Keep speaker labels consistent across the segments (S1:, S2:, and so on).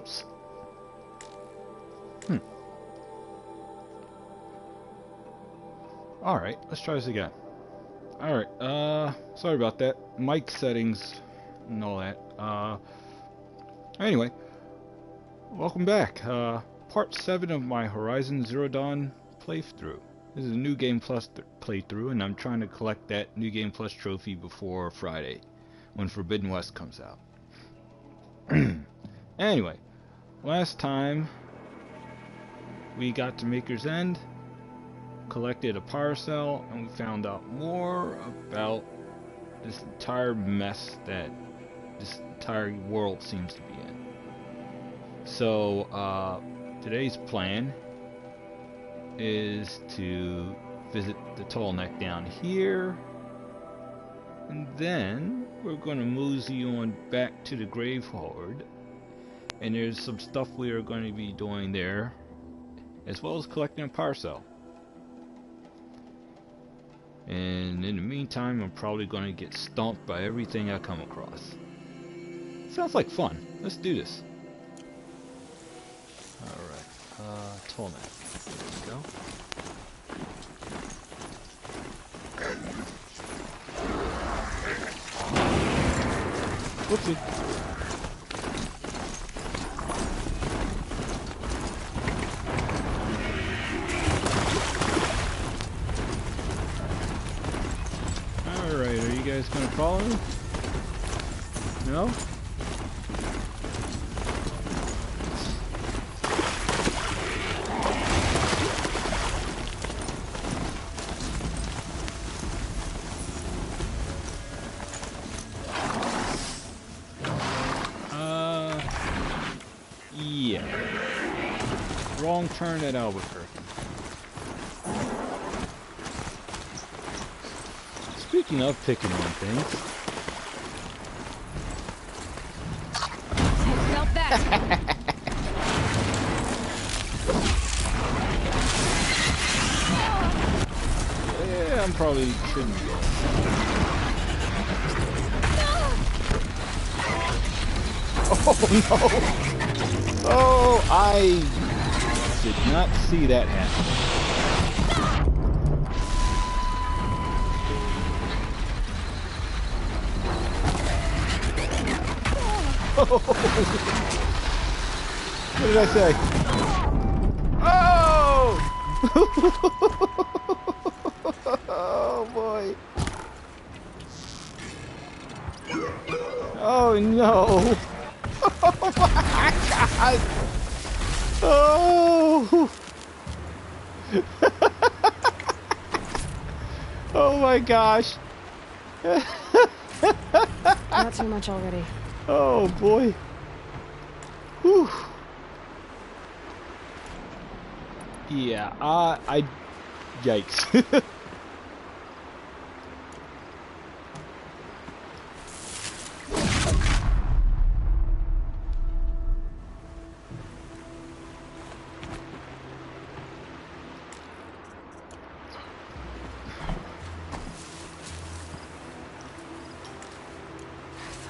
S1: Oops. Alright, let's try this again. Alright, sorry about that. Mic settings and all that. Anyway, welcome back. Part 7 of my Horizon Zero Dawn playthrough. This is a New Game Plus playthrough, and I'm trying to collect that New Game Plus trophy before Friday, when Forbidden West comes out. Anyway, last time we got to Maker's End, collected a power cell, and we found out more about this entire mess that this entire world seems to be in. So, today's plan is to visit the tall neck down here, and then we're going to mosey on back to the Grave-Horde, and there's some stuff we are going to be doing there, as well as collecting a power cell. And in the meantime, I'm probably going to get stomped by everything I come across. Sounds like fun. Let's do this. Alright, tall neck. There we go. Whoopsie. Alright, are you guys gonna follow me? No? Yeah. Wrong turn at Albuquerque. Speaking of picking on things.
S2: I felt that.
S1: Yeah, I'm probably shouldn't be. Oh no! Oh, I did not see that happen. What did I say? Oh! Oh boy! Oh no! Oh my god! Oh! Oh my gosh!
S2: Not too much already.
S1: Oh boy! Whew! Yeah, yikes.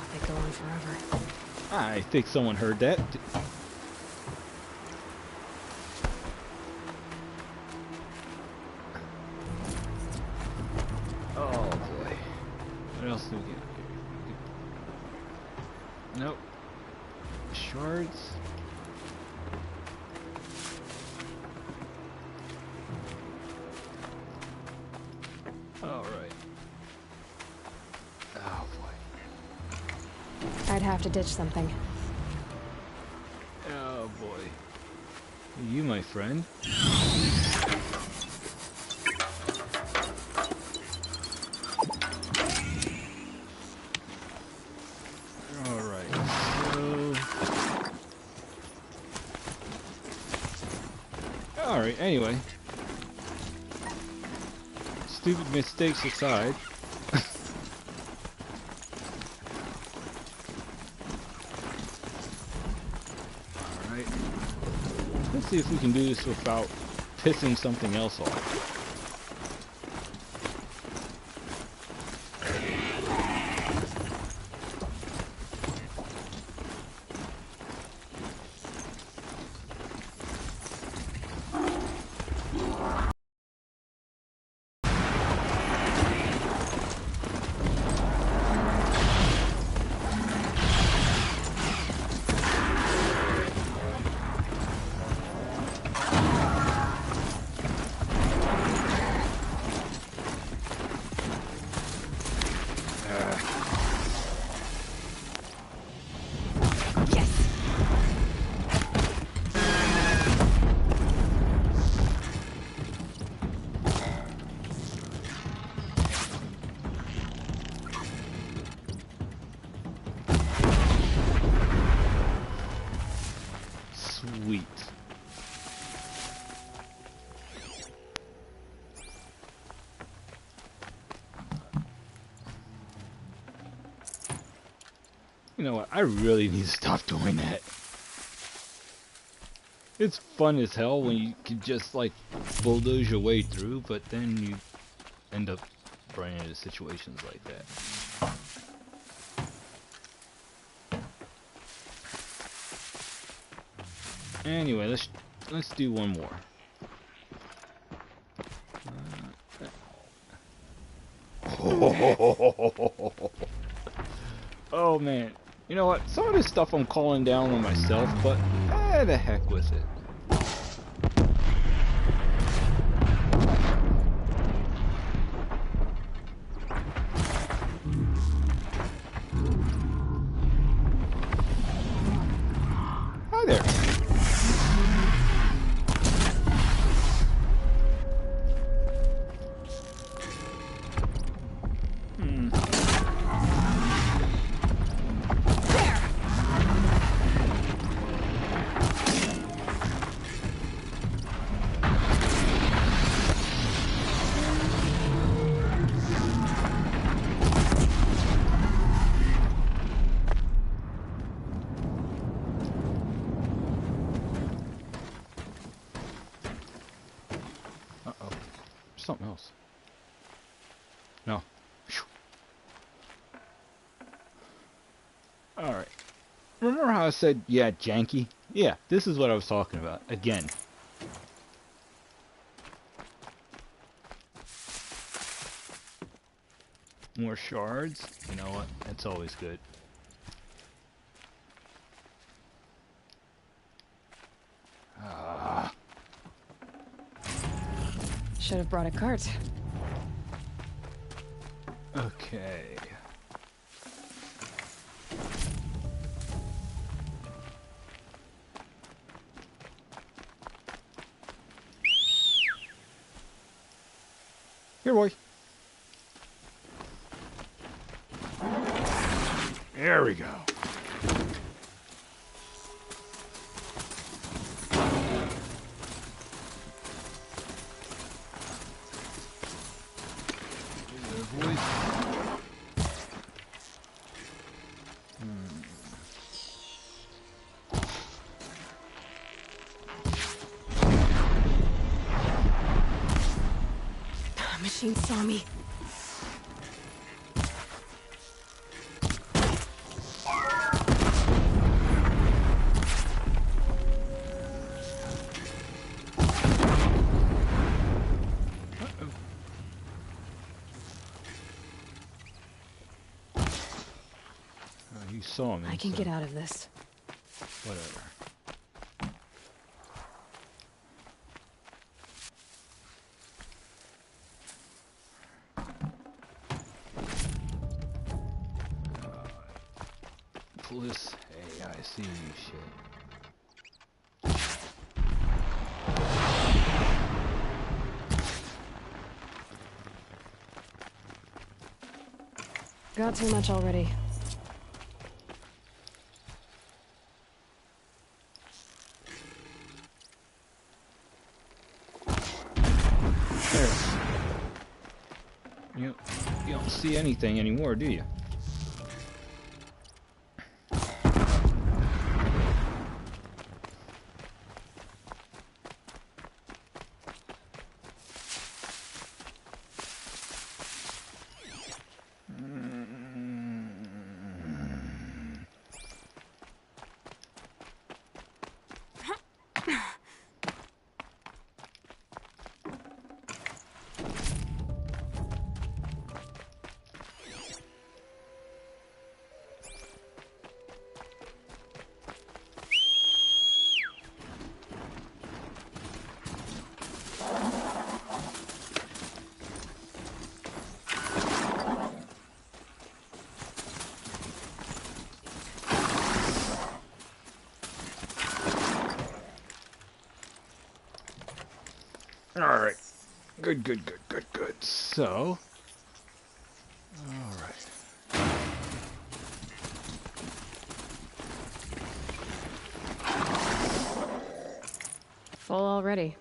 S2: They go on forever.
S1: I think someone heard that. Oh boy. What else do we get here? Nope. Shards. Alright. Oh boy.
S2: I'd have to ditch something.
S1: Oh boy. You, my friend. Alright, so... Alright, anyway. Stupid mistakes aside. Let's see if we can do this without pissing something else off. You know what? I really need to stop doing that. It's fun as hell when you can just like bulldoze your way through, but then you end up running into situations like that. Anyway, let's do one more. Oh man, you know what? Some of this stuff I'm calling down on myself, but the heck with it. Hi there. Uh-oh. Something else. No. Alright. Remember how I said, yeah, janky? Yeah, this is what I was talking about. Again. More shards? You know what? That's always good. Ah.
S2: Should have brought a cart.
S1: Okay. Here, boy. There we go.
S2: Machine saw me.
S1: You saw me.
S2: I can
S1: so
S2: get out of this.
S1: whatever. Pull this. Hey, I see you, shit.
S2: Got too much already.
S1: There. You don't see anything anymore, do you? Alright. Good. So. Alright.
S2: Full already.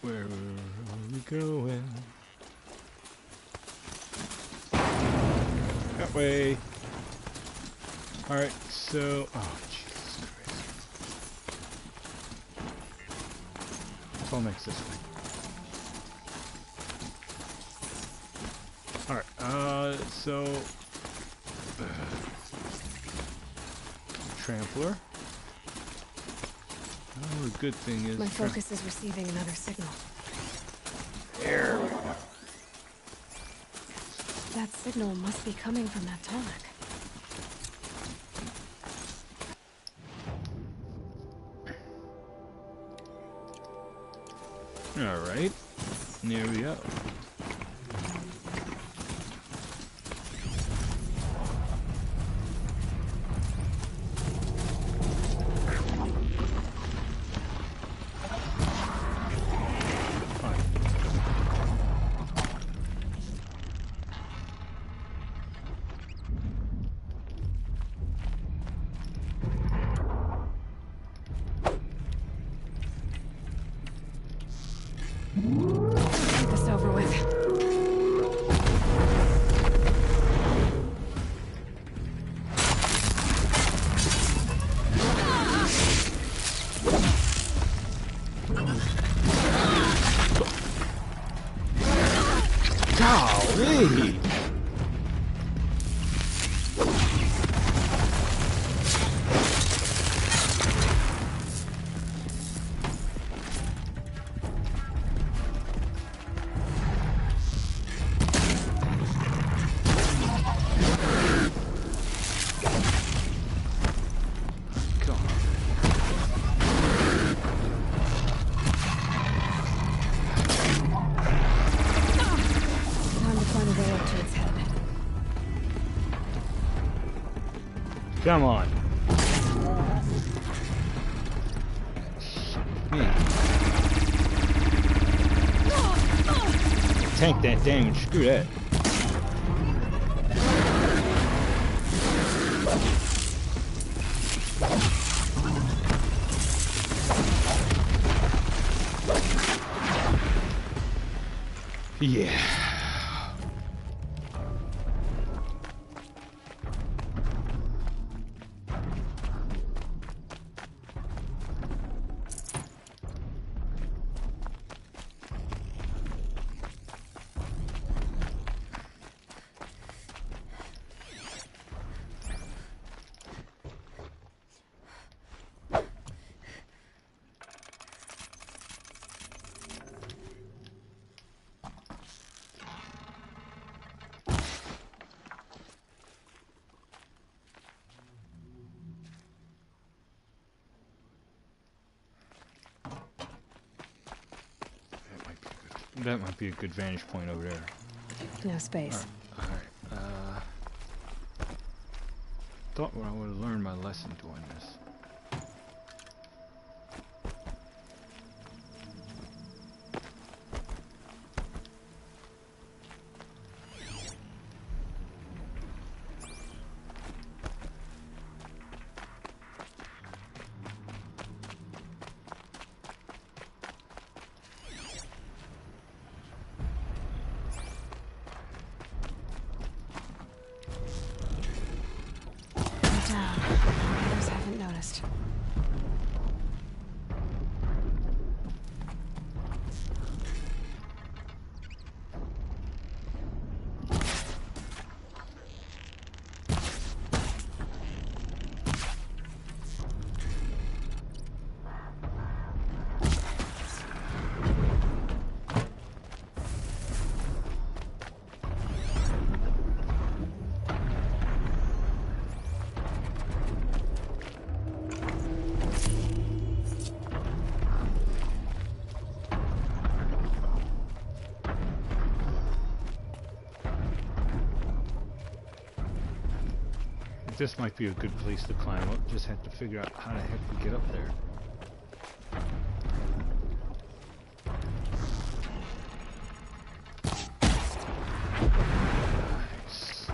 S1: Where are we going? That way. Alright, so... Oh, Jesus Christ. It's all next this way. Alright, so... Trampler. Oh, the good thing is...
S2: My focus is receiving another signal.
S1: There we go.
S2: That signal must be coming from that tonic.
S1: Alright. There we go.
S2: Get this over with.
S1: Golly! Come on. Tank that damage, screw that. Yeah. That might be a good vantage point over there.
S2: No space.
S1: Alright, thought I would have learned my lesson doing this.
S2: Others haven't noticed.
S1: This might be a good place to climb up. Just have to figure out how the heck we get up there. Nice.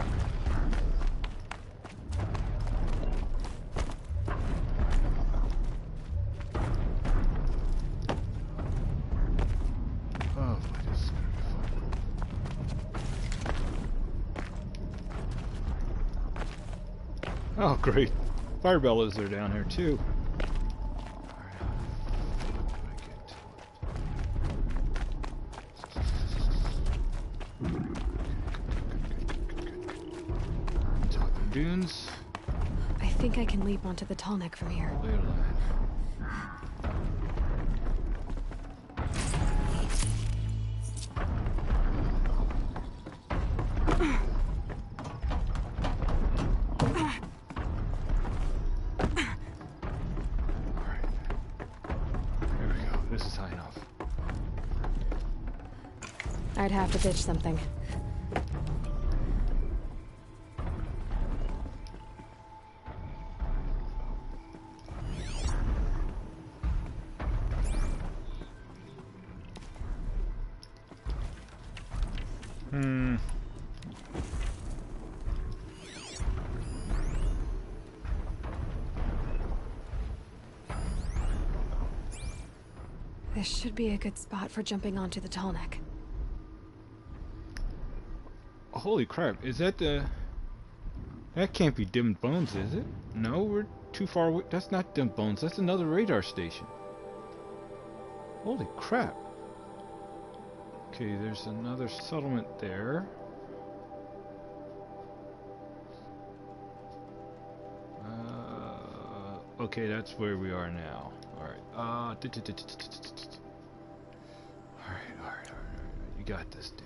S1: Oh, great. Fire bellows are down here, too. Top dunes.
S2: I think I can leap onto the tall neck from here.
S1: Lay it alive.
S2: I'd have to ditch something. This should be a good spot for jumping onto the tall neck.
S1: Holy crap, is that the... That can't be Dimmed Bones, is it? No, we're too far away. That's not Dimmed Bones, that's another radar station. Holy crap. Okay, there's another settlement there. Okay, that's where we are now. Alright, alright. You got this, dude.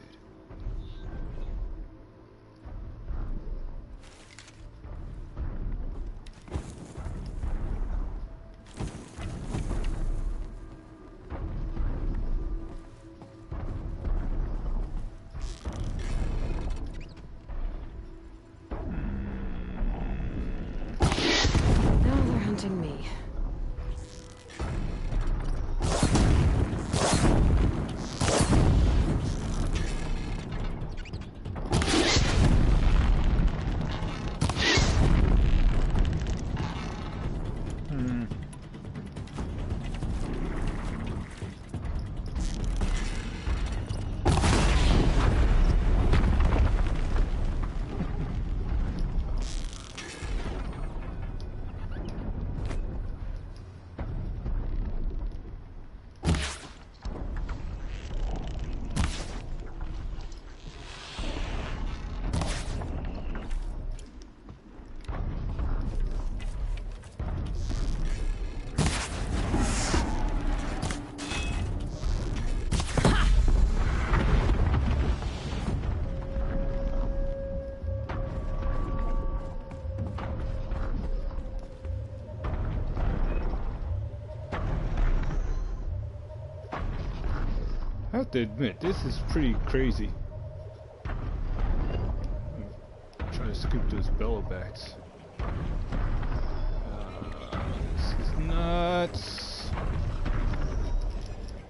S2: Me.
S1: I have to admit, this is pretty crazy. Try to scoop those bellowbacks. This is nuts.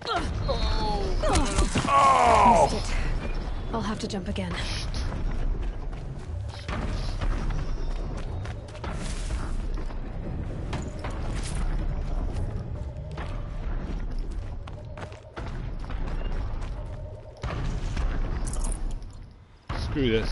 S1: Oh!
S2: Missed it. I'll have to jump again.
S1: Screw this.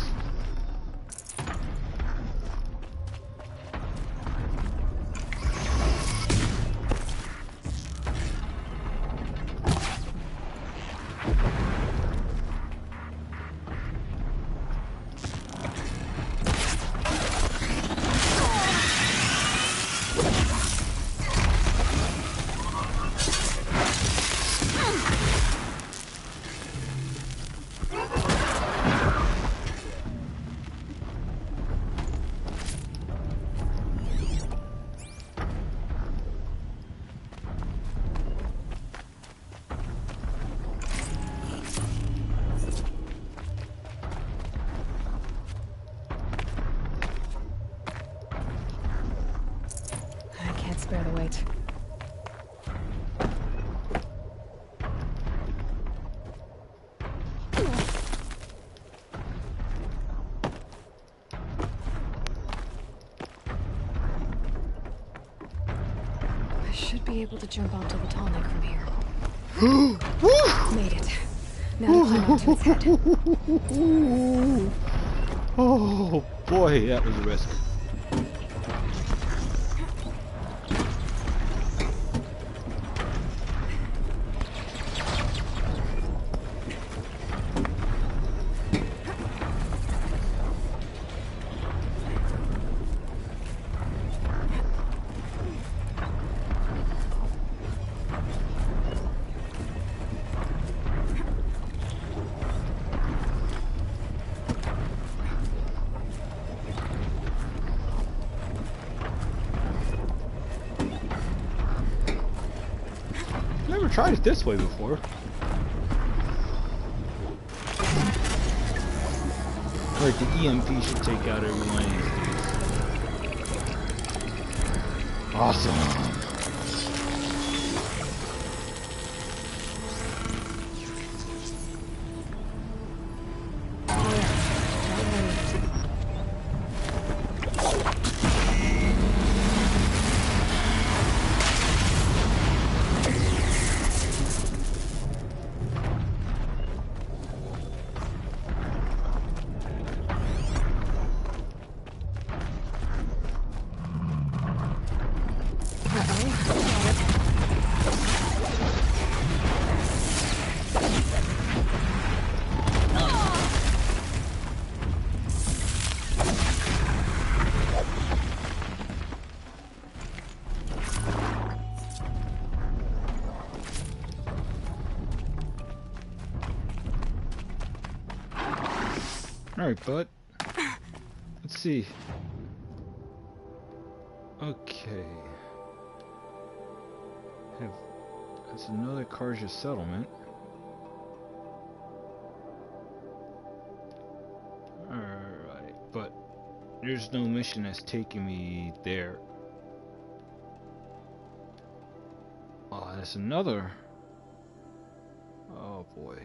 S2: Spare the weight. I should be able to jump onto the tall neck from here. Made it. Now to climb onto its head.
S1: Oh boy, that was a risk. tried it this way before. Alright, the EMP should take out every one of these dudes. Awesome! Alright, bud. Let's see. Okay. That's another Karja settlement. Alright, but there's no mission that's taking me there. Oh, that's another. Oh boy.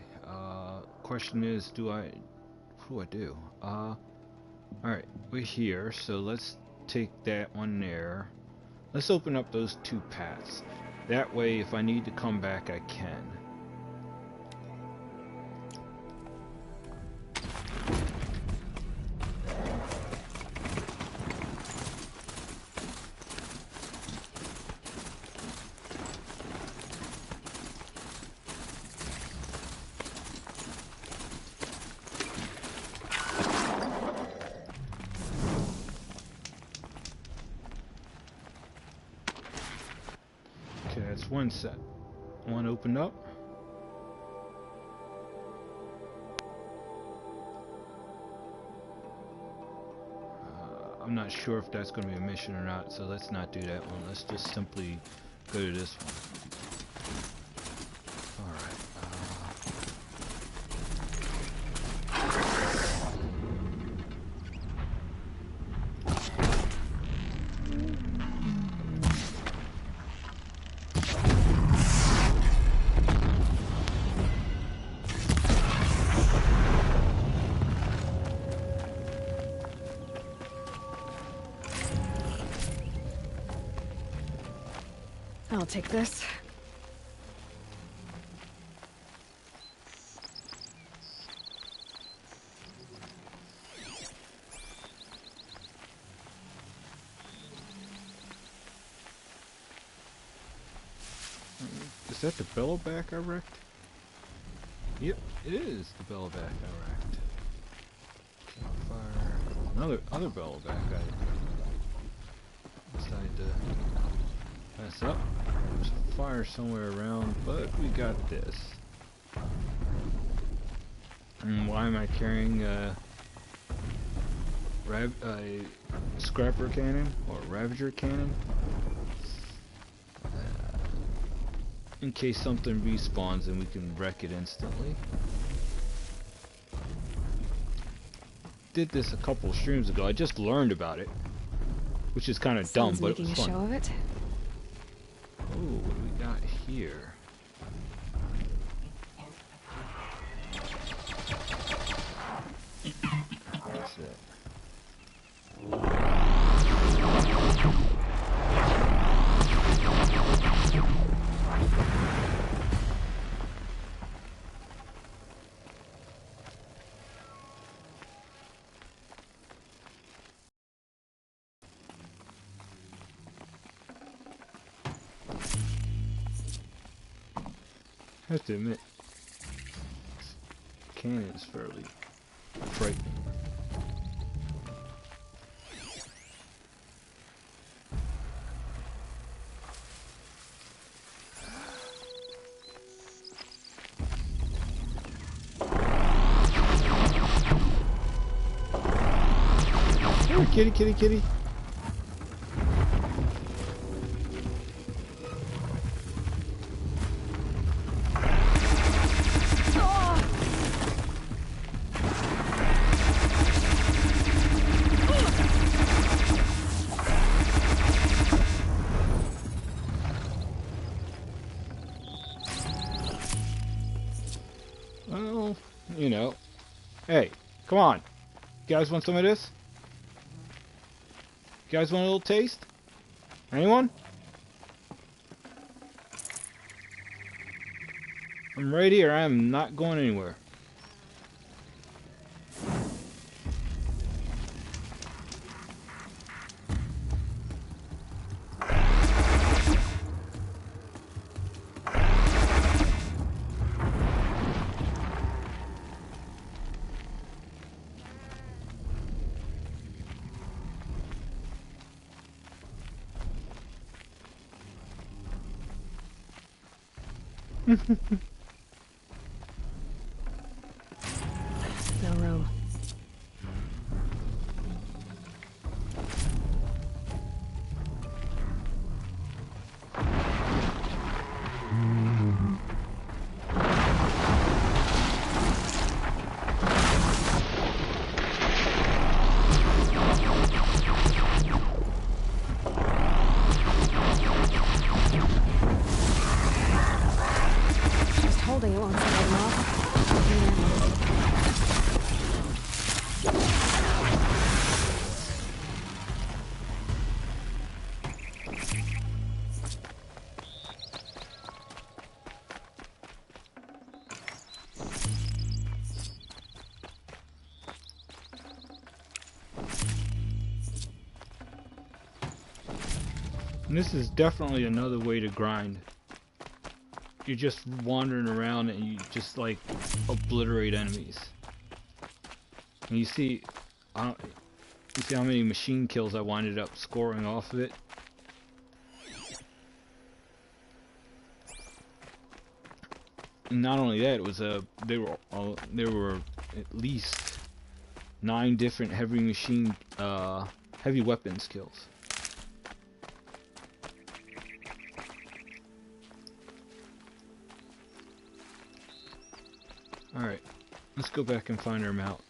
S1: Question is, what do I do? Alright, we're here, so let's take that one there. Let's open up those two paths. That way, if I need to come back, I can. Okay, that's one set. One opened up. I'm not sure if that's going to be a mission or not, so let's not do that one. Let's just simply go to this one. Alright.
S2: I'll take this.
S1: Is that the bellowback I wrecked? Yep, it is the bellowback I wrecked. Campfire. Other bellowback I decided to mess up. There's a fire somewhere around, but we got this. And why am I carrying a scrapper cannon or ravager cannon? In case something respawns and we can wreck it instantly. Did this a couple of streams ago. I just learned about it, which is kind of dumb, but it was fun.
S2: Making a show of it.
S1: Oh, what do we got here? What's that? I have to admit, this cannon is fairly frightening. Here, kitty, kitty, kitty. Well, you know. Hey, come on. You guys want some of this? You guys want a little taste? Anyone? I'm right here. I am not going anywhere.
S2: No room. Just holding it won't set them off. Yeah.
S1: And this is definitely another way to grind. You're just wandering around and you just like obliterate enemies. And you see how many machine kills I winded up scoring off of it. And not only that, it was there were at least 9 different heavy weapons kills. Alright, let's go back and find our mount.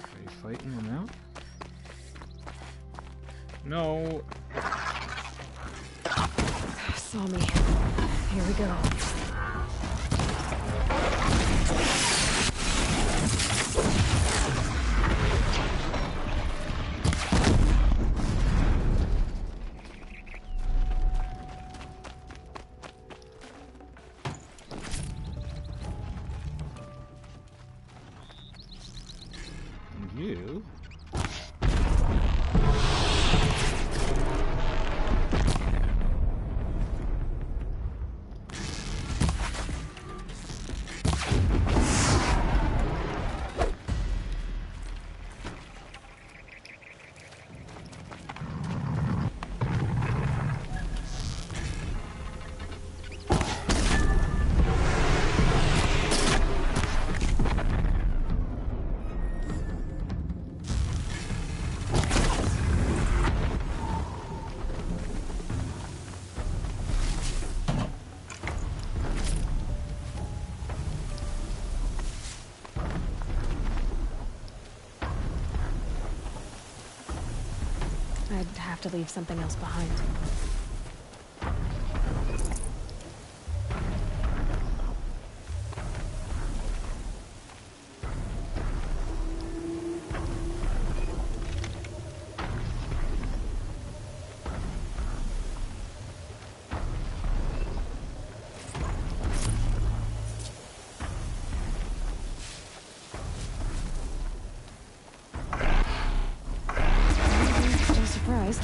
S1: Are you fighting the mount? No!
S2: Saw me. Here we go.
S1: And you...
S2: I'd have to leave something else behind. Still surprised.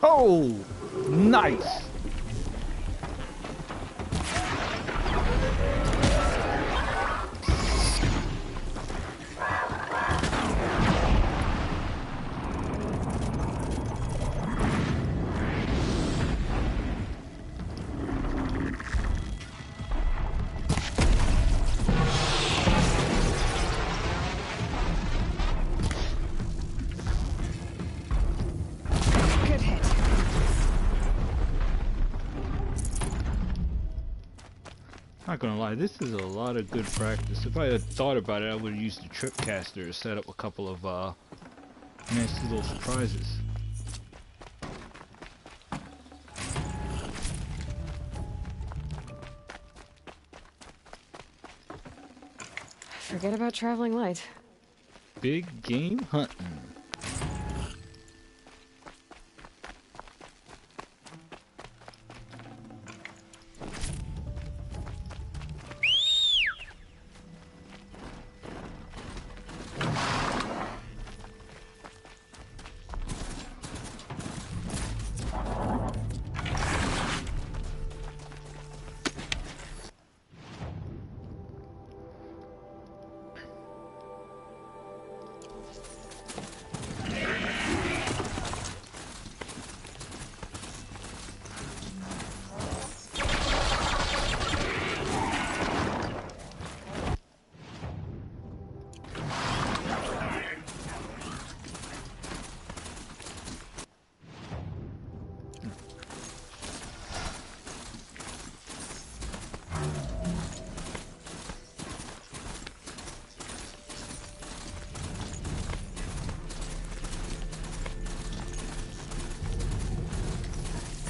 S1: Oh, nice.
S2: Good hit.
S1: Not gonna lie, this is a lot of good practice. If I had thought about it, I would have used the trip caster to set up a couple of nasty little surprises.
S2: Forget about traveling light.
S1: Big game hunting.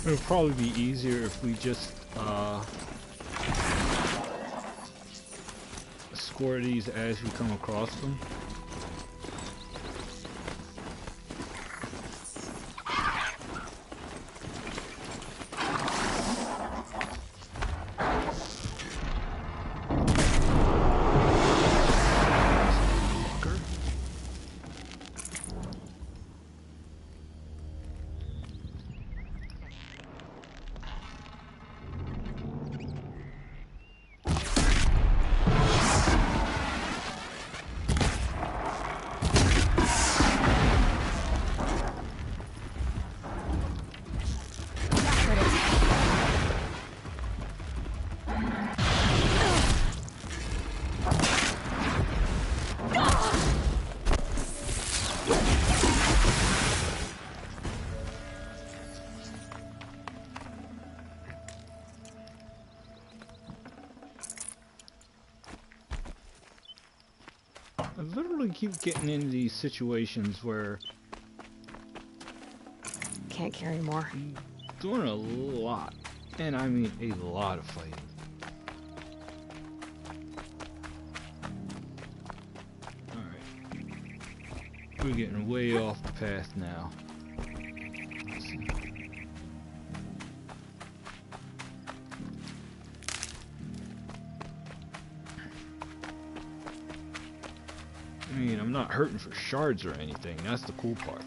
S1: It'll probably be easier if we just score these as we come across them. I literally keep getting into these situations where
S2: Can't carry more.
S1: I'm doing a lot, and I mean a lot of fighting. Alright. We're getting way off the path now. Let's see. I mean, I'm not hurting for shards or anything. That's the cool part.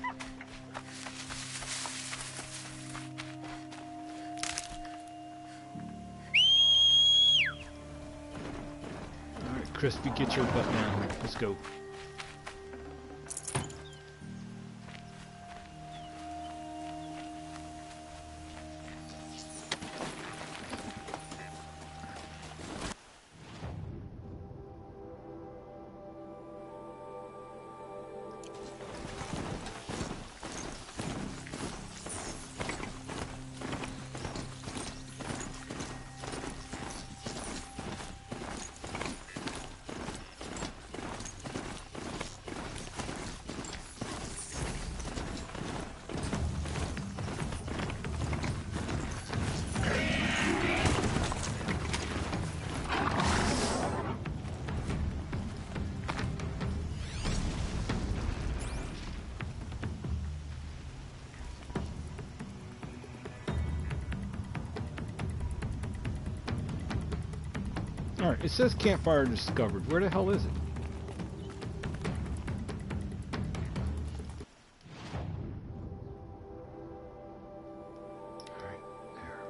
S1: Alright, Crispy, get your butt down here. Let's go. Alright, it says campfire discovered. Where the hell is it? Alright, there.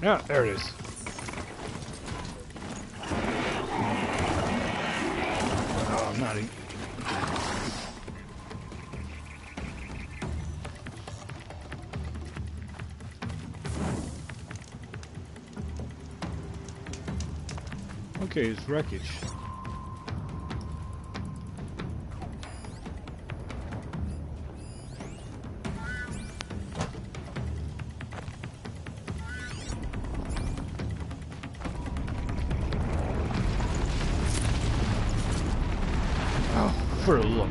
S1: Yeah, there it is. Oh, I'm not eating. Okay, it's wreckage. Oh, for a look.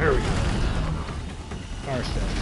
S1: There we go. Fire stats.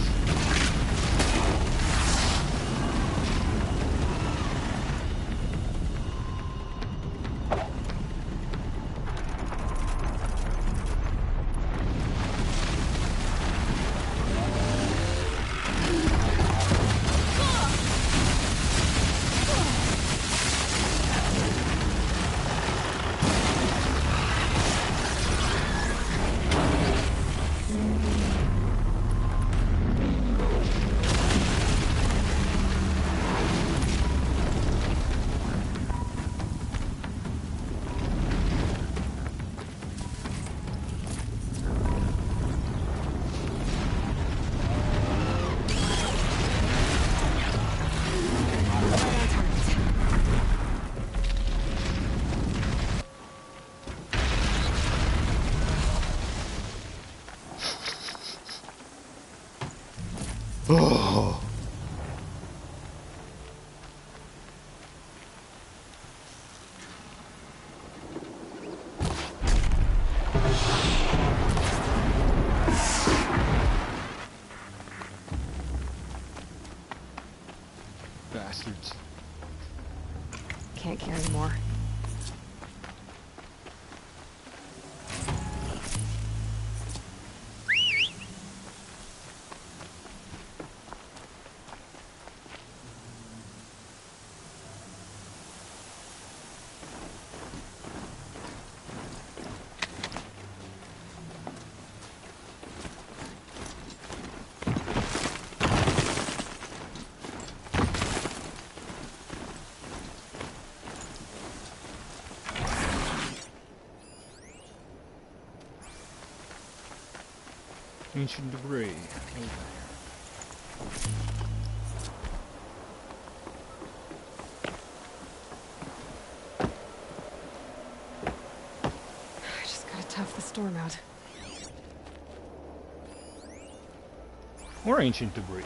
S1: Oh. Bastards.
S2: Can't carry more.
S1: Ancient debris.
S2: I just gotta tough the storm out.
S1: More ancient debris.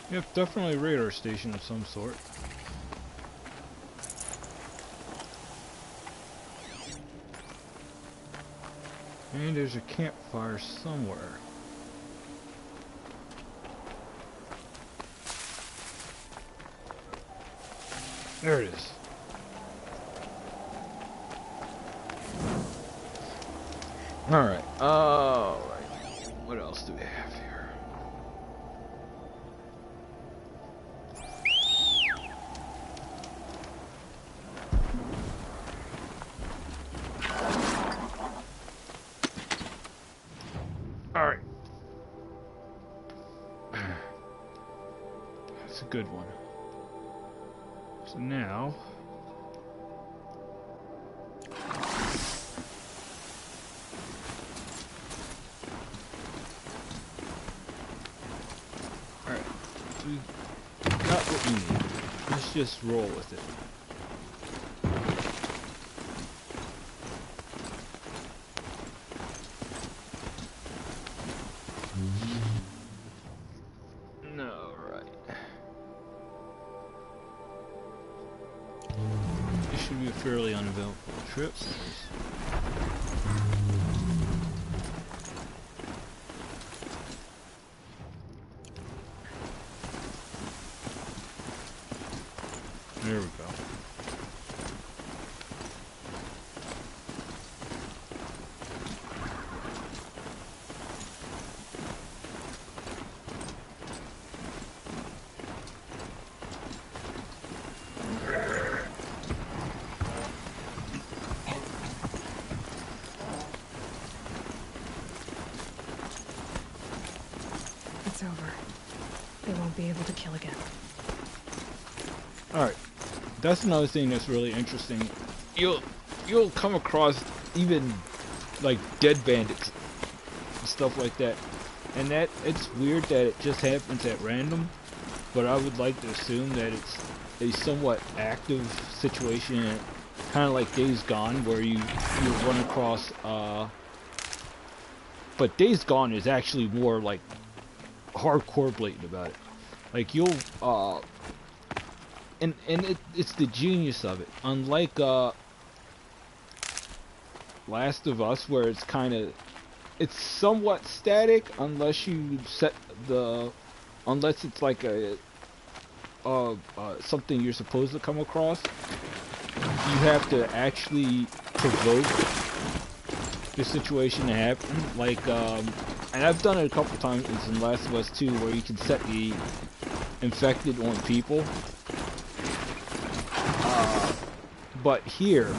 S1: Yep, definitely a radar station of some sort. And there's a campfire somewhere. There it is. Alright, what else do we have here? Alright. That's a good one. So now... Alright. We got what we need. Let's just roll with it. Should be a fairly uneventful trip. There we go.
S2: It's over. They won't be able to kill again.
S1: Alright. That's another thing that's really interesting. You'll come across even like dead bandits and stuff like that. And that it's weird that it just happens at random, but I would like to assume that it's a somewhat active situation, kind of like Days Gone, where you run across but Days Gone is actually more like hardcore blatant about it. Like you'll and it's the genius of it. Unlike Last of Us, where it's it's somewhat static unless you set unless it's like a something you're supposed to come across. You have to actually provoke the situation to happen. Like and I've done it a couple times in Last of Us 2, where you can set the infected on people. But here,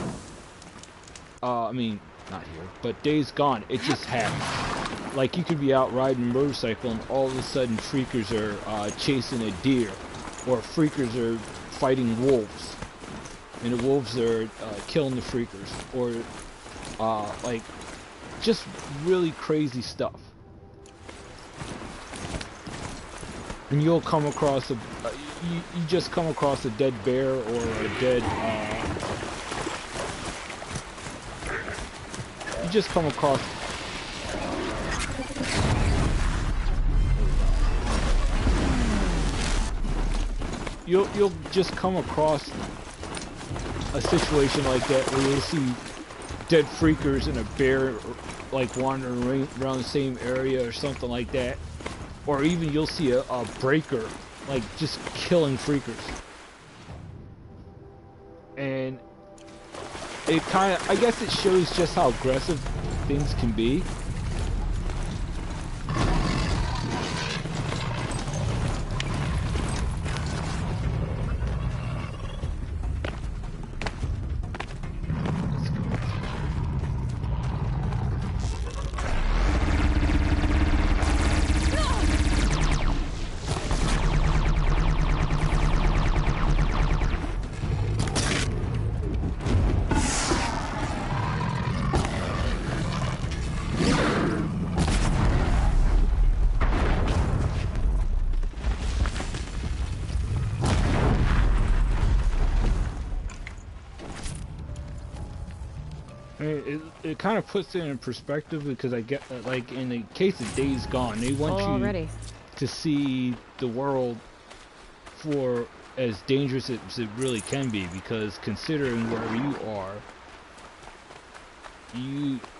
S1: I mean, not here, but Days Gone, it just happens. Like, you could be out riding a motorcycle and all of a sudden freakers are chasing a deer, or freakers are fighting wolves, and the wolves are killing the freakers, or like, just really crazy stuff. And you'll come across you just come across a dead bear or a dead you just come across you'll just come across a situation like that where you'll see dead freakers and a bear like wandering around the same area or something like that. Or even you'll see a breaker, like, just killing freakers. And it I guess it shows just how aggressive things can be. mean, it kind of puts it in perspective because I get like in the case of Days Gone, they want you
S2: already
S1: to see the world for as dangerous as it really can be, because considering where you are,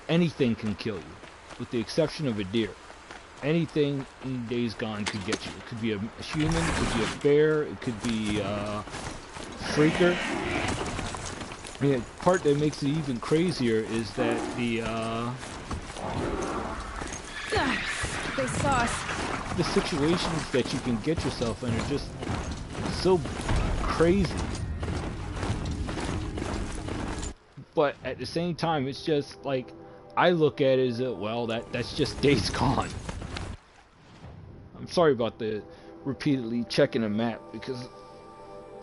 S1: anything can kill you, with the exception of a deer. Anything in Days Gone could get you. It could be a human, it could be a bear, it could be a freaker. And the part that makes it even crazier is that the
S2: they saw us.
S1: the situations that you can get yourself in are just so crazy. But at the same time, it's just like, I look at it as well, that's just Days Gone. I'm sorry about the repeatedly checking a map, because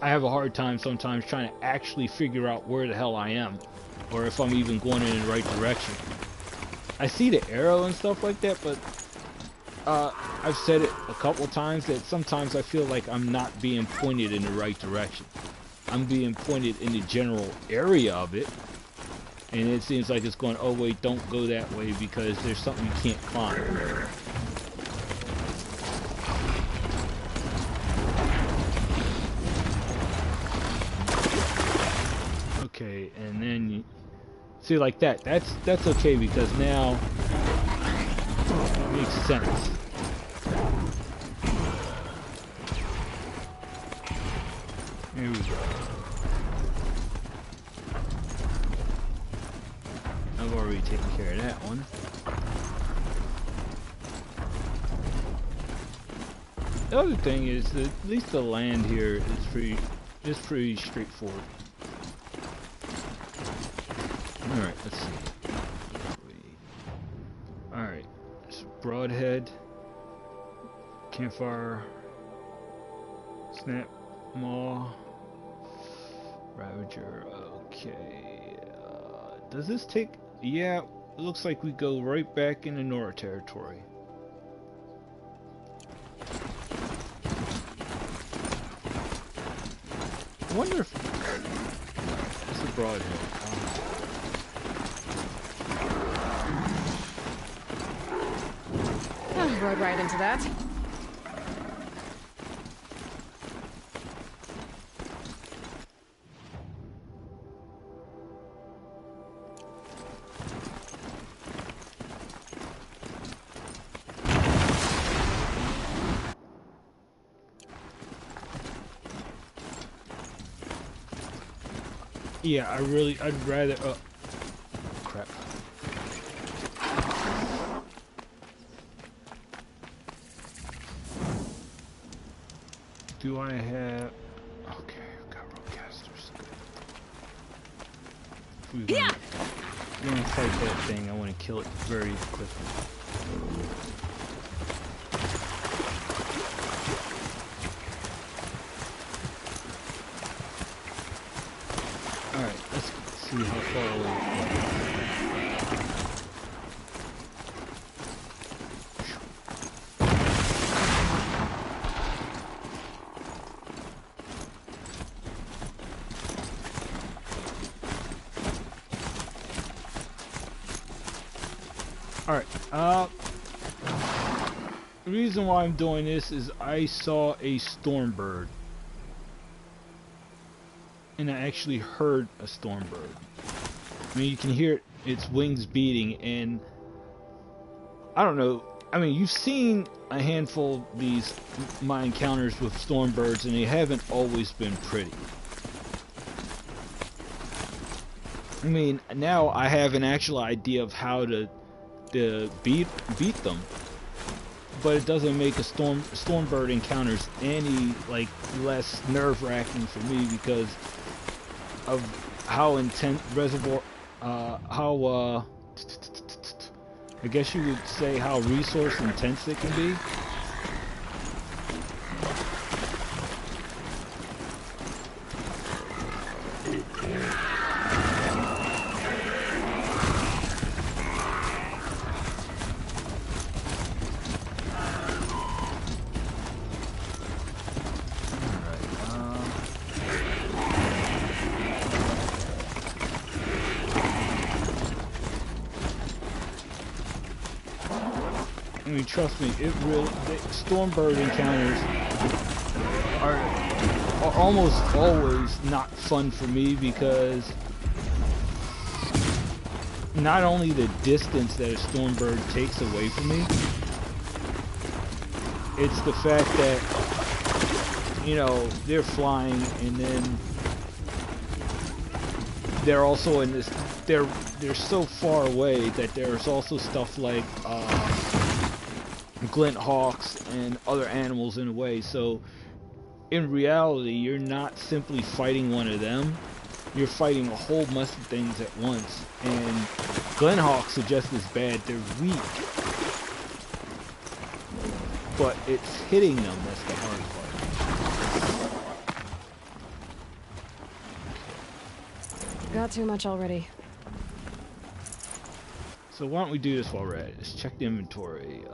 S1: I have a hard time sometimes trying to actually figure out where the hell I am, or if I'm even going in the right direction. I see the arrow and stuff like that, but I've said it a couple times that sometimes I feel like I'm not being pointed in the right direction. I'm being pointed in the general area of it, and it seems like it's going, oh wait, don't go that way because there's something you can't climb. Okay, and then you see, like that's okay, because now it makes sense. Here we go. I've already taken care of that one. The other thing is that at least the land here is pretty straightforward. Alright, let's see. Alright, so broadhead, campfire, snap, maw, ravager. Okay, does this take? Yeah, it looks like we go right back into Nora territory. I wonder if it's a broadhead.
S2: Rode right into that.
S1: Yeah, I'd rather, oh, crap. Do I have, okay, I've got roadcasters. If we're gonna fight that thing, I want to kill it very quickly. Alright, let's see how far away it is. Alright, the reason why I'm doing this is I saw a stormbird. And I actually heard a stormbird. I mean, you can hear its wings beating, and I don't know. I mean, you've seen a handful of my encounters with stormbirds, and they haven't always been pretty. I mean, now I have an actual idea of how to beat them, but it doesn't make a stormbird encounters any like less nerve-wracking for me because of how intense I guess you would say how resource intense it can be. I mean, trust me, it really, the Stormbird encounters are almost always not fun for me because not only the distance that a Stormbird takes away from me, it's the fact that, you know, they're flying and then they're also in this, they're so far away that there's also stuff like glint hawks and other animals in a way. So in reality, you're not simply fighting one of them, you're fighting a whole mess of things at once. And glint hawks are just as bad. They're weak, but it's hitting them that's the hard part.
S2: Got too much already.
S1: So why don't we do this while we're at it? Just check the inventory.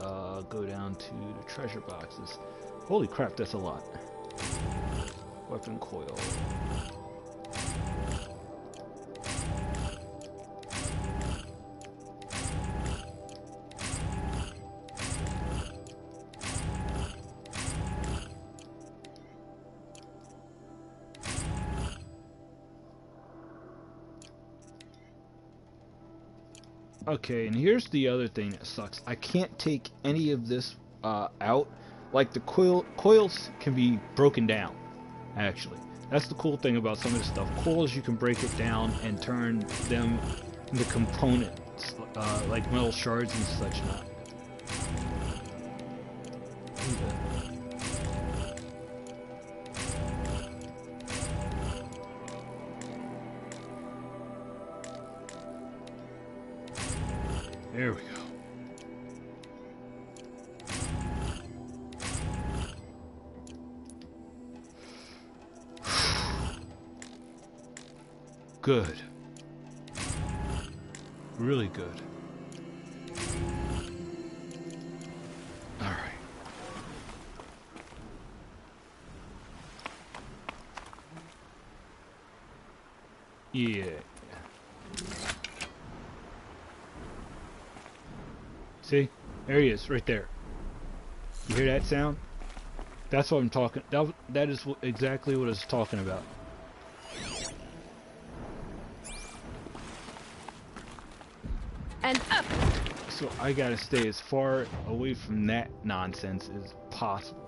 S1: Go down to the treasure boxes. Holy crap, that's a lot. Weapon coil. Okay, and here's the other thing that sucks. I can't take any of this out. Like, the coils can be broken down, actually. That's the cool thing about some of this stuff. Coils, you can break it down and turn them into components, like metal shards and such not. There we go. Good. Really good. All right. Yeah. See? There he is, right there. You hear that sound? That's what I'm talking. That is exactly what I was talking about.
S2: And up!
S1: So I gotta stay as far away from that nonsense as possible.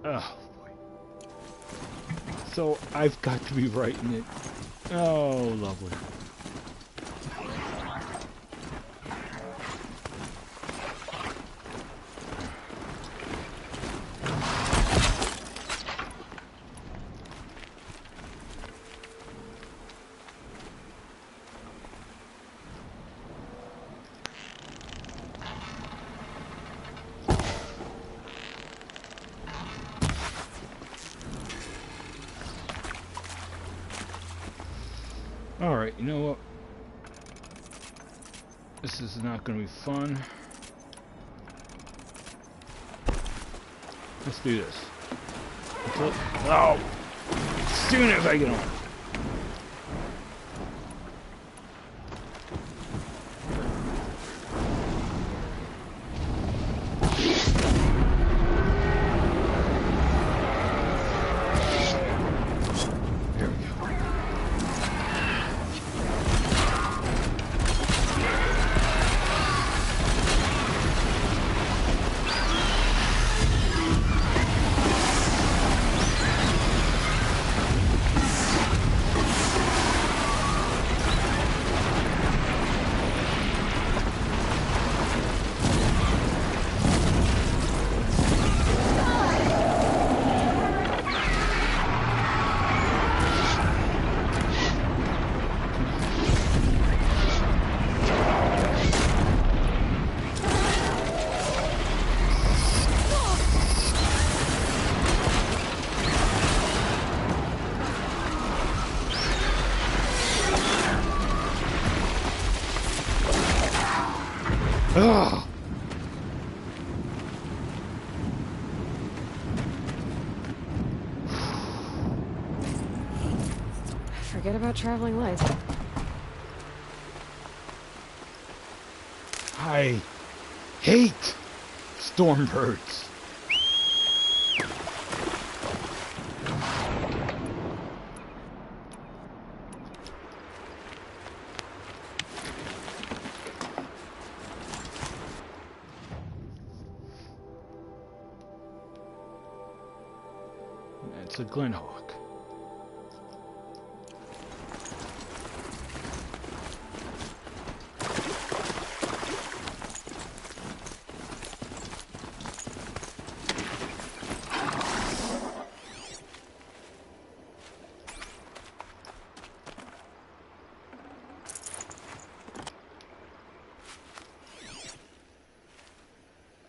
S1: Oh boy. So I've got to be writing it. Oh, lovely. Alright, you know what? This is not going to be fun. Let's do this. Oh! As soon as I get on. Ugh!
S2: Forget about traveling lights.
S1: I hate stormbirds. It's a Glenhawk.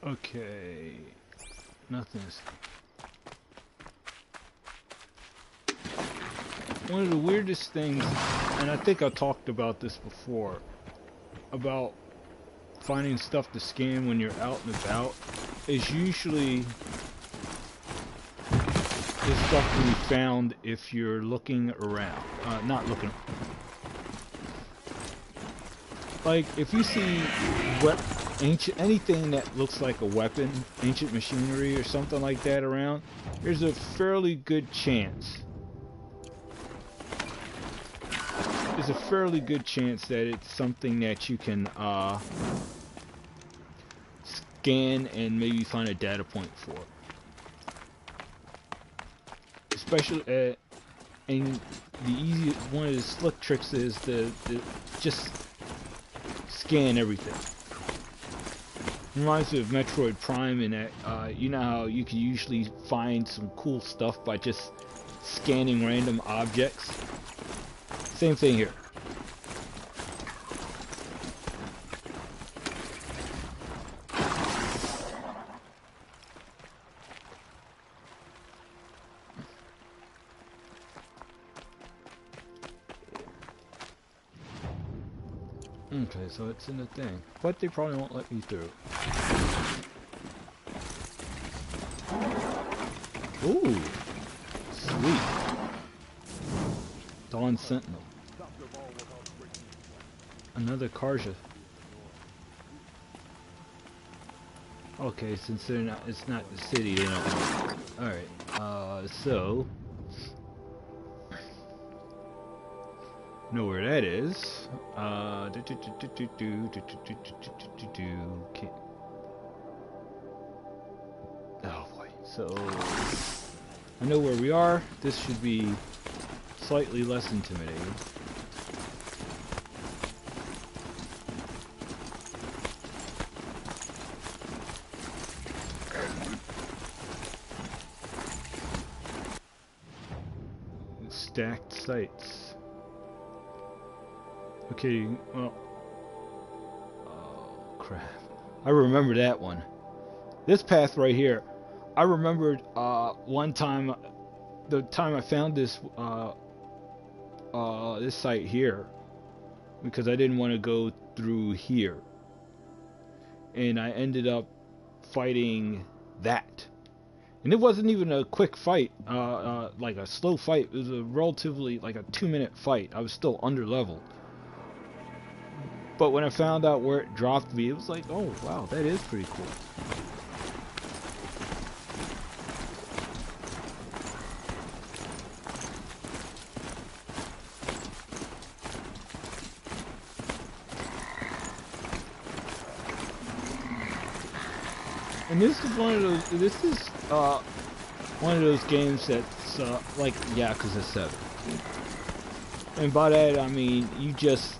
S1: Okay, nothing's. One of the weirdest things, and I think I talked about this before, about finding stuff to scan when you're out and about, is usually the stuff to be found if you're looking around, not looking. Like if you see anything that looks like a weapon, ancient machinery or something like that around, there's a fairly good chance. There's a fairly good chance that it's something that you can scan and maybe find a data point for. Especially, and the easiest one of the slick tricks is to just scan everything. Reminds me of Metroid Prime in that, you know how you can usually find some cool stuff by just scanning random objects? Same thing here. Okay, so it's in the thing. But they probably won't let me through. Ooh! Sweet. Dawn Sentinel. Another Karja. Okay, since they're not, it's not the city, they don't. Alright, so know where that is. Oh boy. So I know where we are. This should be slightly less intimidating. Stacked sites. Okay, well, oh crap. I remember that one. This path right here, I remembered one time, the time I found this this site here, because I didn't want to go through here, and I ended up fighting that. And it wasn't even a quick fight, like a slow fight. It was a relatively, like a 2-minute fight. I was still under leveled. But when I found out where it dropped me, it was like, oh wow, that is pretty cool. And this is one of those. This is one of those games that's like Yakuza 7. And by that I mean you just.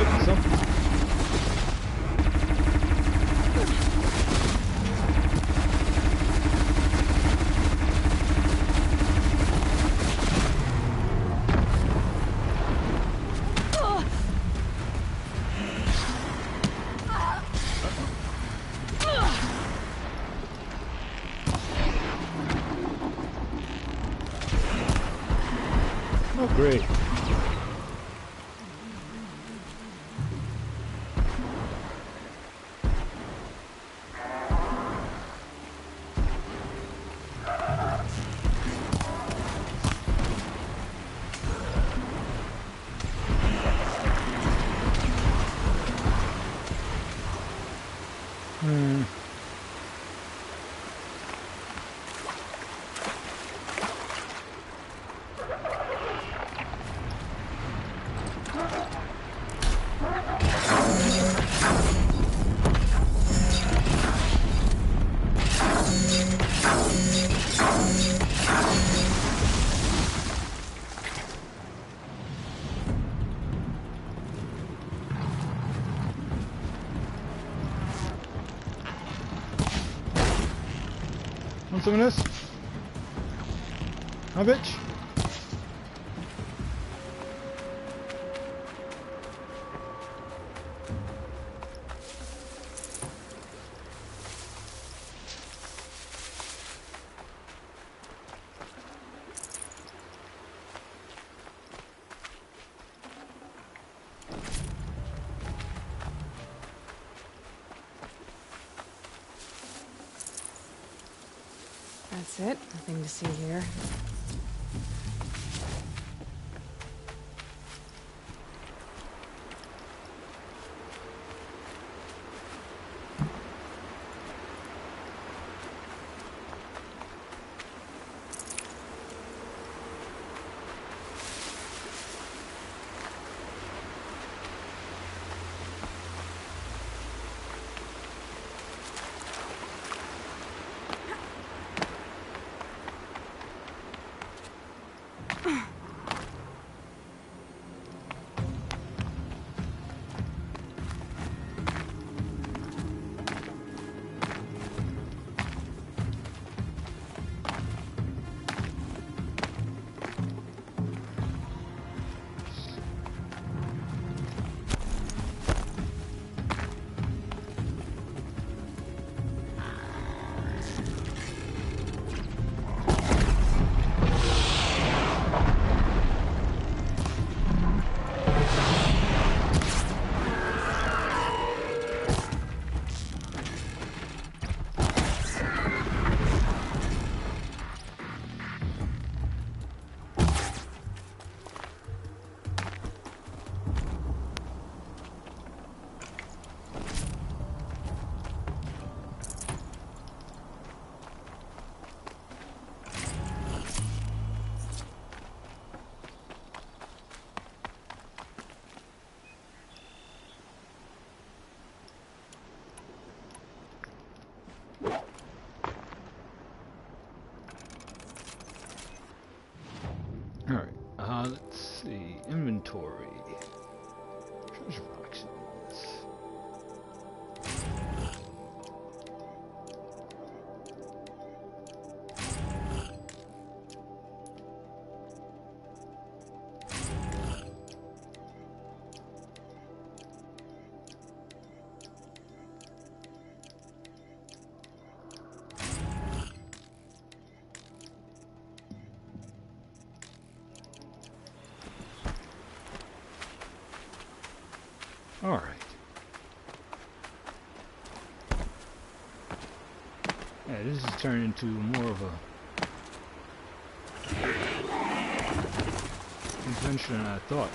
S1: might be something. Oh, great. Want some of this? Huh, bitch?
S2: That's it. Nothing to see here.
S1: Alright, let's see. Inventory. Treasure boxes. Alright. Yeah, this is turning into more of a adventure than I thought.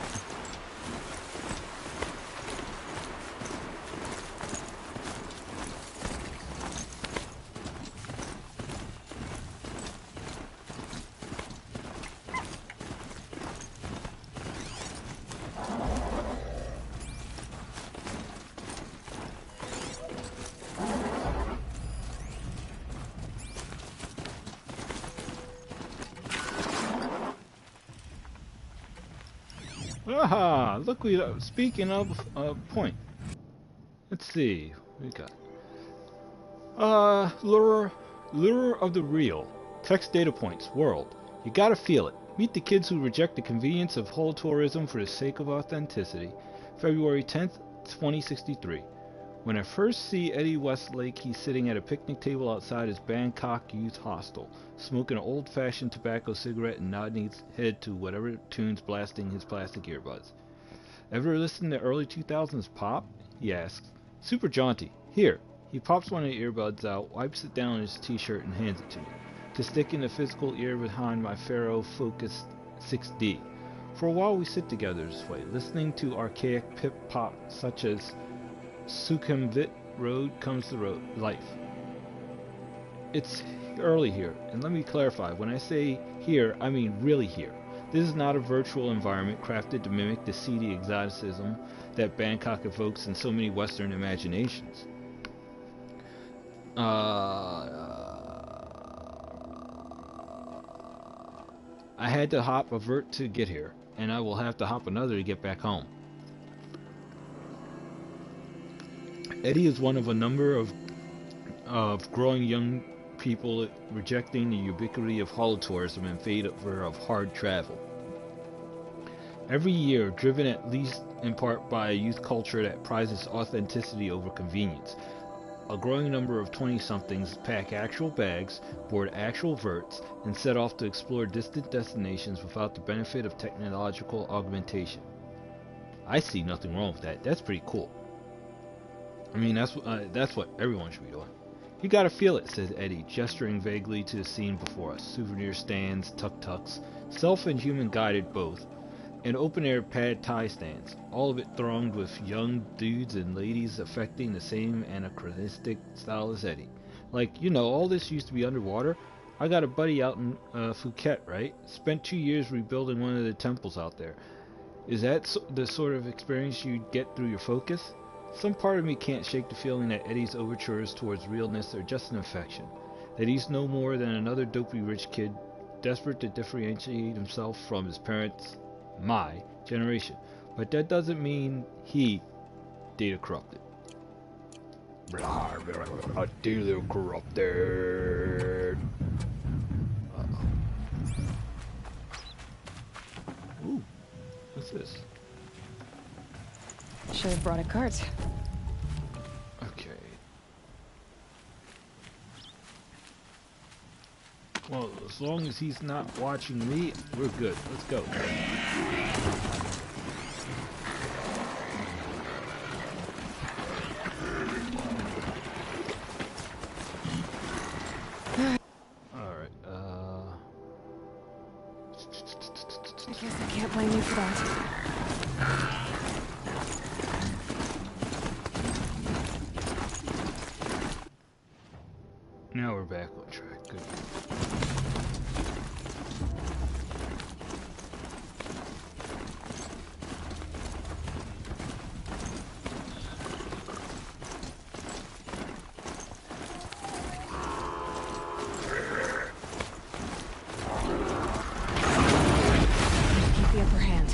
S1: Aha! Look, speaking of point. Let's see. What we got? Lure of the real. Text data points. World. You gotta feel it. Meet the kids who reject the convenience of whole tourism for the sake of authenticity. February 10th, 2063. When I first see Eddie Westlake, he's sitting at a picnic table outside his Bangkok youth hostel, smoking an old-fashioned tobacco cigarette and nodding his head to whatever tune's blasting his plastic earbuds. Ever listen to early 2000s pop? He asks. Super jaunty. Here. He pops one of the earbuds out, wipes it down on his t-shirt, and hands it to me, to stick in the physical ear behind my Faro Focus 6D. For a while we sit together this way, listening to archaic pip-pop such as Sukhumvit Road Comes the Road Life. It's early here, and let me clarify, when I say here, I mean really here. This is not a virtual environment crafted to mimic the seedy exoticism that Bangkok evokes in so many Western imaginations. I had to hop a vert to get here, and I will have to hop another to get back home. Eddie is one of a number of growing young people rejecting the ubiquity of holotourism in favor of hard travel. Every year, driven at least in part by a youth culture that prizes authenticity over convenience, a growing number of 20-somethings pack actual bags, board actual verts, and set off to explore distant destinations without the benefit of technological augmentation. I see nothing wrong with that. That's pretty cool. I mean, that's what everyone should be doing. You gotta feel it, says Eddie, gesturing vaguely to the scene before us. Souvenir stands, tuk-tuks, self and human guided both, and open-air pad thai stands, all of it thronged with young dudes and ladies affecting the same anachronistic style as Eddie. Like, you know, all this used to be underwater. I got a buddy out in Phuket, right? Spent 2 years rebuilding one of the temples out there. Is that the sort of experience you'd get through your focus? Some part of me can't shake the feeling that Eddie's overtures towards realness are just an infection. That he's no more than another dopey rich kid, desperate to differentiate himself from his parents, my generation. But that doesn't mean he data corrupted. A data corrupted. Ooh, what's this?
S2: Should have brought a cart.
S1: Okay. Well, as long as he's not watching me, we're good. Let's go. Alright,
S2: I guess I can't blame you for that.
S1: Now we're back on track. Good.
S2: Keep the upper hand.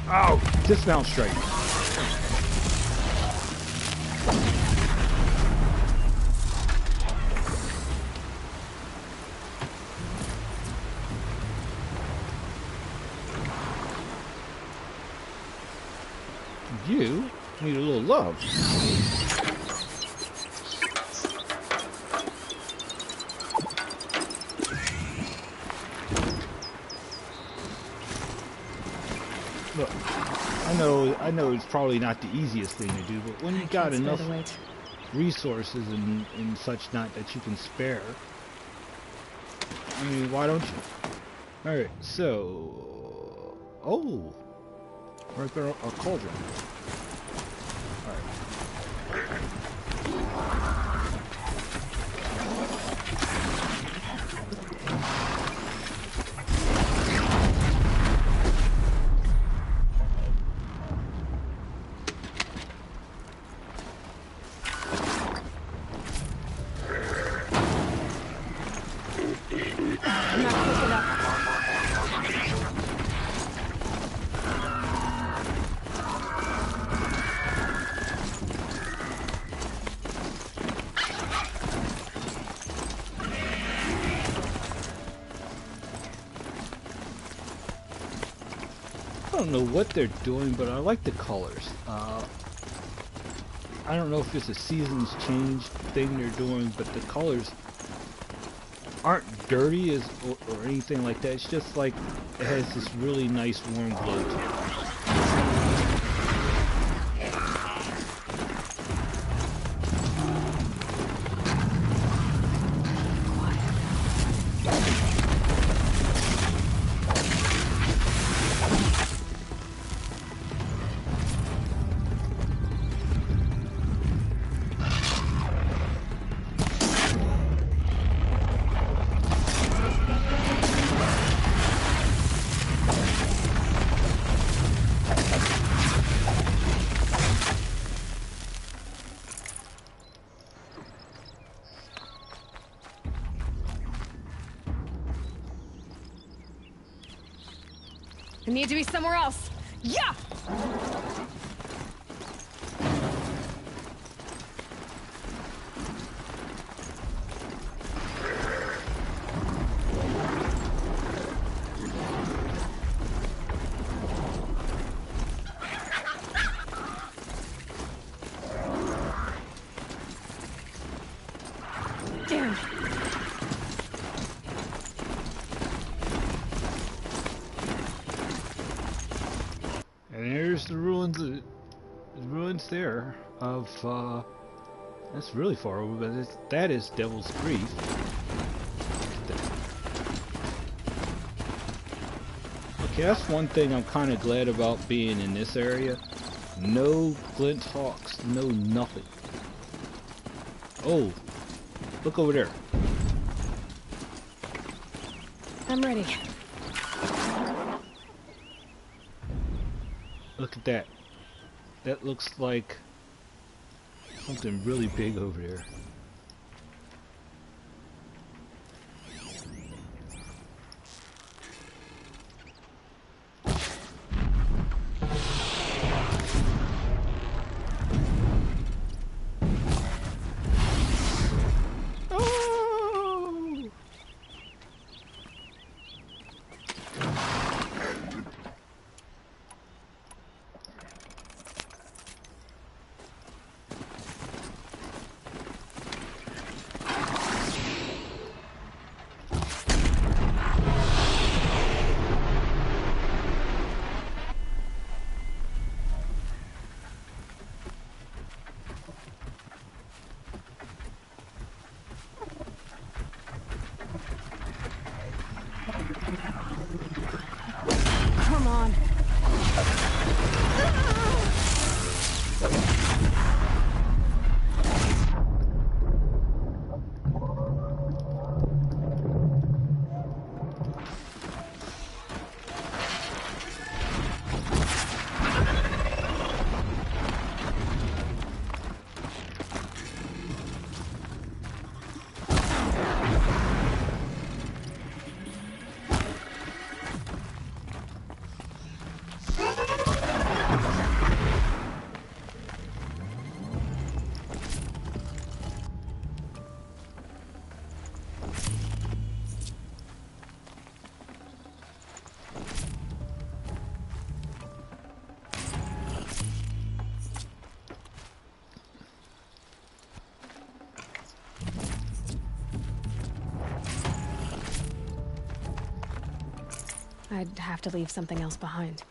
S1: Oh, dismount straight. You need a little love. Look, I know it's probably not the easiest thing to do, but when you got enough resources and such not that you can spare, I mean, why don't you? Alright, so... Oh! Right there, a cauldron. Alright. don't know what they're doing, but I like the colors. I don't know if it's a seasons change thing they're doing, but the colors aren't dirty or anything like that. It's just like it has this really nice warm glow to it.
S2: I need to be somewhere else. Yeah! Damn.
S1: And there's the ruins there of, that's really far over, but that is Devil's Grief. Okay, that's one thing I'm kind of glad about being in this area. No glint hawks, no nothing. Oh, look over there.
S2: I'm ready.
S1: Look at that. That looks like something really big over there. Oh!
S2: Come on. I'd have to leave something else behind.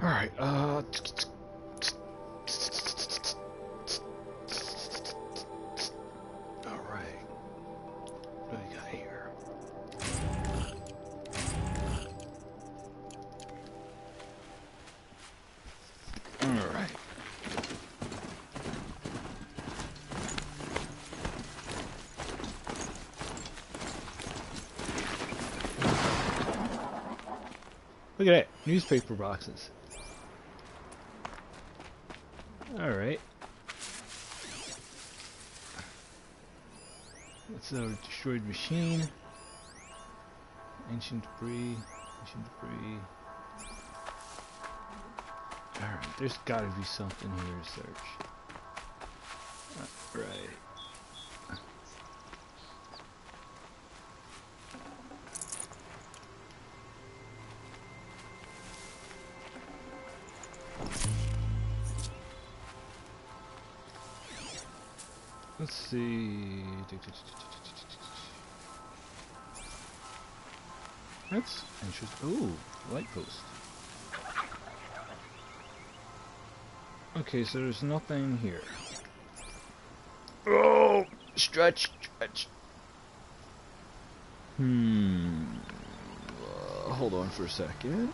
S1: Alright, alright. What do we got here? Alright. Look at that, newspaper boxes. Alright. That's a destroyed machine. Ancient debris. Ancient debris. Alright, there's gotta be something here to search. Right. Let's see. That's interesting. Ooh, light post. Okay, so there's nothing here. Oh, stretch. Hold on for a second.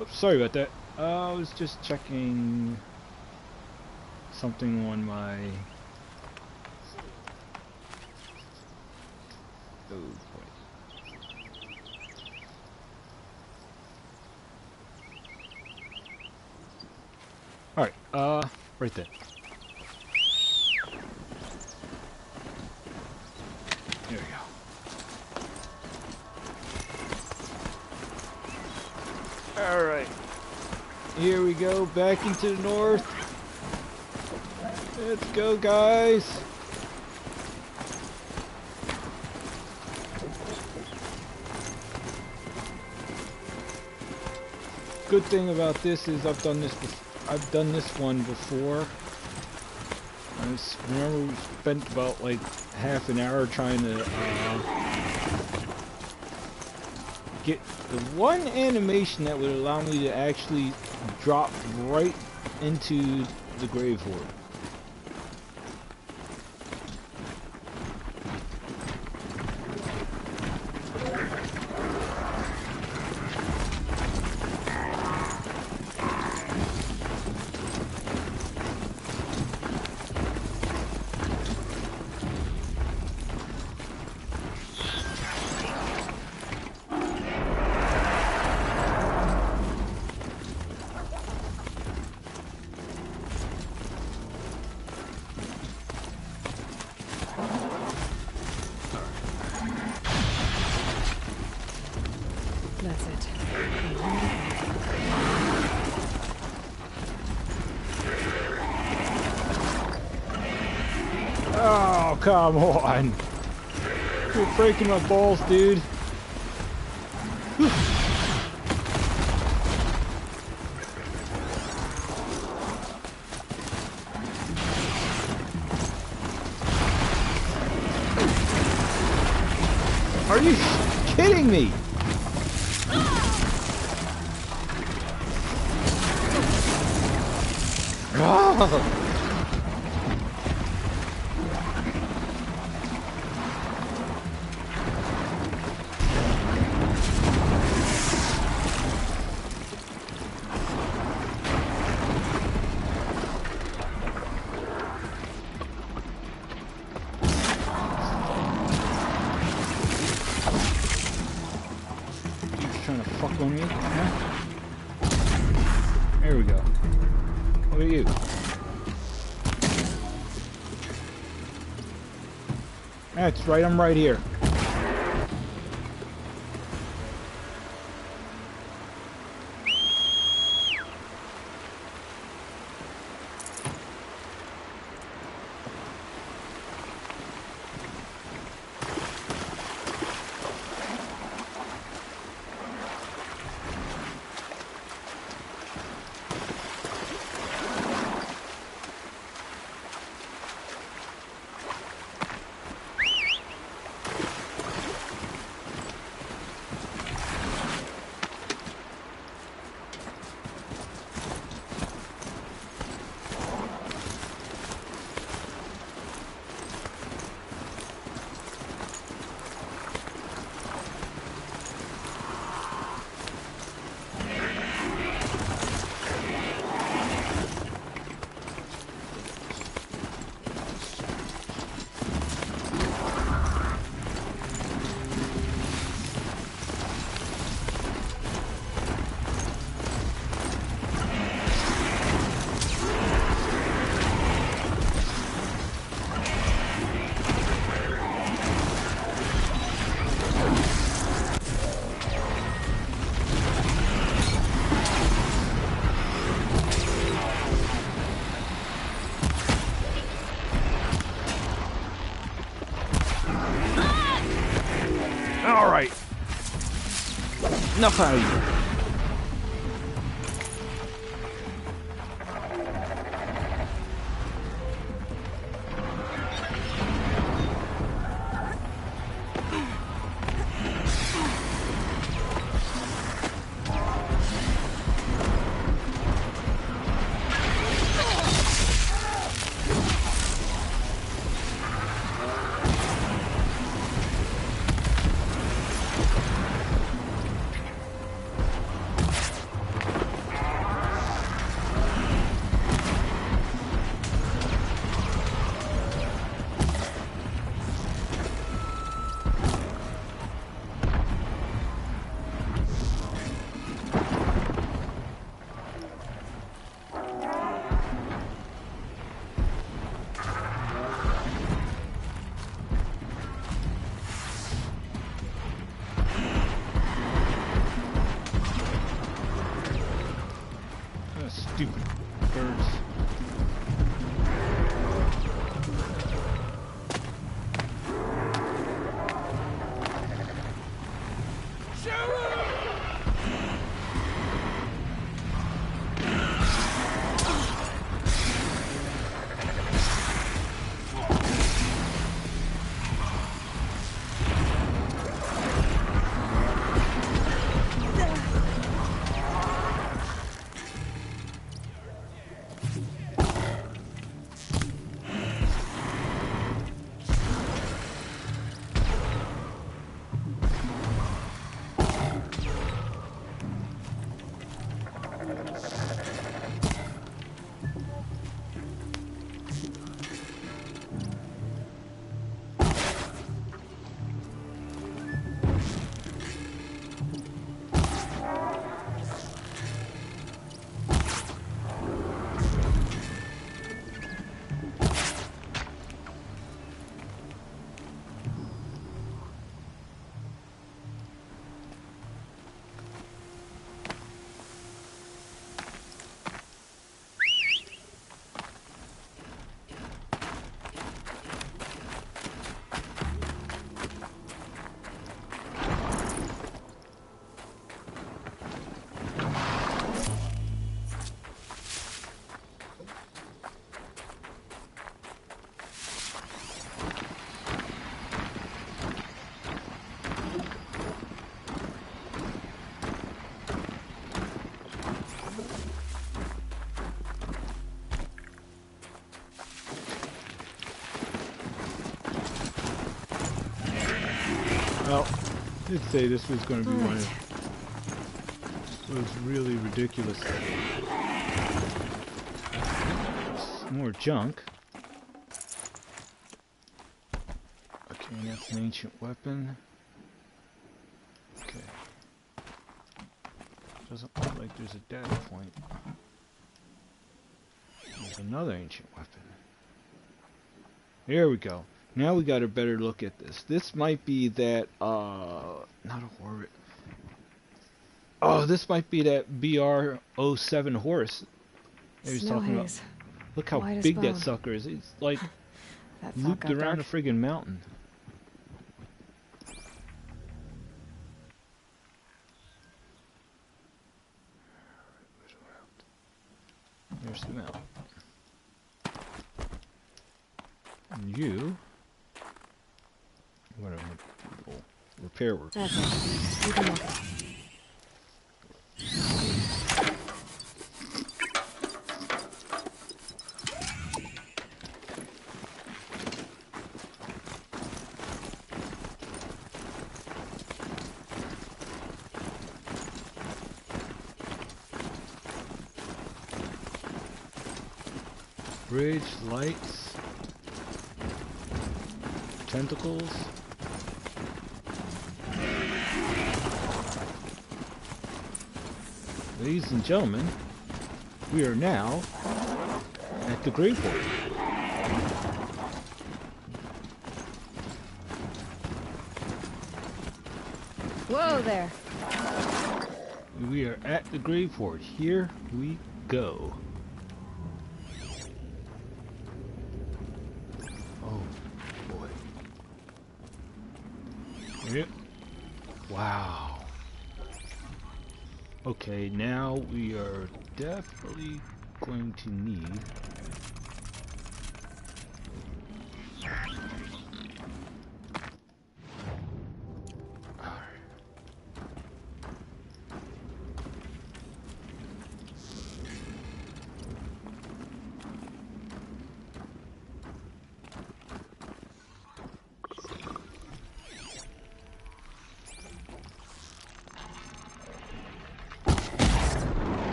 S1: Oops, sorry about that. I was just checking something on my... Oh boy. Alright, right there. There we go. Alright. Here we go, back into the north. Let's go, guys. Good thing about this is I've done this one before. Remember we spent about like half an hour trying to get the one animation that would allow me to actually drop right into the Grave-Horde.
S2: That's it.
S1: Oh, come on. You're breaking my balls, dude. Are you kidding me? Oh. Trying to fuck on me? Huh? There we go. Look at you. That's right, I'm right here. Alright. Enough out of you. Stupid birds. Well, I did say this was going to be one of those really ridiculous. More junk. Okay, that's an ancient weapon. Okay. Doesn't look like there's a data point. There's another ancient weapon. There we go. Now we got a better look at this. This might be that, not a Hornet. Oh, this might be that BR-07 horse he was talking about. Look how big that sucker is. It's like looped around a friggin' mountain. There's the mountain. And you... What a repair work.
S2: That's it. You can walk out.
S1: Bridge, lights, tentacles. Ladies and gentlemen, we are now at the Grave-Horde.
S2: Whoa there!
S1: We are at the Grave-Horde. Here we go. Oh boy. Yep. Wow. Okay, now we are definitely going to need...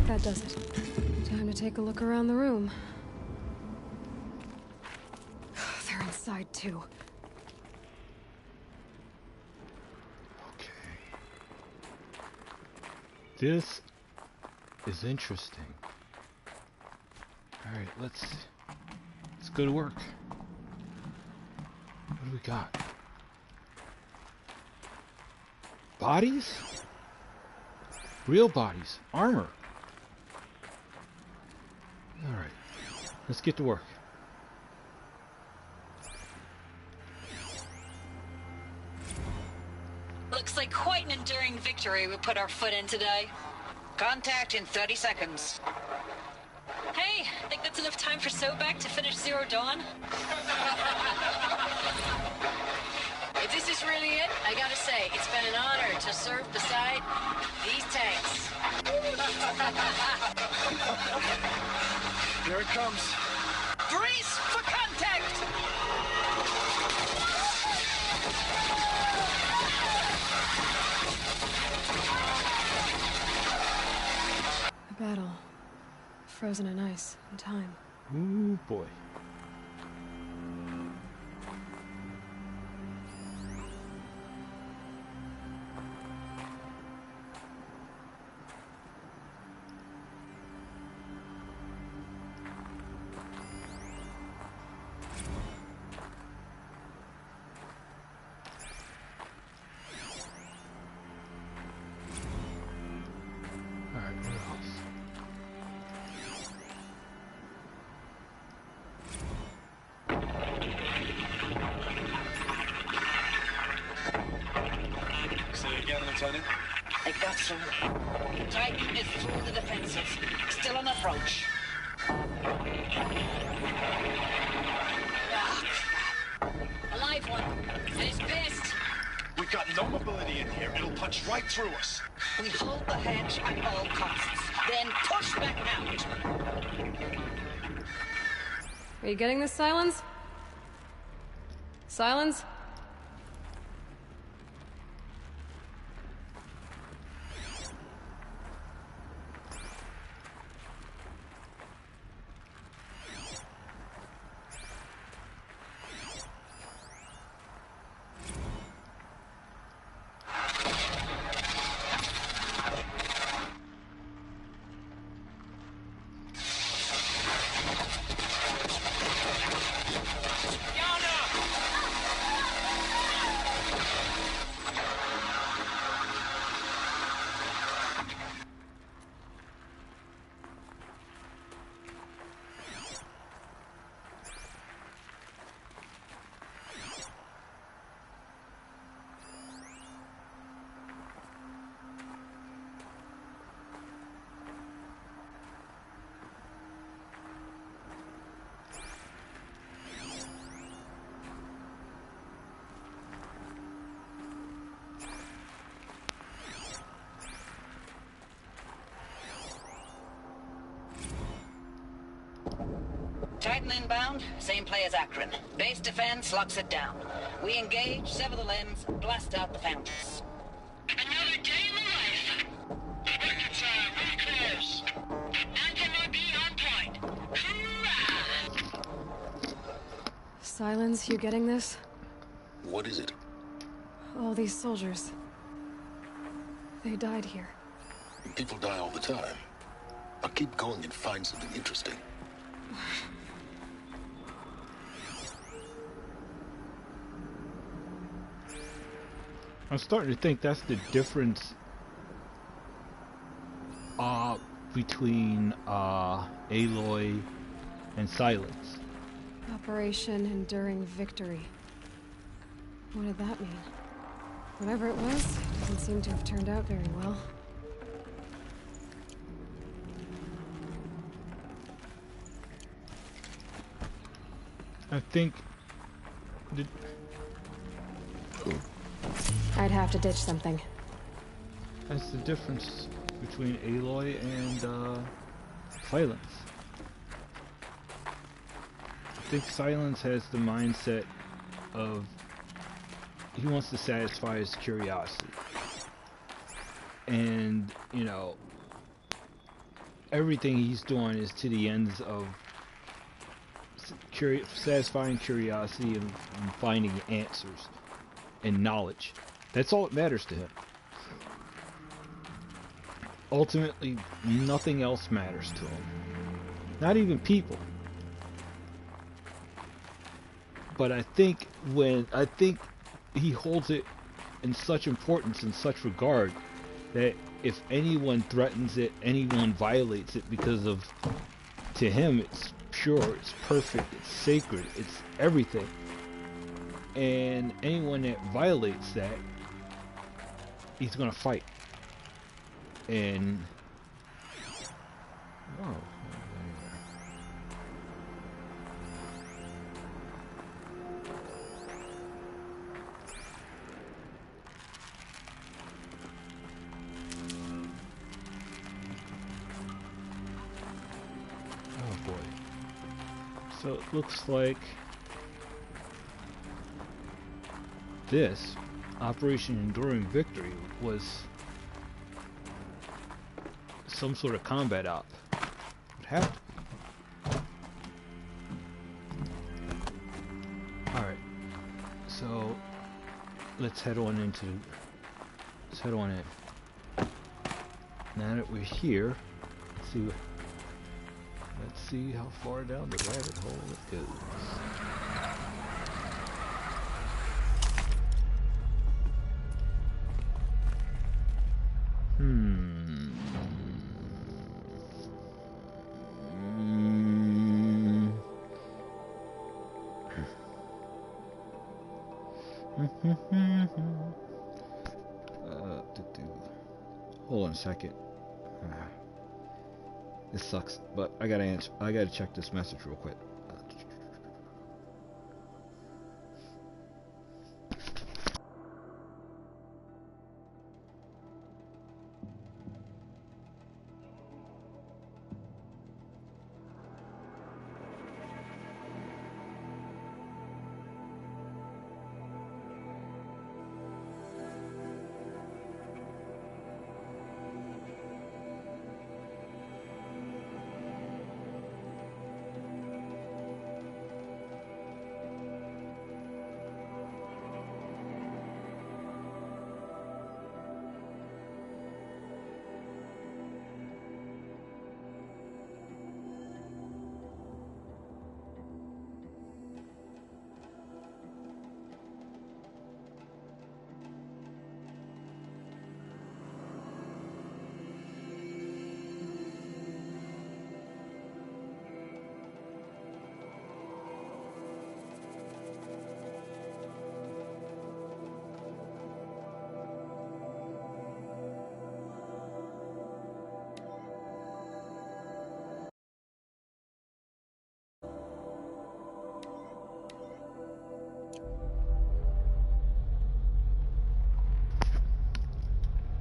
S2: That does it. Time to take a look around the room. They're inside too.
S1: Okay. This is interesting. Alright, let's go to work. What do we got? Bodies? Real bodies. Armor. Alright. Let's get to work.
S3: Looks like quite an enduring victory we put our foot in today.
S4: Contact in 30 seconds.
S3: Hey, think that's enough time for Sobek to finish Zero Dawn?
S4: If this is really it, I gotta say, it's been an honor to serve beside these tanks.
S5: Here it comes.
S4: Brace for contact!
S2: A battle. Frozen in ice and time.
S1: Ooh boy. Alright, what else?
S5: Say it again, Lieutenant.
S4: I got some. Titan is through the defenses. Still on approach. Ah, crap. A live one. And he's pissed.
S5: We've got no mobility in here. It'll punch right through us.
S4: We hold the hedge at all costs. Then push back out.
S2: Are you getting this, Silence? Silence?
S4: Titan inbound, same play as Akron. Base defense locks it down. We engage, sever the limbs, blast out the foundries.
S6: Another day in the life. Record time, very close. Anti-MOB on point. Hoorah!
S2: Silence, you getting this?
S7: What is it?
S2: All these soldiers. They died here.
S7: People die all the time. I'll keep going and find something interesting.
S1: I'm starting to think that's the difference between Aloy and Silence.
S2: Operation Enduring Victory. What did that mean? Whatever it was, doesn't seem to have turned out very well.
S1: I think
S2: I'd have to ditch something.
S1: that's the difference between Aloy and Silence. I think Silence has the mindset of he wants to satisfy his curiosity. And, you know, everything he's doing is to the ends of satisfying curiosity and finding answers and knowledge. That's all that matters to him. Ultimately, nothing else matters to him. Not even people. But I think he holds it in such importance and such regard that if anyone threatens it, anyone violates it, because of, to him, it's pure, it's perfect, it's sacred, it's everything. And anyone that violates that, he's gonna fight. And oh, oh boy. So it looks like this Operation Enduring Victory was some sort of combat op. It had to be. Alright. So let's head on in. Now that we're here, let's see how far down the rabbit hole it goes. Hold on a second. This sucks, but I gotta check this message real quick.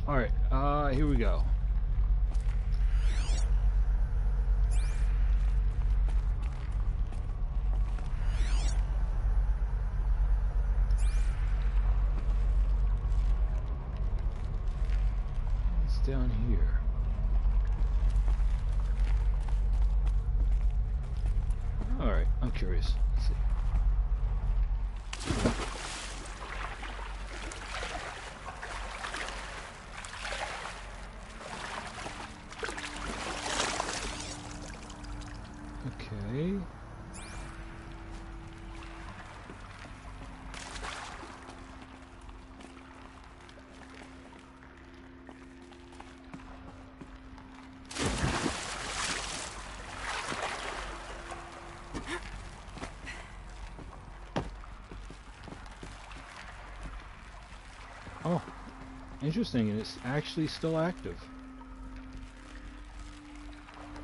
S1: Alright, here we go. It's down here. Alright, I'm curious. Let's see. Okay. Interesting, and it's actually still active.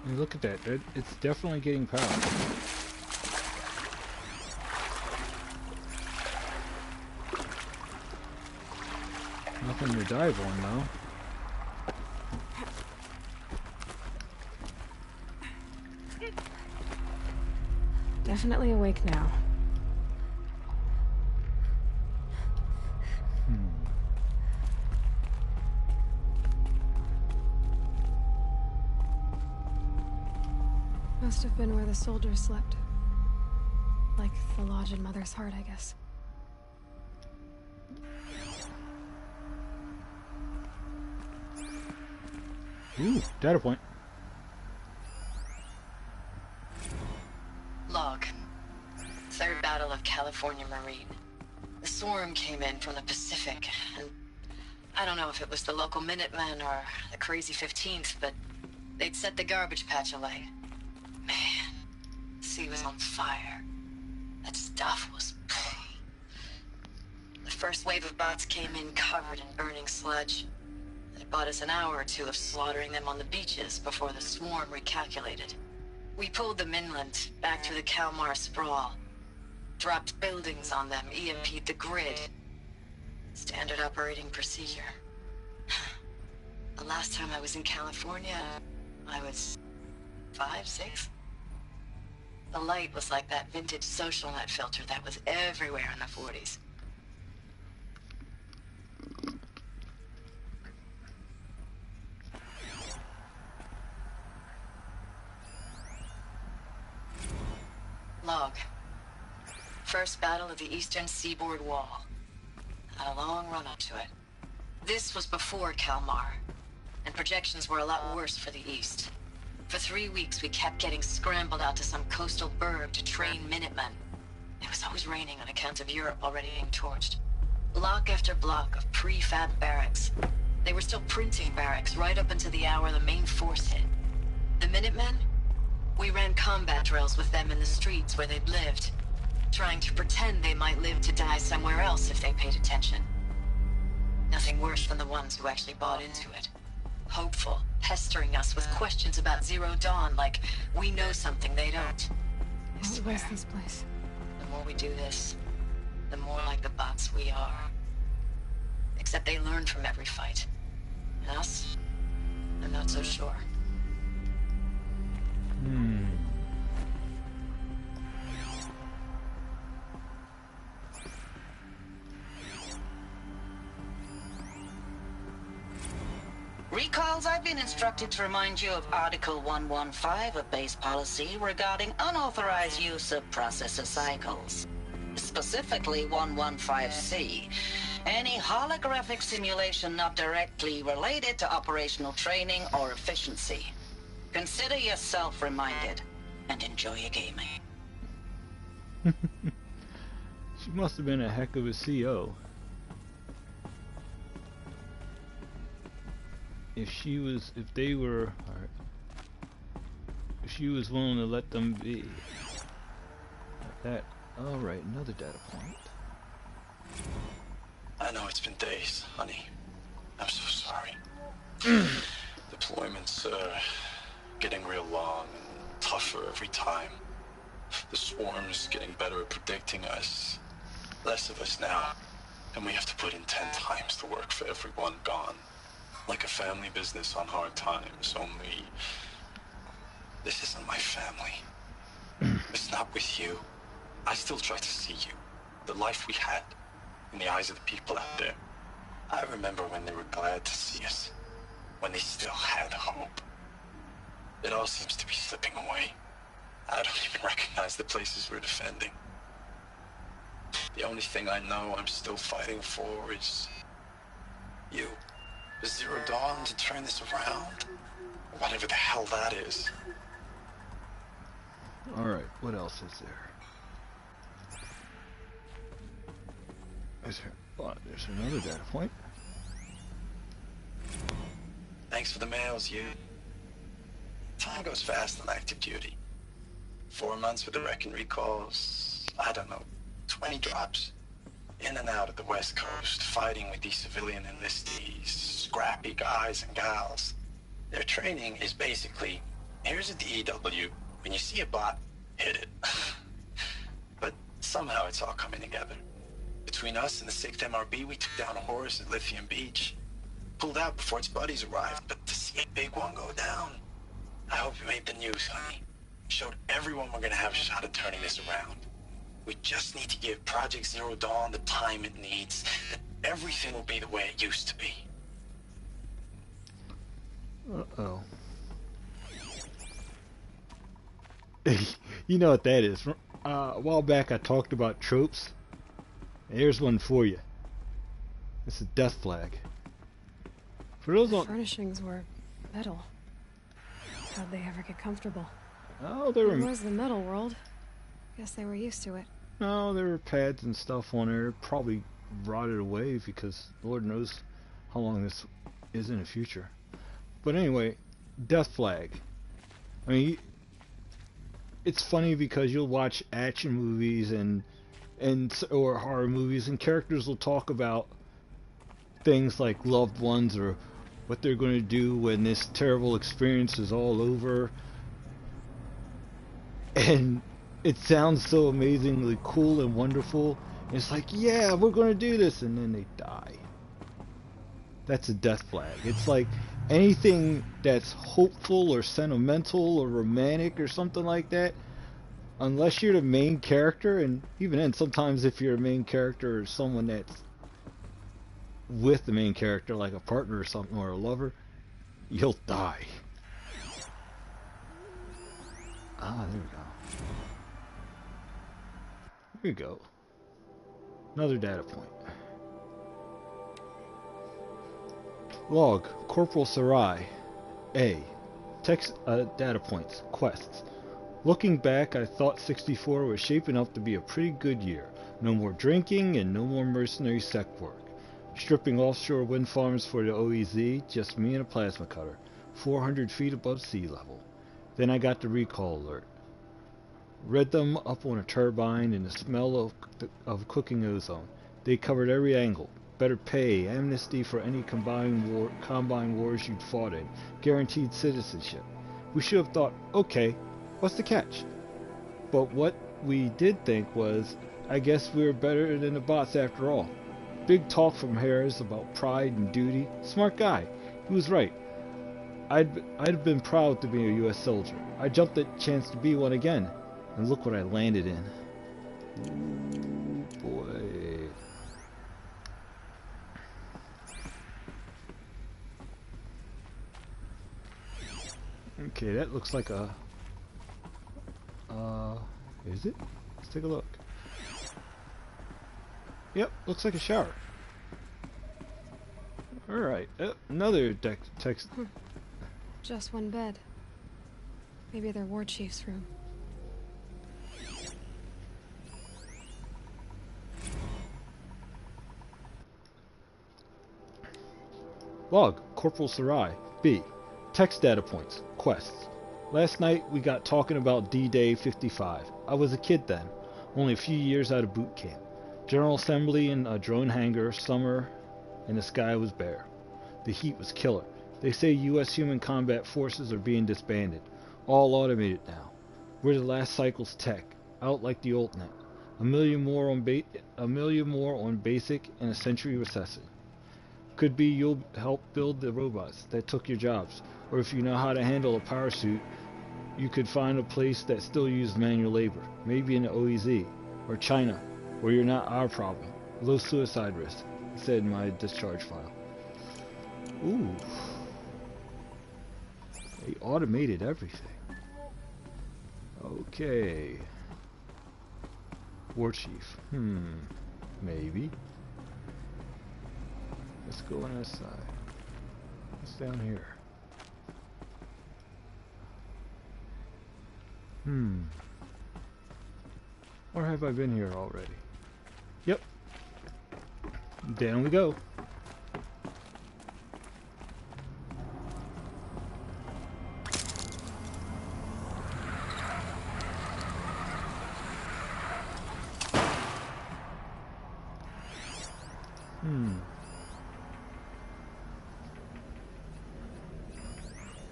S1: I mean, look at that. It's definitely getting power. Nothing to dive on, though.
S2: Definitely awake now. Must have been where the soldiers slept. Like the lodge in Mother's Heart, I guess.
S1: Ooh, data point.
S4: Log. Third Battle of California Marine. The swarm came in from the Pacific, and I don't know if it was the local Minutemen or the crazy 15th, but they'd set the garbage patch alight. Man, the sea was on fire. That stuff was... The first wave of bots came in covered in burning sludge. It bought us an hour or two of slaughtering them on the beaches before the swarm recalculated. We pulled them inland, back through the Kalmar sprawl. Dropped buildings on them, EMP'd the grid. Standard operating procedure. The last time I was in California, I was 5, 6? The light was like that vintage social net filter that was everywhere in the 40s. Log. First battle of the eastern seaboard wall. Had a long run up to it. This was before Kalmar, and projections were a lot worse for the east. For 3 weeks, we kept getting scrambled out to some coastal burg to train Minutemen. It was always raining on account of Europe already being torched. Block after block of prefab barracks. They were still printing barracks right up until the hour the main force hit. The Minutemen? We ran combat drills with them in the streets where they'd lived, trying to pretend they might live to die somewhere else if they paid attention. Nothing worse than the ones who actually bought into it. Hopeful, pestering us with questions about Zero Dawn like we know something they don't. I
S2: What
S4: swear,
S2: was this place?
S4: the more we do this, the more like the bots we are. Except they learn from every fight. And us? I'm not so sure. Recalls, I've been instructed to remind you of Article 115 of base policy regarding unauthorized use of processor cycles. Specifically 115C. Any holographic simulation not directly related to operational training or efficiency. Consider yourself reminded, and enjoy your gaming.
S1: She must have been a heck of a CO. If she was willing to let them be. That, alright, another data point.
S5: I know it's been days, honey. I'm so sorry. Deployments are getting real long and tougher every time. The swarm's getting better at predicting us. Less of us now, and we have to put in 10 times the work for everyone gone. Like a family business on hard times, only this isn't my family. It's not with you. I still try to see you, the life we had, in the eyes of the people out there. I remember when they were glad to see us, when they still had hope. It all seems to be slipping away. I don't even recognize the places we're defending. The only thing I know I'm still fighting for is you. Zero Dawn to turn this around? Whatever the hell that is.
S1: Alright, what else is there? There's another data point.
S5: Thanks for the mails, you. Time goes fast on active duty. 4 months with the wreck and recalls, I don't know, 20 drops. in and out of the West Coast, fighting with these civilian enlistees, scrappy guys and gals. Their training is basically, here's a DEW, when you see a bot, hit it. But somehow it's all coming together. Between us and the 6th MRB, we took down a horse at Lithium Beach. Pulled out before its buddies arrived, but to see a big one go down, I hope you made the news, honey. Showed everyone we're gonna have a shot at turning this around. We just need to give Project Zero Dawn the time it needs, then everything will be the way it used to be.
S1: Uh-oh. You know what that is. A while back I talked about tropes. Here's one for you. It's a death flag. For those
S2: The
S1: on...
S2: furnishings were metal. How'd they ever get comfortable?
S1: Oh, there
S2: It
S1: were...
S2: was the metal world. Guess they were used to it.
S1: No, there were pads and stuff on there. Probably rotted away because Lord knows how long this is in the future. But anyway, death flag. I mean, it's funny because you'll watch action movies and or horror movies, and characters will talk about things like loved ones or what they're going to do when this terrible experience is all over. And it sounds so amazingly cool and wonderful. And it's like, yeah, we're going to do this, and then they die. That's a death flag. It's like anything that's hopeful or sentimental or romantic or something like that, unless you're the main character, and even then, sometimes if you're a main character or someone that's with the main character, like a partner or something, or a lover, you'll die. Ah, there we go. Here we go. Another data point. Log, Corporal Sarai. A. Text data points. Quests. Looking back, I thought 64 was shaping up to be a pretty good year. No more drinking and no more mercenary sec work. Stripping offshore wind farms for the OEZ, just me and a plasma cutter. 400 feet above sea level. Then I got the recall alert. Read them up on a turbine and the smell of cooking ozone. They covered every angle. Better pay, amnesty for any combined wars you'd fought in, guaranteed citizenship. We should have thought, okay, what's the catch? But what we did think was, I guess we were better than the bots after all. Big talk from Harris about pride and duty. Smart guy. He was right. I'd have been proud to be a U.S. soldier. I jumped at the chance to be one again. And look what I landed in. Ooh, boy. Okay, that looks like a... is it? Let's take a look. Yep, looks like a shower. Alright, another text.
S2: Just one bed. Maybe their war chief's room.
S1: Log, Corporal Sarai. B. Text data points. Quests. Last night we got talking about D-Day 55. I was a kid then, only a few years out of boot camp. General Assembly in a drone hangar, summer, and the sky was bare. The heat was killer. They say U.S. human combat forces are being disbanded. All automated now. We're the last cycle's tech, out like the Altnet. A million more on basic and a century recessing. Could be you'll help build the robots that took your jobs, or if you know how to handle a power suit, you could find a place that still uses manual labor, maybe in the OEZ, or China, where you're not our problem. Low suicide risk, it said in my discharge file. Ooh. They automated everything. Okay. War Chief. Maybe. Let's go on this side. What's down here? Or have I been here already? Yep. Down we go.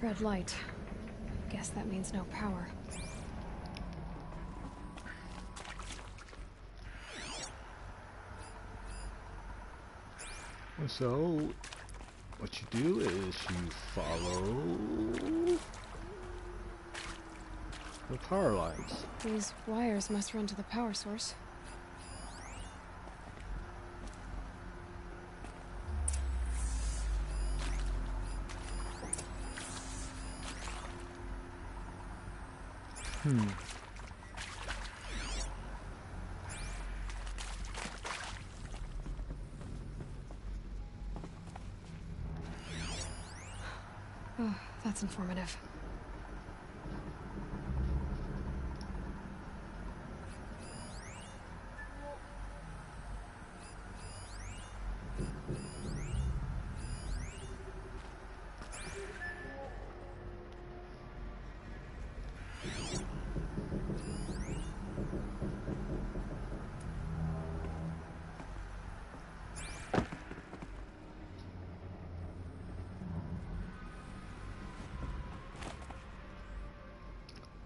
S2: Red light. Guess that means no power.
S1: So, what you do is you follow the power lines.
S2: These wires must run to the power source. Oh, that's informative.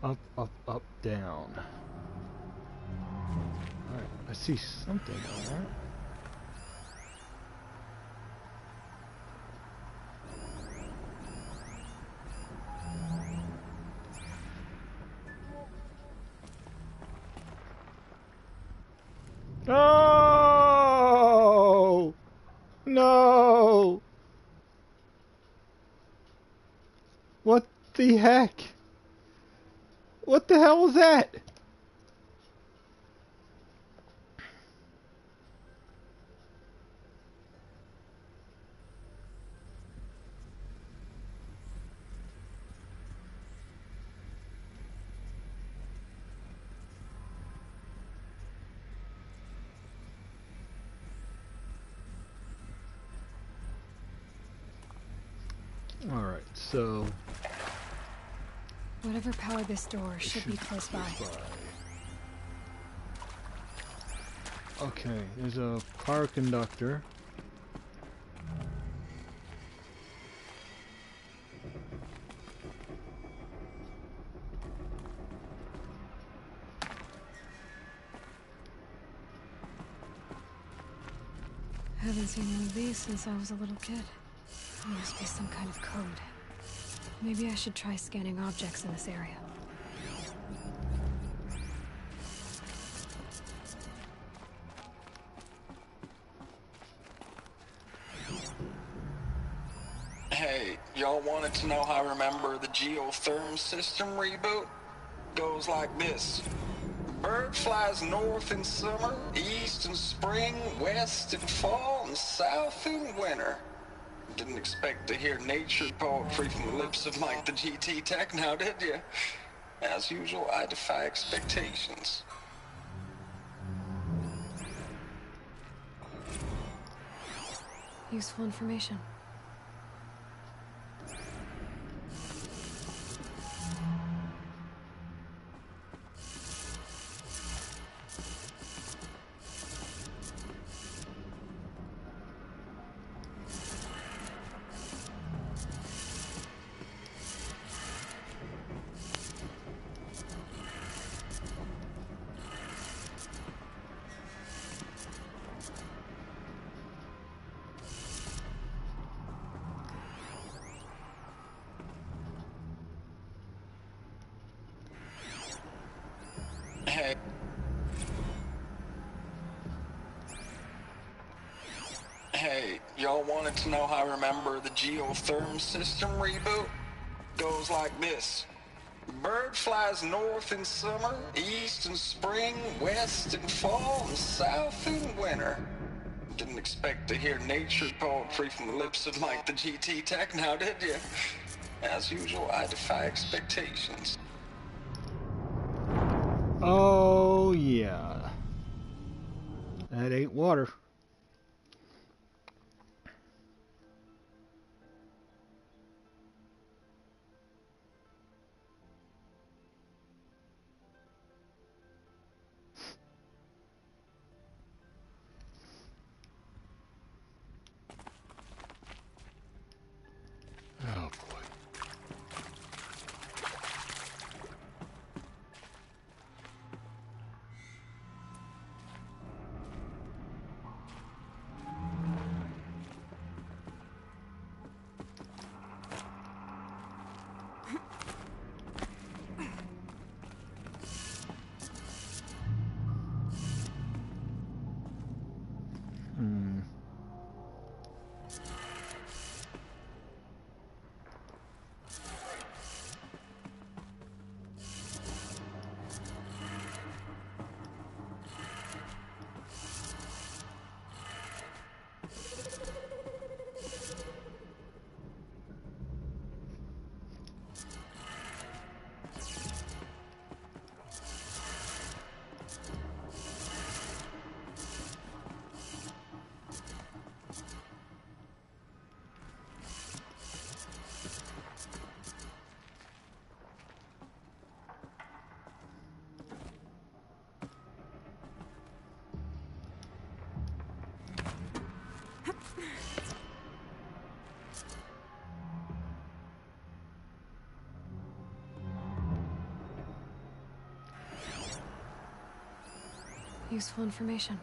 S1: Up, up, up, down. Alright, I see something there. No! No! What the heck? What the hell was that? Alright, so...
S2: Whatever powered this door should be close by.
S1: Okay, there's a power conductor.
S2: Haven't seen one of these since I was a little kid. There must be some kind of code. Maybe I should try scanning objects in this area.
S5: Hey, y'all wanted to know how I remember the geotherm system reboot? Goes like this. Bird flies north in summer, east in spring, west in fall, and south in winter. Didn't expect to hear nature poetry from the lips of Mike the GT Tech now, did you? As usual, I defy expectations.
S2: Useful information.
S5: Hey, y'all wanted to know how I remember the geotherm system reboot? Goes like this. Bird flies north in summer, east in spring, west in fall, and south in winter. Didn't expect to hear nature poetry from the lips of Mike the GT Tech now, did you? As usual, I defy expectations.
S1: Oh, yeah. That ain't water.
S2: Useful information.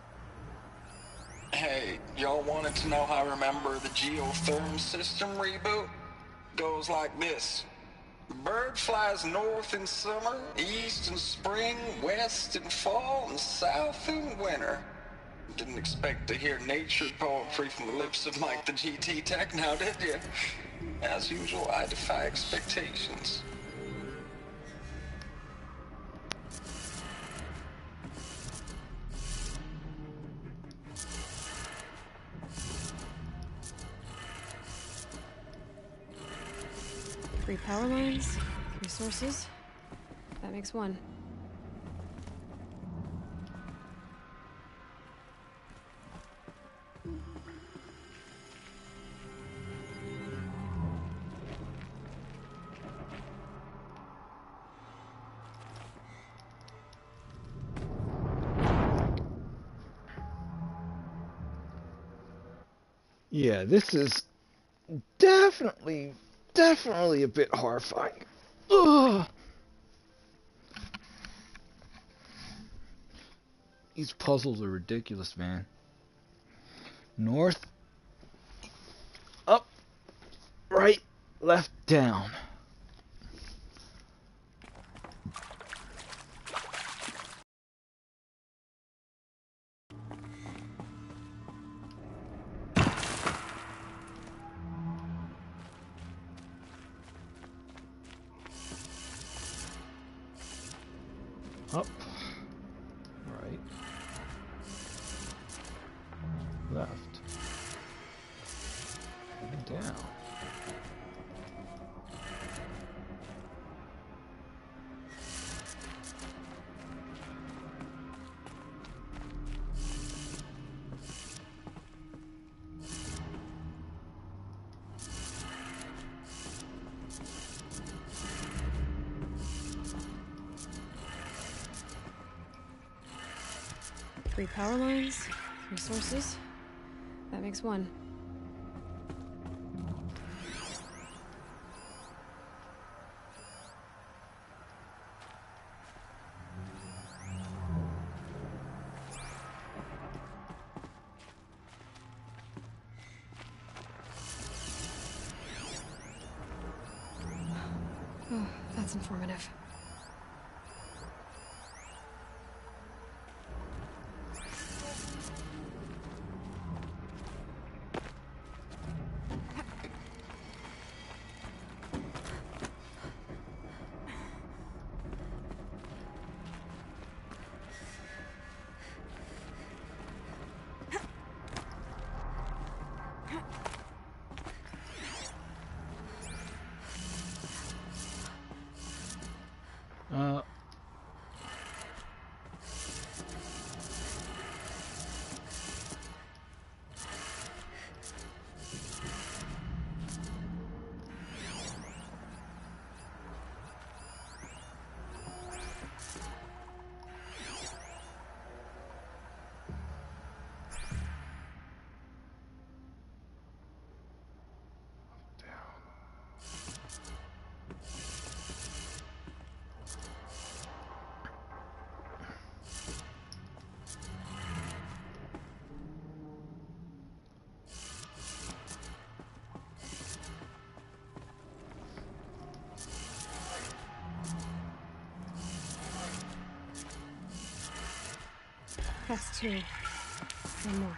S5: Hey, y'all wanted to know how I remember the geotherm system reboot? Goes like this. Bird flies north in summer, east in spring, west in fall, and south in winter. Didn't expect to hear nature poetry from the lips of Mike the GT Tech now, did you? As usual, I defy expectations.
S2: Three power lines, three sources. That makes one.
S1: Yeah, this is definitely a bit horrifying. Ugh. These puzzles are ridiculous, man. North, up, right, left, down. Up, right, left, and down.
S2: Three power lines, three sources. That makes one. Oh, that's informative.
S1: Uh,
S2: That's two. One more.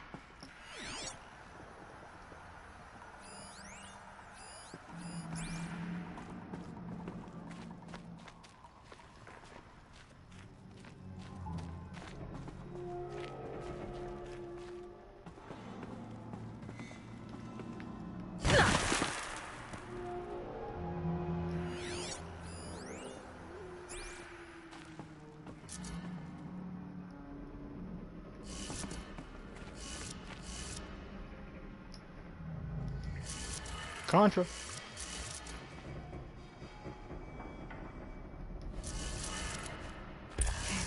S1: Contra.
S2: Okay,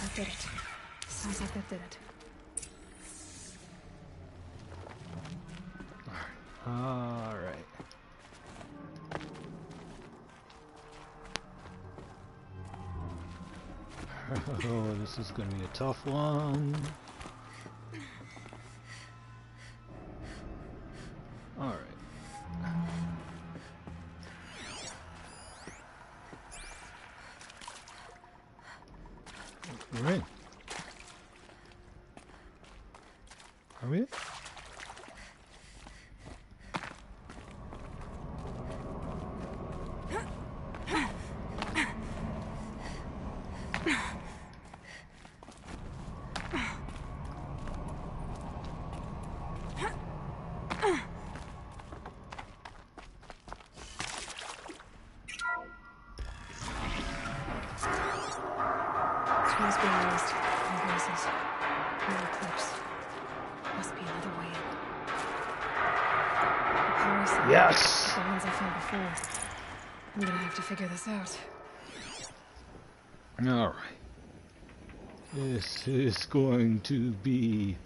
S2: that did it. Sounds like that did it.
S1: All right. Oh, this is gonna be a tough one. We're in. Are we in?
S2: Trees being raised. And voices. No eclipse. Must be another way in. The power cell.
S1: Yes!
S2: The ones I found before. I'm gonna have to figure this out.
S1: Alright. This is going to be...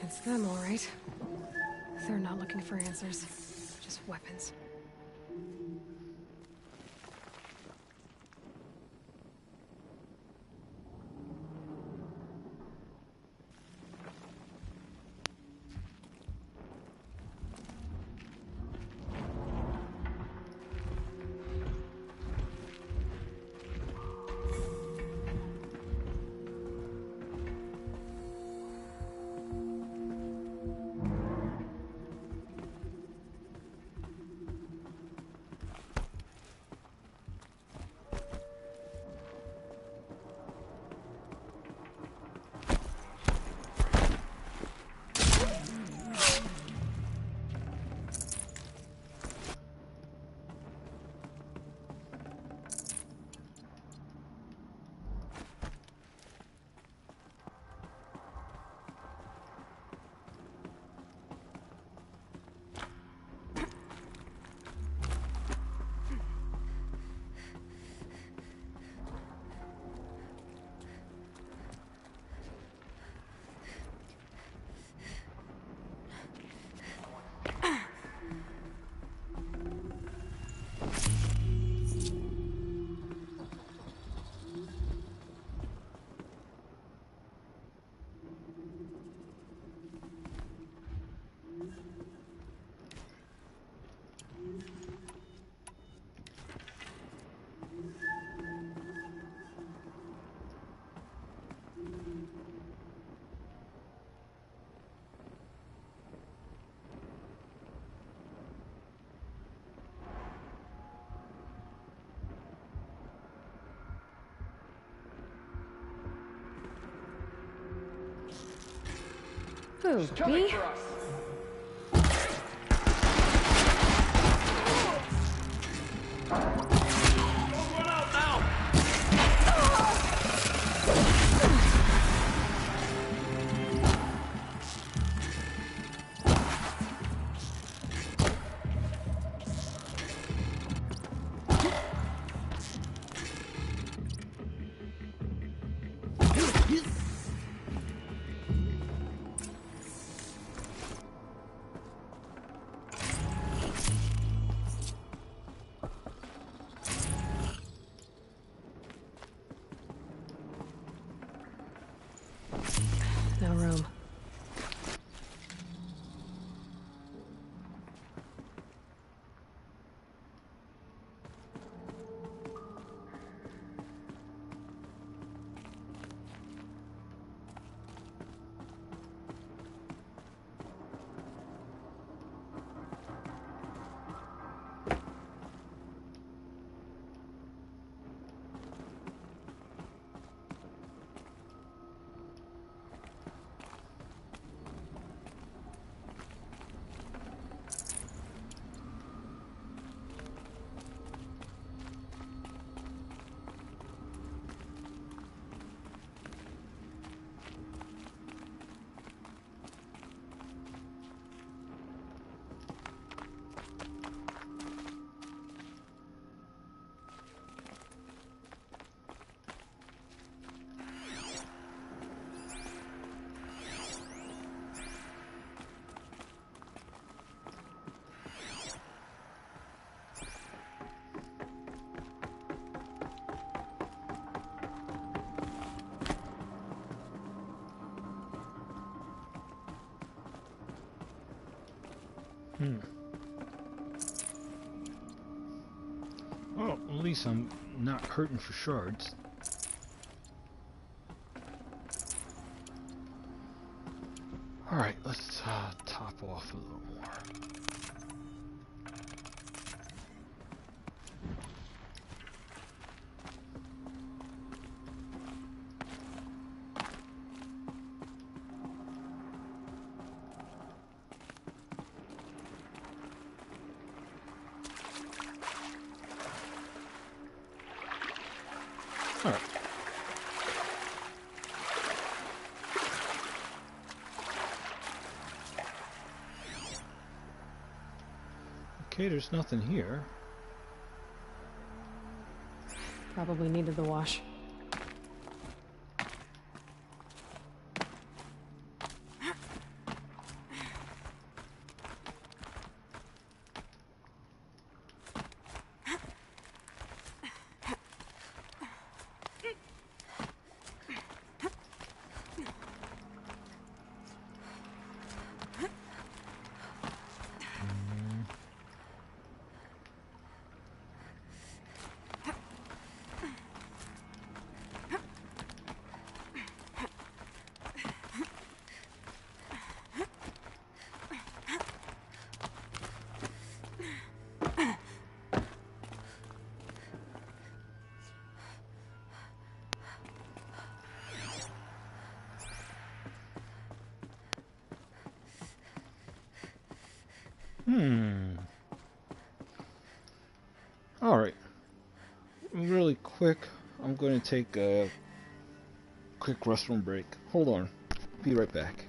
S2: It's them, all right. They're not looking for answers. Just weapons. Who, me? No room.
S1: Well, at least I'm not hurting for shards. Alright, let's top off a little more. Alright. Okay, there's nothing here.
S2: Probably needed the wash.
S1: Alright. Really quick, I'm going to take a quick restroom break. Hold on. Be right back.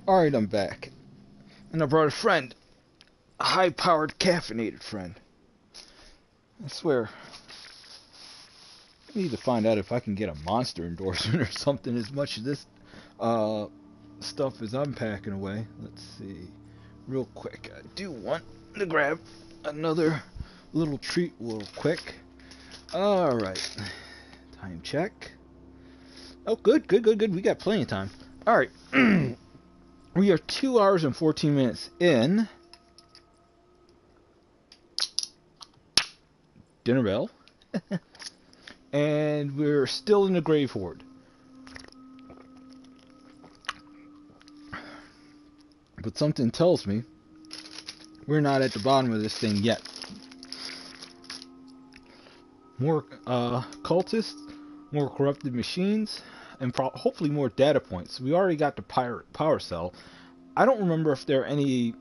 S1: Alright, I'm back. And I brought a friend. A high-powered, caffeinated friend. I swear. I need to find out if I can get a Monster endorsement or something as much of this stuff as I'm packing away. Let's see. Real quick. I do want to grab another little treat real quick. Alright. Time check. Oh, good. We got plenty of time. Alright. We are 2 hours and 14 minutes in. dinner bell. And we're still in the Grave-Horde. But something tells me we're not at the bottom of this thing yet. More cultists, more corrupted machines, and hopefully more data points. We already got the power cell. I don't remember if there are any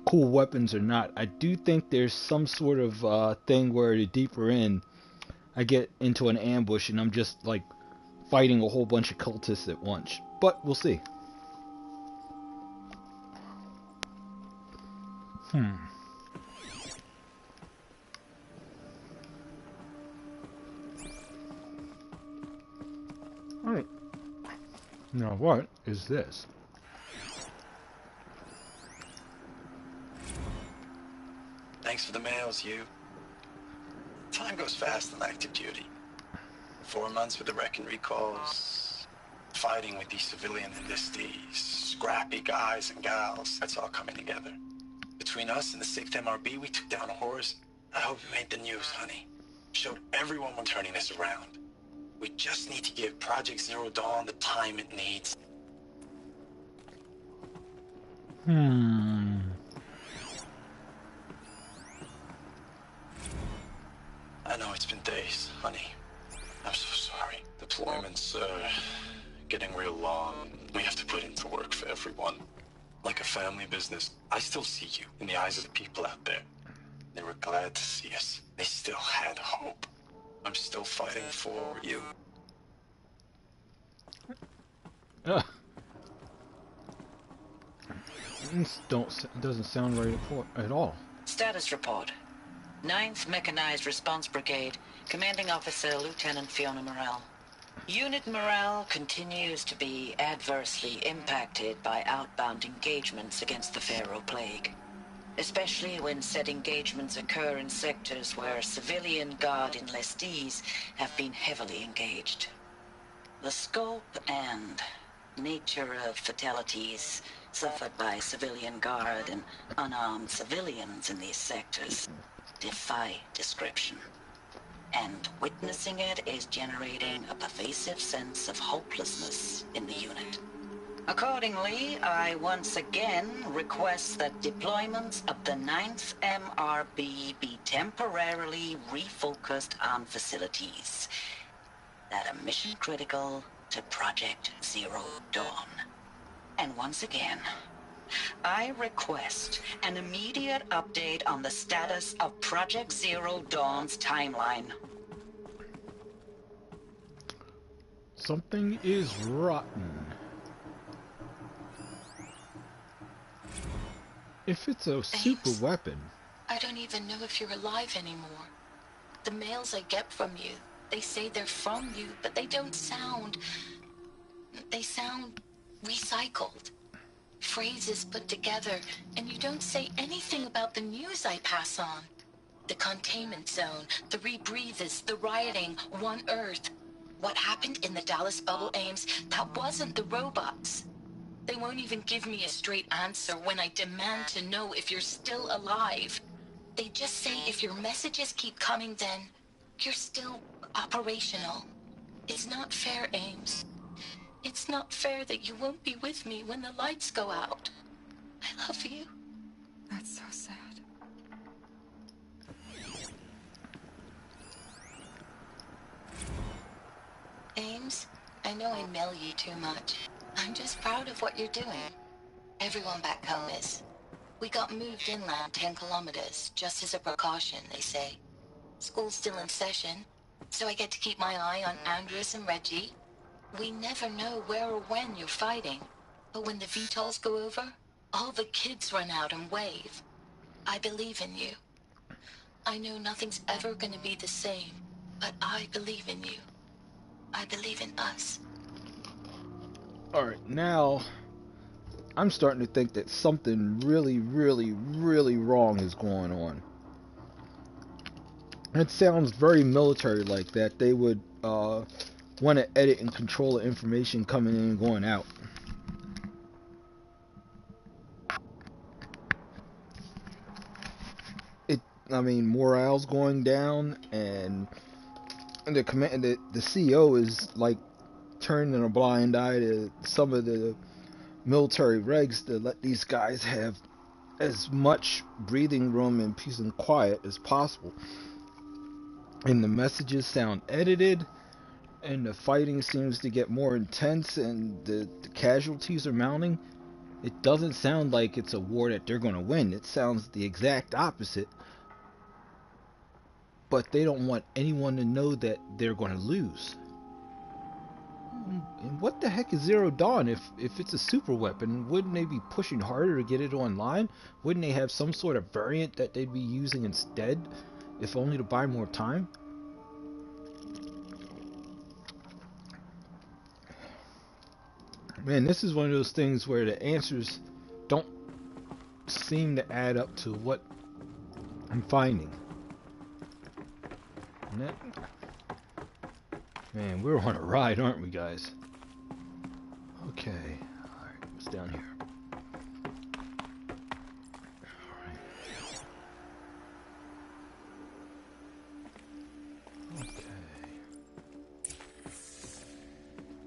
S1: cool weapons or not. I do think there's some sort of thing where the deeper in, I get into an ambush and I'm just like fighting a whole bunch of cultists at once. But we'll see. Alright. Now what is this?
S5: Thanks for the mails, you. Time goes fast on active duty. 4 months with the wreck and recalls, fighting with these civilian enlistees, scrappy guys and gals. That's all coming together. Between us and the 6th MRB, we took down horrors. I hope we made the news, honey. Showed everyone we're turning this around. We just need to give Project Zero Dawn the time it needs. I know it's been days, honey. I'm so sorry. Deployments are getting real long. We have to put into work for everyone. Like a family business. I still see you in the eyes of the people out there. They were glad to see us. They still had hope. I'm still fighting for you.
S1: This doesn't sound right at all.
S4: Status report. 9th Mechanized Response Brigade, Commanding Officer Lieutenant Fiona Morrell. Unit morale continues to be adversely impacted by outbound engagements against the Pharaoh Plague, especially when said engagements occur in sectors where civilian guard enlistees have been heavily engaged. The scope and nature of fatalities suffered by civilian guard and unarmed civilians in these sectors defy description. And witnessing it is generating a pervasive sense of hopelessness in the unit. Accordingly, I once again request that deployments of the 9th MRB be temporarily refocused on facilities that are mission critical to Project Zero Dawn. And once again, I request an immediate update on the status of Project Zero Dawn's timeline.
S1: Something is rotten. If it's a super weapon.
S3: I don't even know if you're alive anymore. The mails I get from you, they say they're from you, but they don't sound... They sound recycled. Phrases put together, and you don't say anything about the news I pass on. The containment zone, the rebreathers, the rioting, One Earth. What happened in the Dallas bubble, Ames, that wasn't the robots. They won't even give me a straight answer when I demand to know if you're still alive. They just say if your messages keep coming, then you're still operational. It's not fair, Ames. It's not fair that you won't be with me when the lights go out. I love you.
S2: That's so sad.
S3: Ames, I know I mail you too much. I'm just proud of what you're doing. Everyone back home is. We got moved inland 10 kilometers, just as a precaution, they say. School's still in session, so I get to keep my eye on Andres and Reggie. We never know where or when you're fighting, but when the VTOLs go over, all the kids run out and wave. I believe in you. I know nothing's ever gonna be the same, but I believe in you. I believe in us.
S1: Alright, now I'm starting to think that something really, really, really wrong is going on. It sounds very military like that. They would want to edit and control the information coming in and going out. I mean, morale's going down, and the CEO is like turning a blind eye to some of the military regs to let these guys have as much breathing room and peace and quiet as possible. And the messages sound edited, and the fighting seems to get more intense, and the casualties are mounting. It doesn't sound like it's a war that they're going to win. It sounds the exact opposite. But they don't want anyone to know that they're going to lose. And what the heck is Zero Dawn if it's a super weapon? Wouldn't they be pushing harder to get it online? Wouldn't they have some sort of variant that they'd be using instead, if only to buy more time? Man, this is one of those things where the answers don't seem to add up to what I'm finding. And that, man, we're on a ride, aren't we, guys? Okay. Alright, what's down here? Alright. Okay.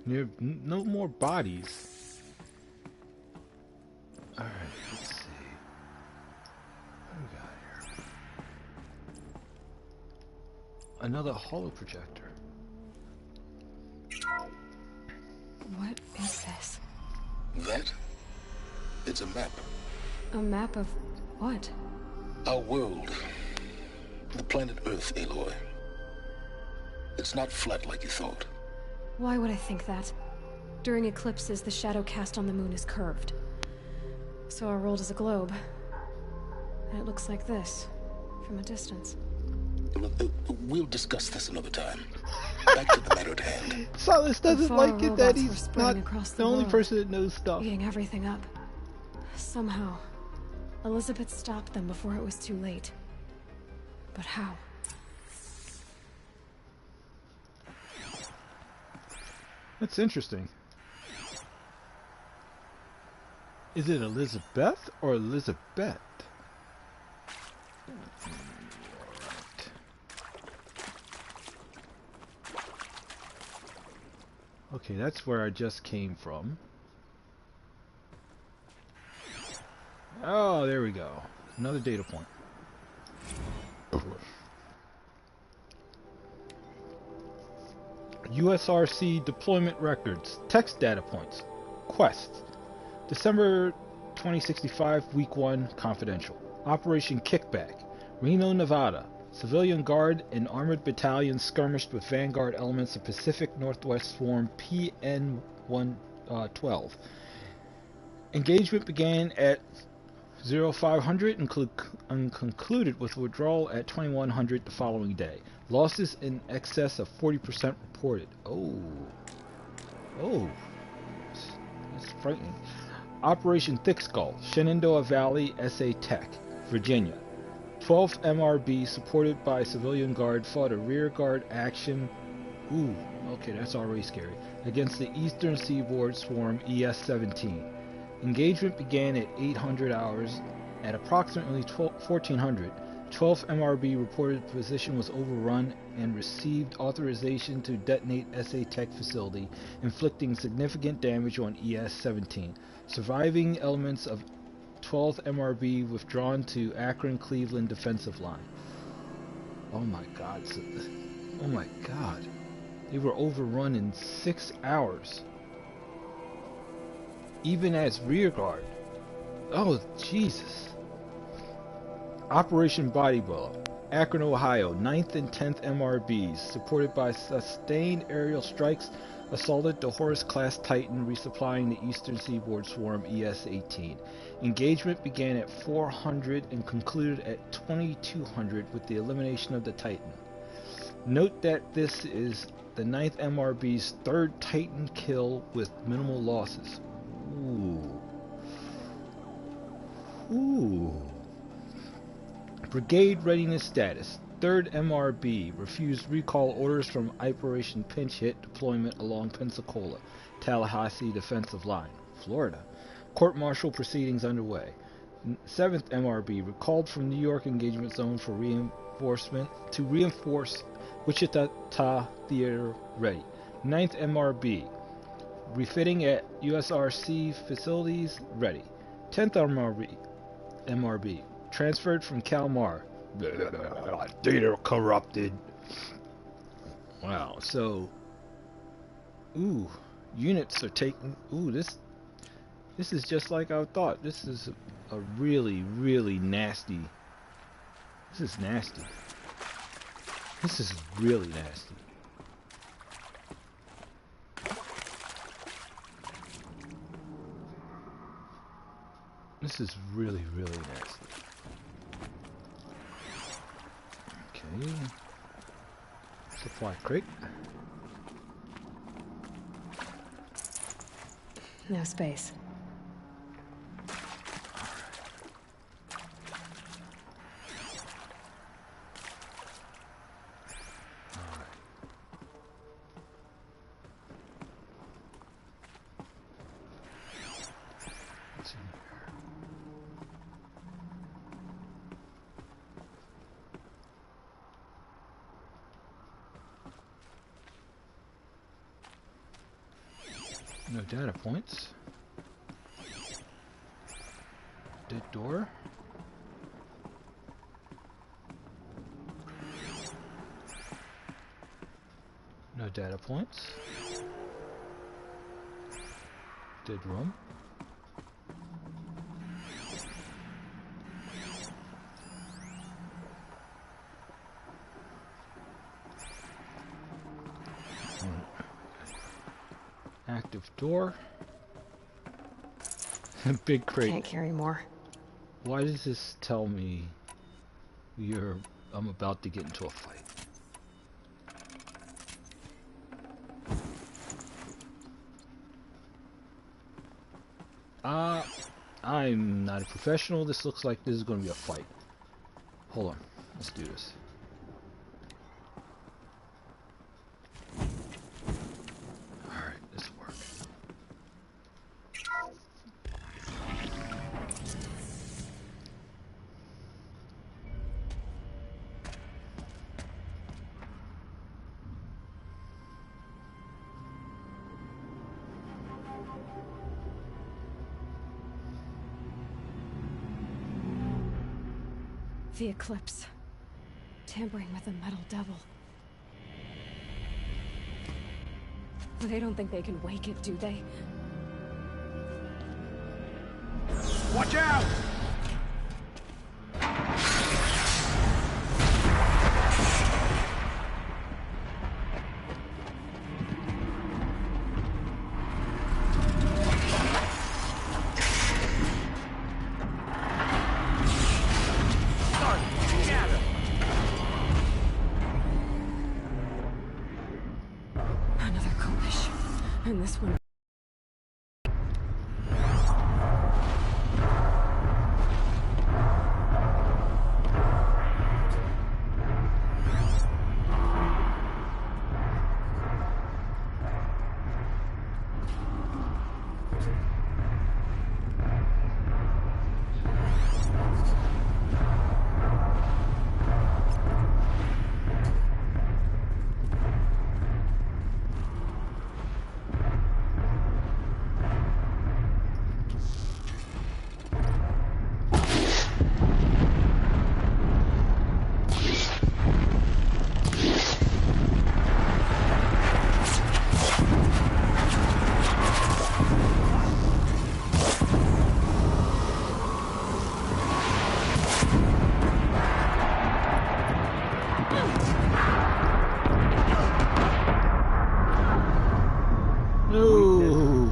S1: There no more bodies. Alright, let's see. What do we got here? Another holo projector.
S2: What is this?
S7: That? It's a map.
S2: A map of what?
S7: Our world. The planet Earth, Aloy. It's not flat like you thought.
S2: Why would I think that? During eclipses, the shadow cast on the moon is curved. So our world is a globe. And it looks like this, from a distance.
S7: We'll discuss this another time. Back to the matter at hand.
S1: Silas doesn't
S2: Before
S1: like it that
S2: robots were
S1: he's
S2: spreading
S1: not
S2: across
S1: the only
S2: world,
S1: person that knows stuff.
S2: eating everything up. Somehow, Elizabeth stopped them before it was too late. But how?
S1: That's interesting. Is it Elizabeth or Elizabeth? Okay, that's where I just came from. Oh, there we go. Another data point. USRC deployment records. Text data points. Quests. December 2065, Week 1, confidential. Operation Kickback. Reno, Nevada. Civilian Guard and Armored Battalion skirmished with Vanguard elements of Pacific Northwest Swarm PN-112. Engagement began at 0500 and concluded with withdrawal at 2100 the following day. Losses in excess of 40% reported. Oh, that's frightening. Operation Thick Skull, Shenandoah Valley, SA Tech, Virginia. 12th MRB, supported by Civilian Guard, fought a rear guard action. Ooh, okay, that's already scary. Against the Eastern Seaboard Swarm ES-17. Engagement began at 800 hours. At approximately 1400, 12th MRB reported the position was overrun and received authorization to detonate SA Tech facility, inflicting significant damage on ES-17. Surviving elements of 12th MRB withdrawn to Akron-Cleveland defensive line. Oh my god. Oh my god. They were overrun in 6 hours. Even as rear guard. Oh, Jesus. Operation Body Blow. Akron, Ohio. 9th and 10th MRBs, supported by sustained aerial strikes, assaulted the Horus-class Titan, resupplying the Eastern Seaboard Swarm ES-18. Engagement began at 400 and concluded at 2200 with the elimination of the Titan. Note that this is the 9th MRB's third Titan kill with minimal losses. Ooh. Brigade readiness status. 3rd MRB refused recall orders from Operation Pinch Hit deployment along Pensacola, Tallahassee defensive line, Florida. Court-martial proceedings underway. 7th MRB recalled from New York engagement zone for reinforcement to reinforce Wichita Theater ready. 9th MRB refitting at USRC facilities ready. 10th MRB transferred from Kalmar. Data corrupted. Wow, so units are taking this is just like I thought. This is a really, really nasty. This is nasty. This is really nasty. This is really, really nasty. Okay. Supply crate.
S2: No space.
S1: No data points. Dead door. No data points. Dead room. Active door. Big crate.
S2: Can't carry more.
S1: Why does this tell me I'm about to get into a fight? I'm not a professional. This looks like this is going to be a fight. Hold on. Let's do this. Alright, this will work.
S2: The eclipse. Tampering with the metal devil. They don't think they can wake it, do they?
S6: Watch out!
S2: Another Kovish. And this one.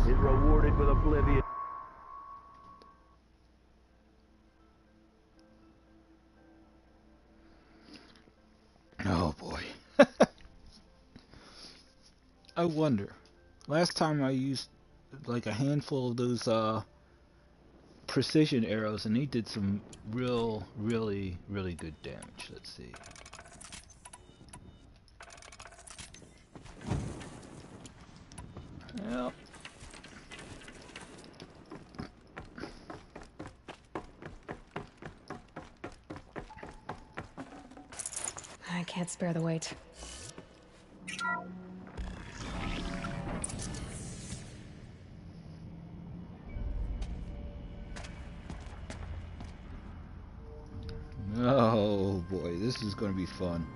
S6: Is rewarded with oblivion.
S1: Oh boy. I wonder. Last time I used like a handful of those precision arrows and they did some really good damage. Let's see. Well,
S2: I can't spare the weight.
S1: Oh boy, this is going to be fun.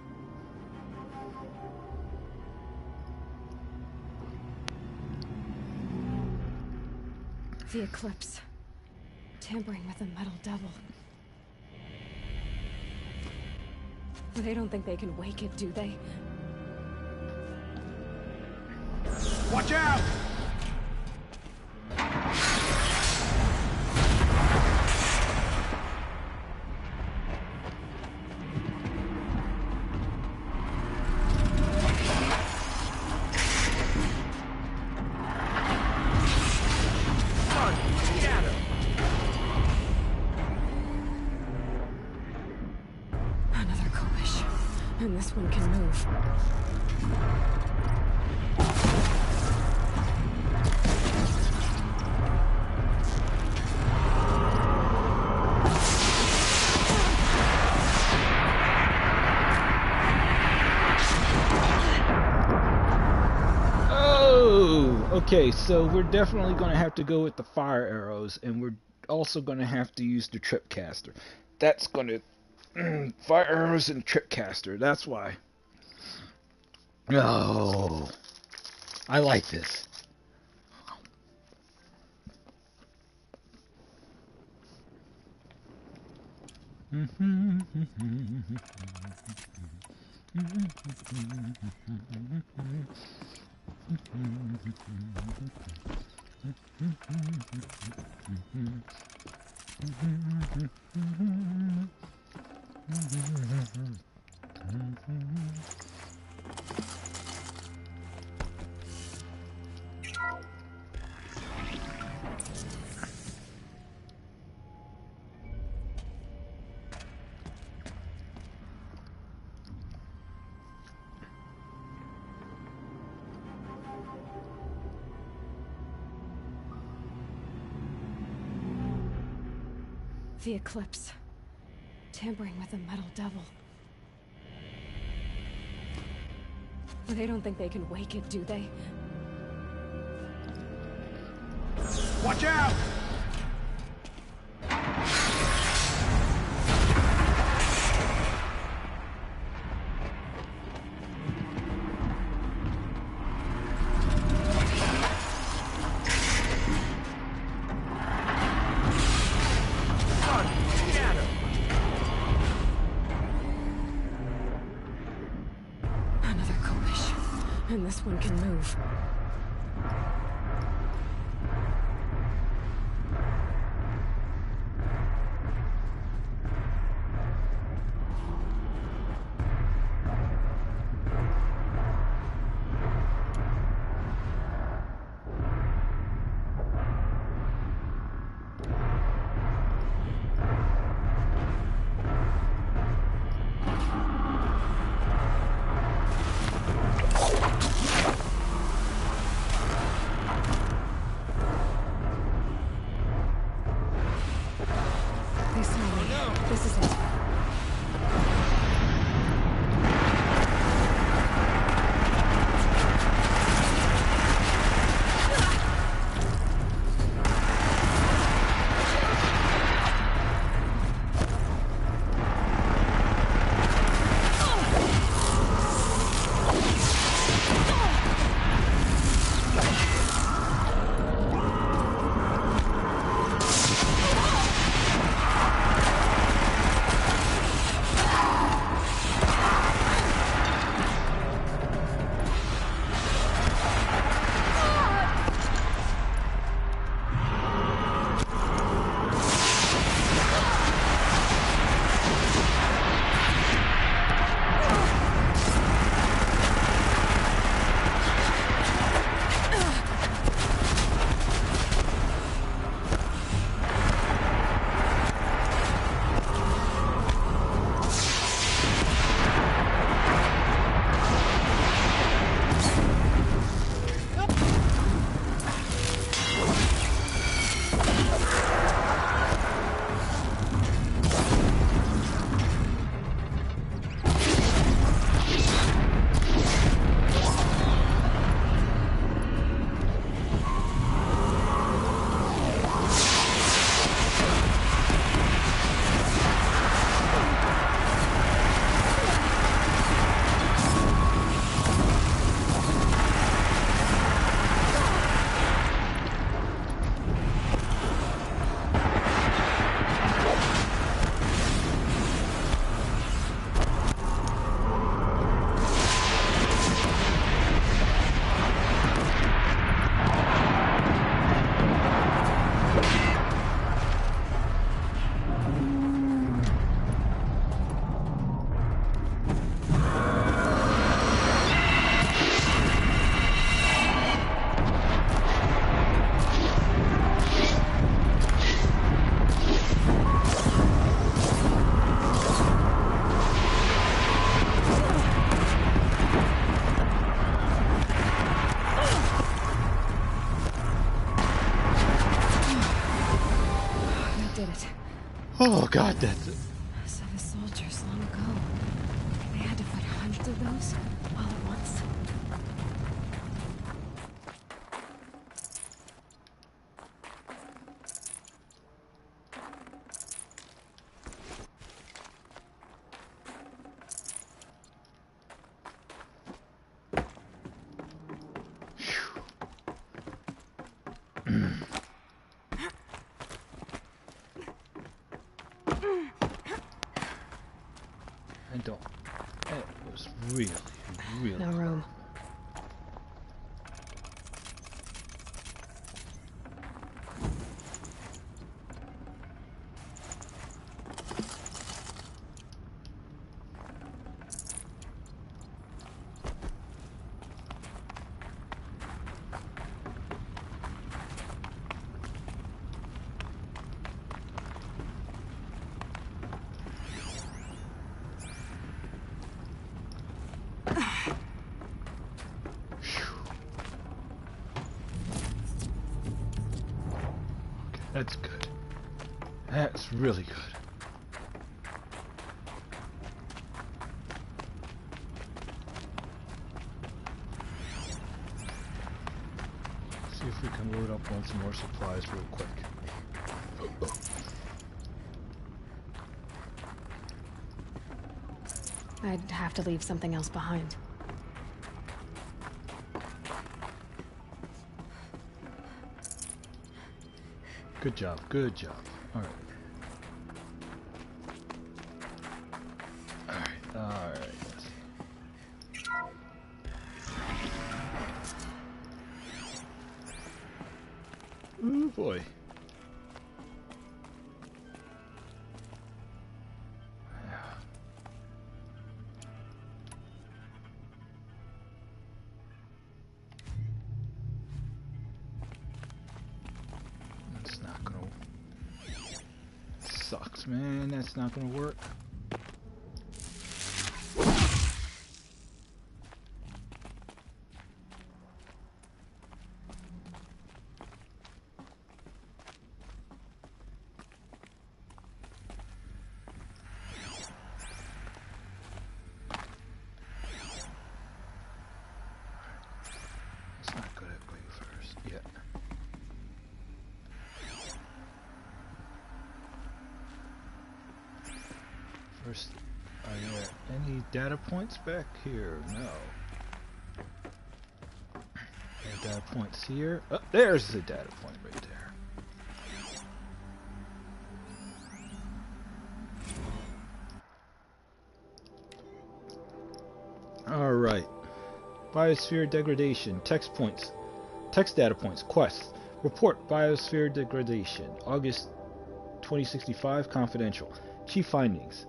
S2: The eclipse. Tampering with the metal devil. They don't think they can wake it, do they?
S8: Watch out!
S2: Another collision. And this one can move.
S1: Okay, so we're definitely going to have to go with the fire arrows, and we're also going to have to use the tripcaster. That's going to... fire arrows and tripcaster, that's why. Oh, I like this.
S2: The eclipse. Tampering with the metal devil. They don't think they can wake it, do they?
S8: Watch out!
S2: Another collision. And this one can move.
S1: Oh god, that's it.
S2: So the soldiers long ago, they had to fight hundreds of those all at once.
S1: I don't. It was really, really.
S2: No room.
S1: That's good. That's really good. See if we can load up on some more supplies real quick.
S2: I'd have to leave something else behind.
S1: Good job, good job. Alright. Alright. Oh boy. That's not gonna. Sucks, man. That's not gonna work. It's not good at blue first yet. First, are there any data points back here? No. There are data points here. Oh, there's the data point right there. Alright. Biosphere degradation. Text points. Text data points. Quests. Report biosphere degradation. August 2065. Confidential. Chief findings.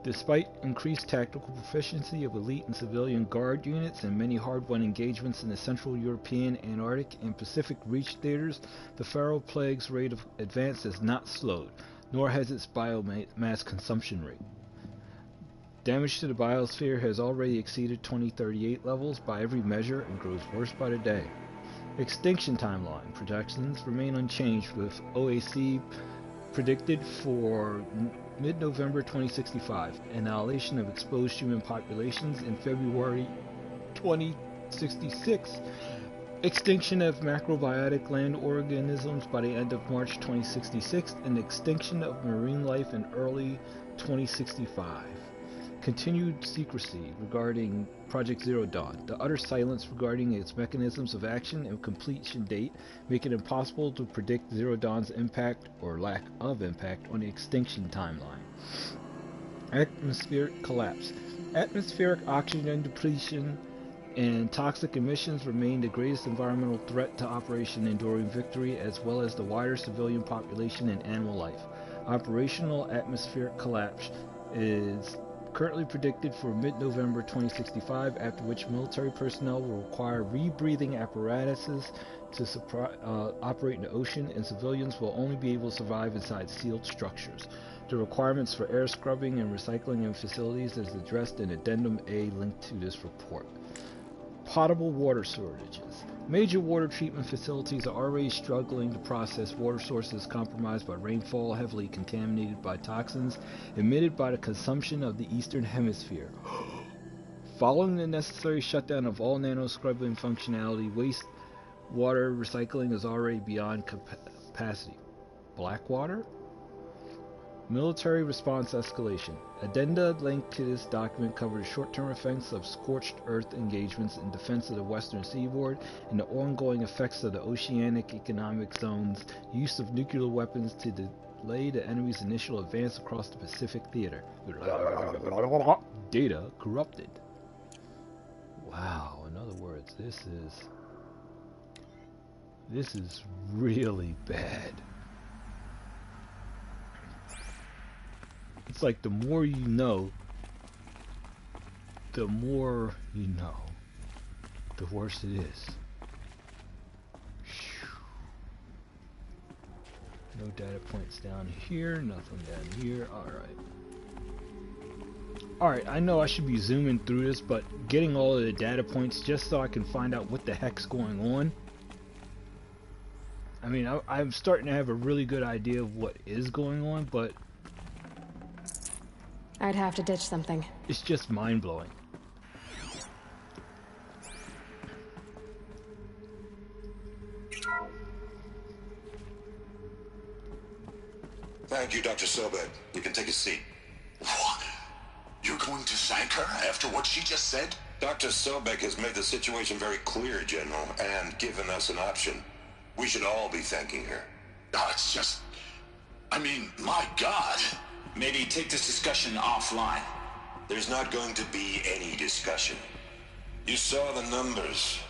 S1: Despite increased tactical proficiency of elite and civilian guard units and many hard-won engagements in the Central European, Antarctic, and Pacific Reach theaters, the Feral Plague's rate of advance has not slowed, nor has its biomass consumption rate. Damage to the biosphere has already exceeded 2038 levels by every measure and grows worse by the day. Extinction timeline projections remain unchanged, with OAC predicted for mid-November 2065, annihilation of exposed human populations in February 2066, extinction of macrobiotic land organisms by the end of March 2066, and extinction of marine life in early 2065. Continued secrecy regarding Project Zero Dawn, the utter silence regarding its mechanisms of action and completion date make it impossible to predict Zero Dawn's impact or lack of impact on the extinction timeline. Atmospheric collapse. Atmospheric oxygen depletion and toxic emissions remain the greatest environmental threat to Operation Enduring Victory, as well as the wider civilian population and animal life. Operational atmospheric collapse is currently predicted for mid-November 2065, after which military personnel will require rebreathing apparatuses to operate in the ocean, and civilians will only be able to survive inside sealed structures. The requirements for air scrubbing and recycling in facilities is addressed in Addendum A linked to this report. Potable water shortages. Major water treatment facilities are already struggling to process water sources compromised by rainfall, heavily contaminated by toxins emitted by the consumption of the Eastern Hemisphere. Following the necessary shutdown of all nano-scrubbing functionality, wastewater recycling is already beyond capacity. Blackwater? Military response escalation. Addenda linked to this document cover the short-term effects of scorched earth engagements in defense of the western seaboard and the ongoing effects of the oceanic economic zone's use of nuclear weapons to delay the enemy's initial advance across the Pacific theater. Data corrupted. Wow, in other words, this is really bad. It's like the more you know, the more you know, the worse it is. No data points down here, nothing down here. Alright, I know I should be zooming through this, but getting all of the data points just so I can find out what the heck's going on. I mean, I'm starting to have a really good idea of what is going on, but
S2: I'd have to ditch something.
S1: it's just mind-blowing.
S7: Thank you, Dr. Sobek. You can take a seat.
S9: What? You're going to thank her after what she just said?
S7: Dr. Sobek has made the situation very clear, General, and given us an option. We should all be thanking her.
S9: Oh, it's just... I mean, my God.
S10: Maybe take this discussion offline.
S7: There's not going to be any discussion. You saw the numbers.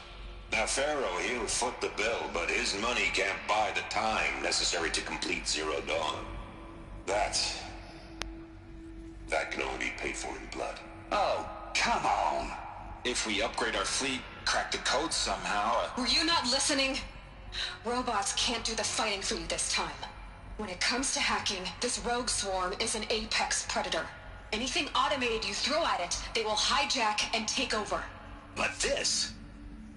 S7: Now, Pharaoh, he'll foot the bill, but his money can't buy the time necessary to complete Zero Dawn. That can only be paid for in blood.
S10: Oh, come on. If we upgrade our fleet, crack the code somehow...
S4: Were you not listening? Robots can't do the fighting for you this time. When it comes to hacking, this rogue swarm is an apex predator. Anything automated you throw at it, they will hijack and take over.
S9: But this...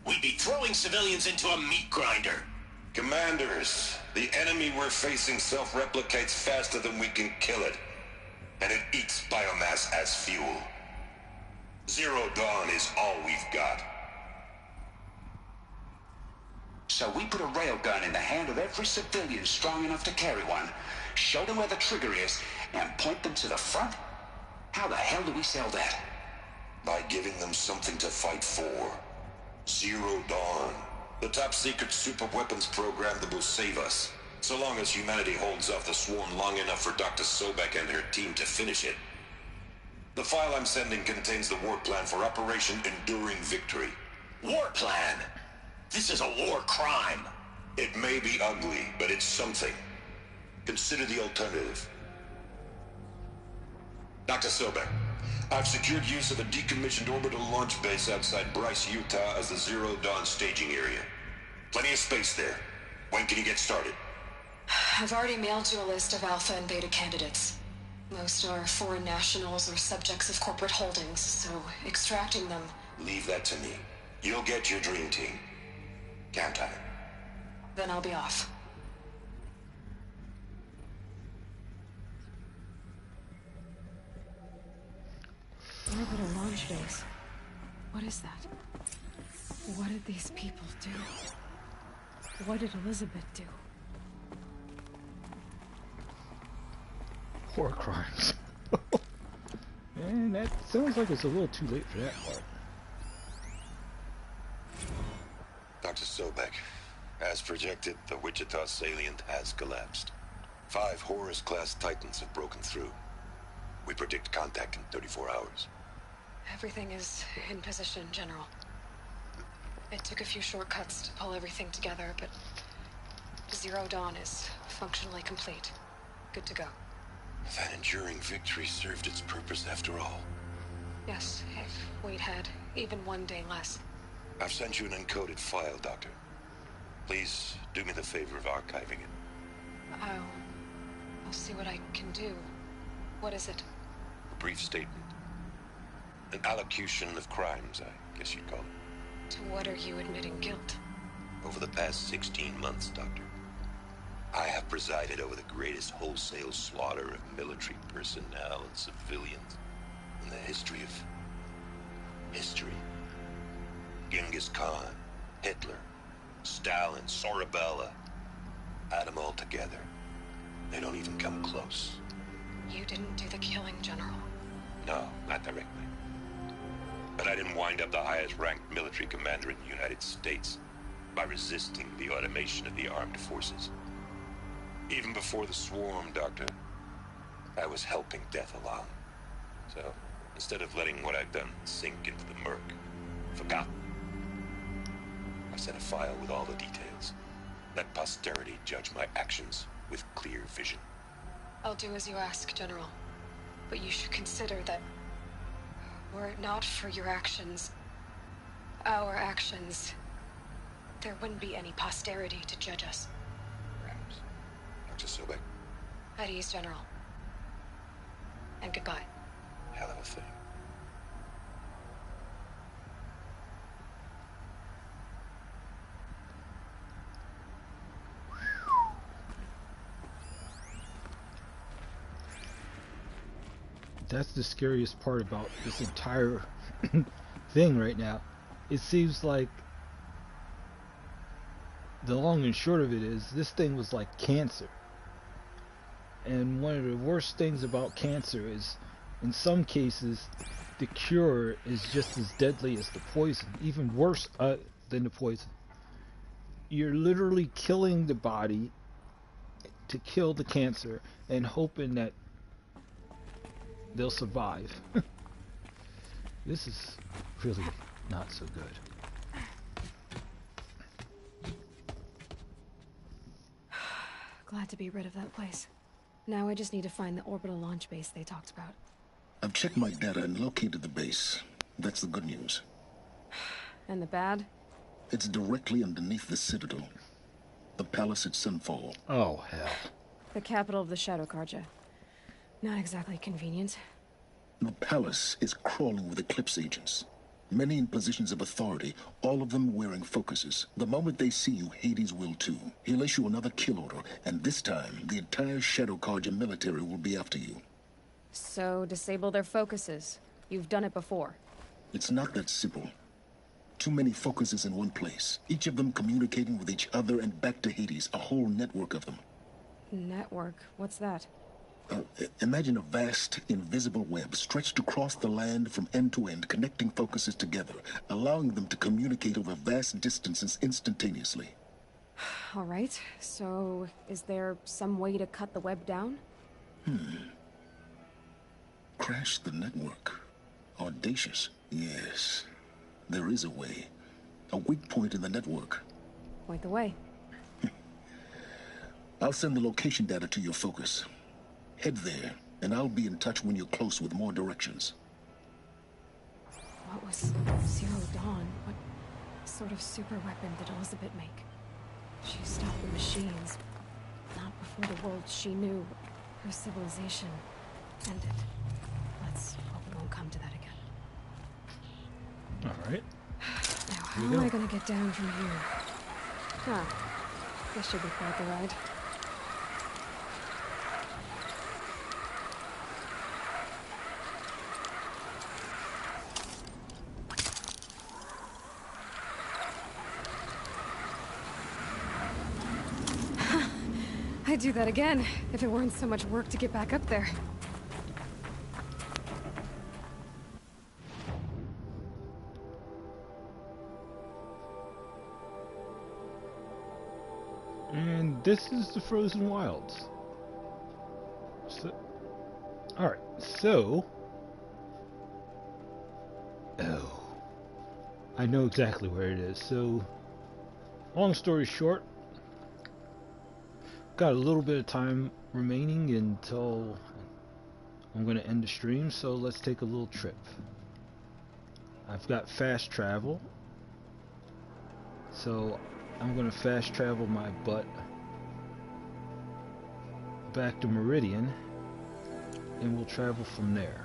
S9: We'd be throwing civilians into a meat grinder.
S7: Commanders, the enemy we're facing self-replicates faster than we can kill it. And it eats biomass as fuel. Zero Dawn is all we've got.
S10: So we put a railgun in the hand of every civilian strong enough to carry one, show them where the trigger is, and point them to the front? How the hell do we sell that?
S7: By giving them something to fight for. Zero Dawn. The top-secret super-weapons program that will save us. So long as humanity holds off the swarm long enough for Dr. Sobek and her team to finish it. The file I'm sending contains the war plan for Operation Enduring Victory.
S9: War plan? This is a war crime.
S7: It may be ugly, but it's something. Consider the alternative. Dr. Sobek, I've secured use of a decommissioned orbital launch base outside Bryce, Utah as the Zero Dawn staging area. Plenty of space there. When can you get started?
S4: I've already mailed you a list of alpha and beta candidates. Most are foreign nationals or subjects of corporate holdings, so extracting them...
S7: Leave that to me. You'll get your dream team. Count on it.
S4: Then I'll be off.
S2: Orbital launch base. What is that? What did these people do? What did Elizabeth do?
S1: War crimes. Man, that sounds like it's a little too late for that part.
S7: Dr. Sobek, as projected, the Wichita salient has collapsed. 5 Horus-class Titans have broken through. We predict contact in 34 hours.
S4: Everything is in position, General. It took a few shortcuts to pull everything together, but Zero Dawn is functionally complete. Good to go.
S7: That enduring victory served its purpose after all.
S4: Yes, if we'd had even one day less.
S7: I've sent you an encoded file, Doctor. Please do me the favor of archiving it.
S4: I'll see what I can do. What is it?
S7: A brief statement. An allocution of crimes, I guess you'd call it.
S2: To what are you admitting guilt?
S7: Over the past 16 months, Doctor, I have presided over the greatest wholesale slaughter of military personnel and civilians in the history of history. Genghis Khan, Hitler, Stalin, Sorabella, add them all together. They don't even come close.
S2: You didn't do the killing, General.
S7: No, not directly. But I didn't wind up the highest-ranked military commander in the United States by resisting the automation of the armed forces. Even before the swarm, Doctor, I was helping death along. So, instead of letting what I've done sink into the murk, forgotten, I sent a file with all the details. Let posterity judge my actions with clear vision.
S2: I'll do as you ask, General. But you should consider that were it not for your actions, our actions, there wouldn't be any posterity to judge us.
S7: Perhaps. Dr. Sobek,
S2: At ease, General. And goodbye.
S7: hell of a thing.
S1: That's the scariest part about this entire thing right now. It seems like the long and short of it is this thing was like cancer. And one of the worst things about cancer is in some cases the cure is just as deadly as the poison, even worse than the poison. You're literally killing the body to kill the cancer and hoping that they'll survive. This is really not so good.
S2: Glad to be rid of that place. Now I just need to find the orbital launch base they talked about.
S11: I've checked my data and located the base. That's the good news.
S2: And the bad?
S11: It's directly underneath the Citadel. The palace at Sunfall.
S1: Oh, hell.
S2: The capital of the Shadow Carja. Not exactly convenient.
S11: The palace is crawling with Eclipse agents. Many in positions of authority, all of them wearing focuses. The moment they see you, Hades will too. He'll issue another kill order, and this time, the entire Shadow Carja military will be after you.
S2: So, disable their focuses. You've done it before.
S11: It's not that simple. Too many focuses in one place, each of them communicating with each other and back to Hades, a whole network of them.
S2: Network? What's that?
S11: Imagine a vast, invisible web stretched across the land from end to end, connecting focuses together, allowing them to communicate over vast distances instantaneously.
S2: All right, so is there some way to cut the web down?
S11: Crash the network. Audacious. Yes, there is a way. A weak point in the network.
S2: Point the way.
S11: I'll send the location data to your focus. Head there, and I'll be in touch when you're close with more directions.
S2: What was Zero Dawn? What sort of super weapon did Elizabeth make? She stopped the machines. Not before the world she knew, her civilization, ended. Let's hope it won't come to that again.
S1: Alright.
S2: Now, how am I gonna get down from here? Huh. This should be quite the ride. I'd do that again, if it weren't so much work to get back up there.
S1: And this is the Frozen Wilds. So, alright, so... Oh. I know exactly where it is. So, long story short, got a little bit of time remaining until I'm going to end the stream, so let's take a little trip. I've got fast travel, so I'm going to fast travel my butt back to Meridian, and we'll travel from there.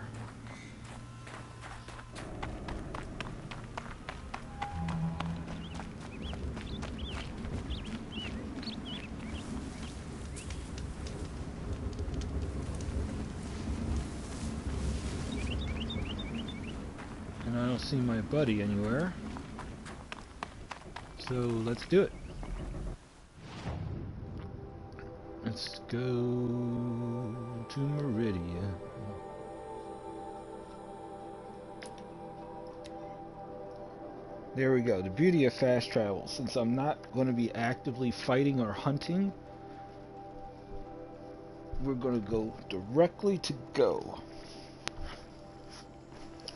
S1: And I don't see my buddy anywhere. So let's do it. Let's go to Meridia. There we go. The beauty of fast travel. Since I'm not going to be actively fighting or hunting, we're going to go directly to go.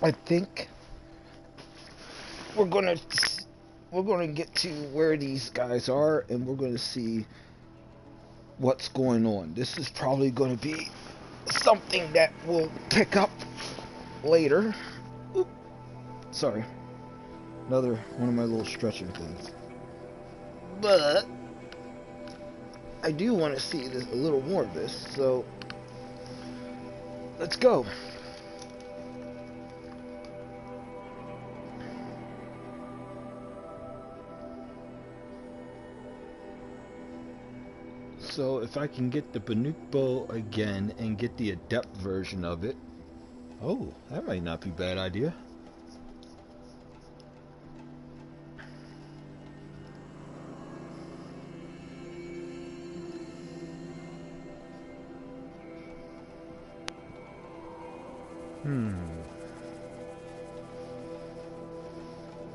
S1: I think we're going to get to where these guys are, and we're going to see what's going on. This is probably going to be something that we'll pick up later. Oop. Sorry. Another one of my little stretching things. But I do want to see this, a little more of this, so let's go. So if I can get the Banuk bow again and get the adept version of it. Oh, that might not be a bad idea.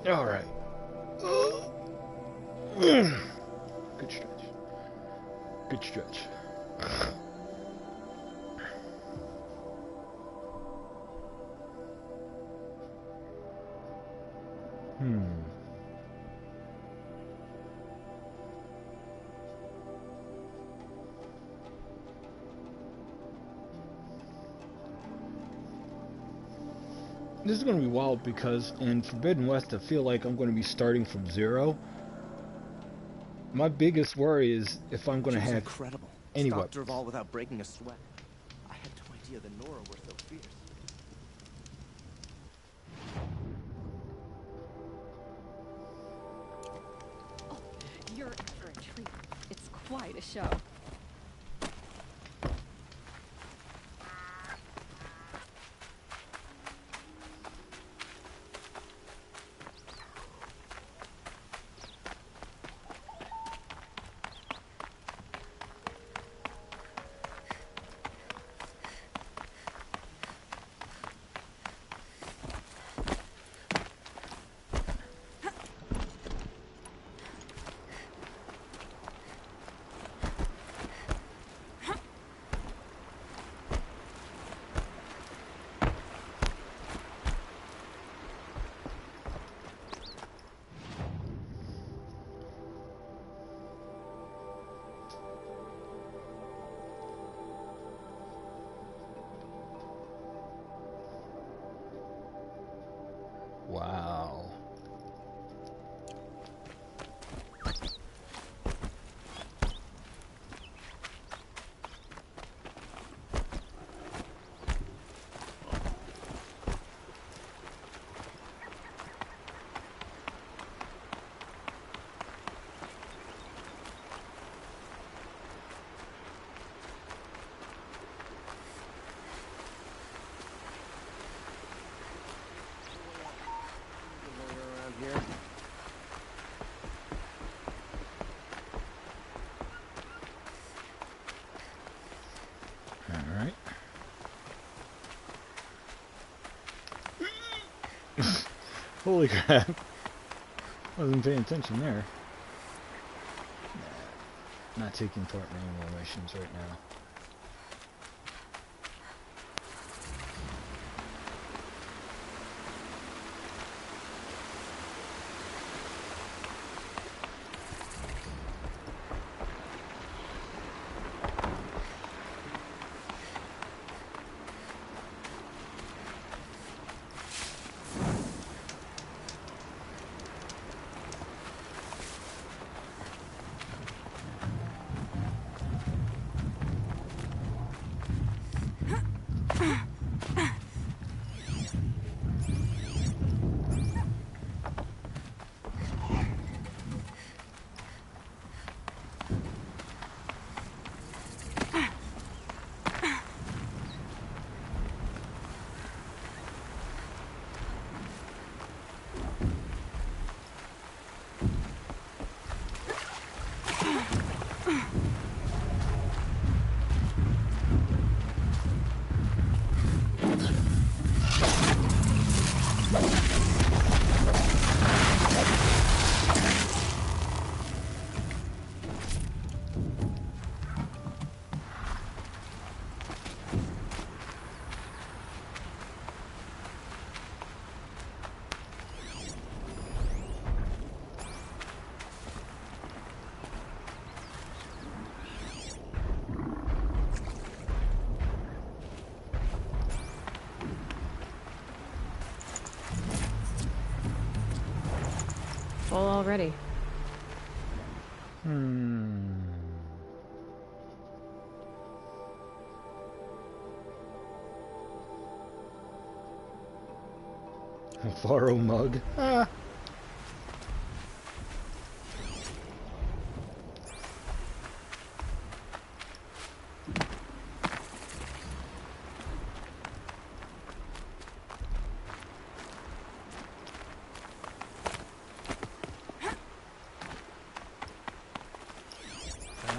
S1: All right. Good stretch. Good stretch. This is going to be wild because in Forbidden West I feel like I'm going to be starting from zero. My biggest worry is if I'm going to have
S12: incredible.
S1: any
S12: Stopped
S1: weapons.
S12: Derval without breaking a sweat. I had no idea the Nora were so fierce.
S2: Oh, you're in for a treat. It's quite a show. Wow. Alright. Holy crap. Wasn't paying attention there. Nah, not taking part in any more missions right now. full already.
S1: A Faro mug. Ah.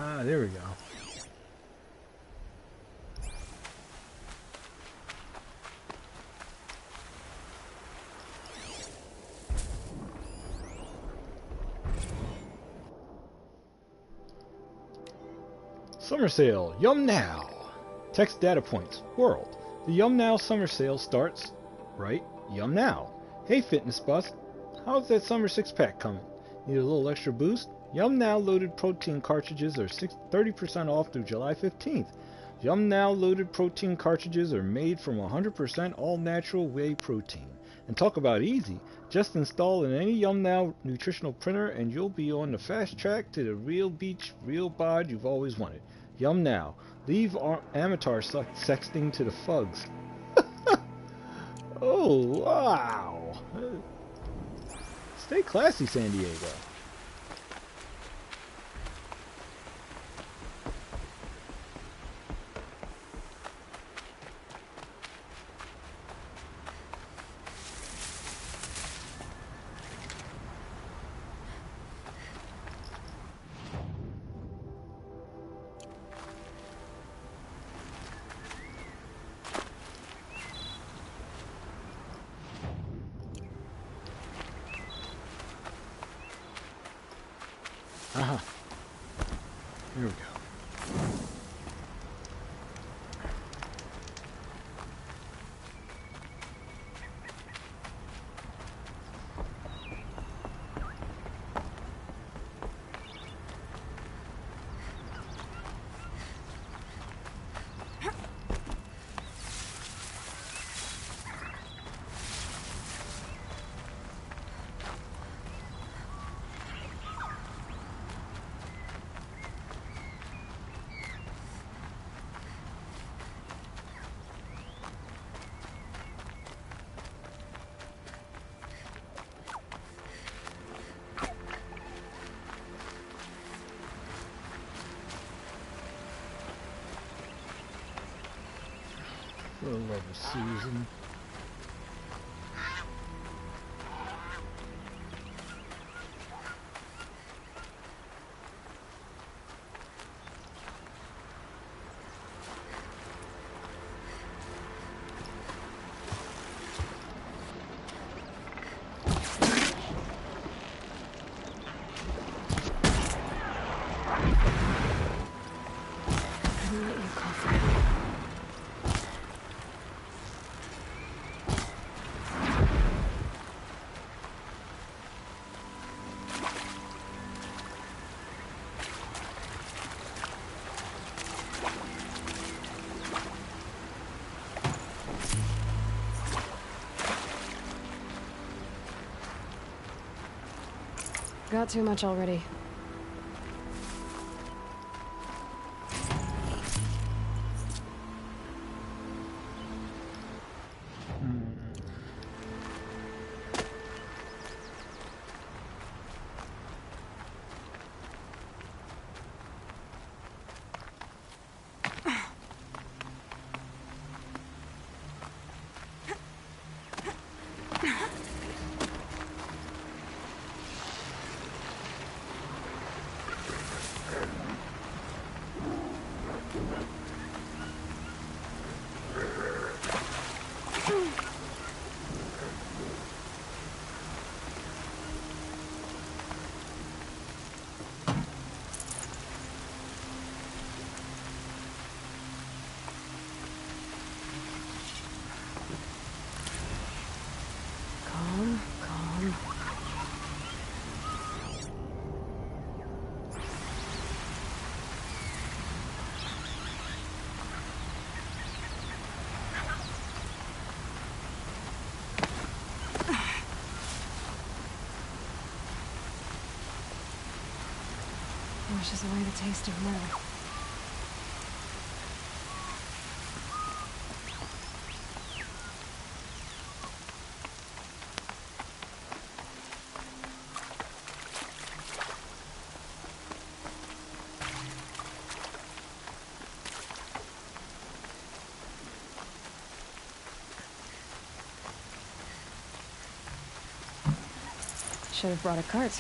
S1: Ah, there we go. Summer sale, Yum Now! Text data points, world. The Yum Now summer sale starts, right, Yum Now. Hey fitness bust, how's that summer six-pack coming? Need a little extra boost? Yum Now loaded protein cartridges are 30% off through July 15th. Yum Now loaded protein cartridges are made from 100% all-natural whey protein. And talk about easy, just install in any Yum Now nutritional printer and you'll be on the fast track to the real beach, real bod you've always wanted. Yum Now. Leave amateur sexting to the fugs. Oh, wow. Stay classy, San Diego. Aha. Here we go. For the love of Susan.
S2: Couldn't let you cough. Got too much already. washes away the taste of myrrh. Should have brought a cart.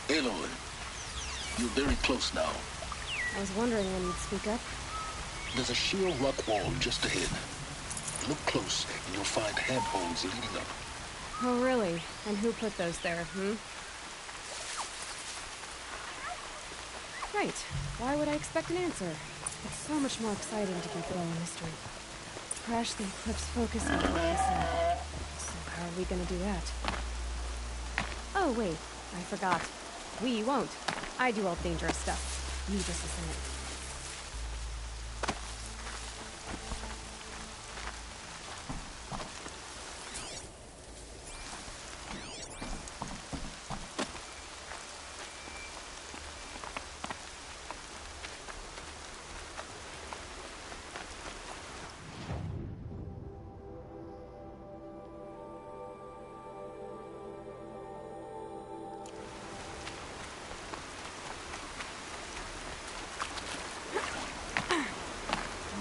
S11: Aloy, you're very close now.
S2: I was wondering when you'd speak up.
S11: There's a sheer rock wall just ahead. Look close, and you'll find handholds leading up.
S2: Oh, really? And who put those there, Right. Why would I expect an answer? It's so much more exciting to keep it all a mystery. Crash the Eclipse focus network. So how are we gonna do that? Oh, wait. I forgot. We won't. I do all the dangerous stuff. You just listen in.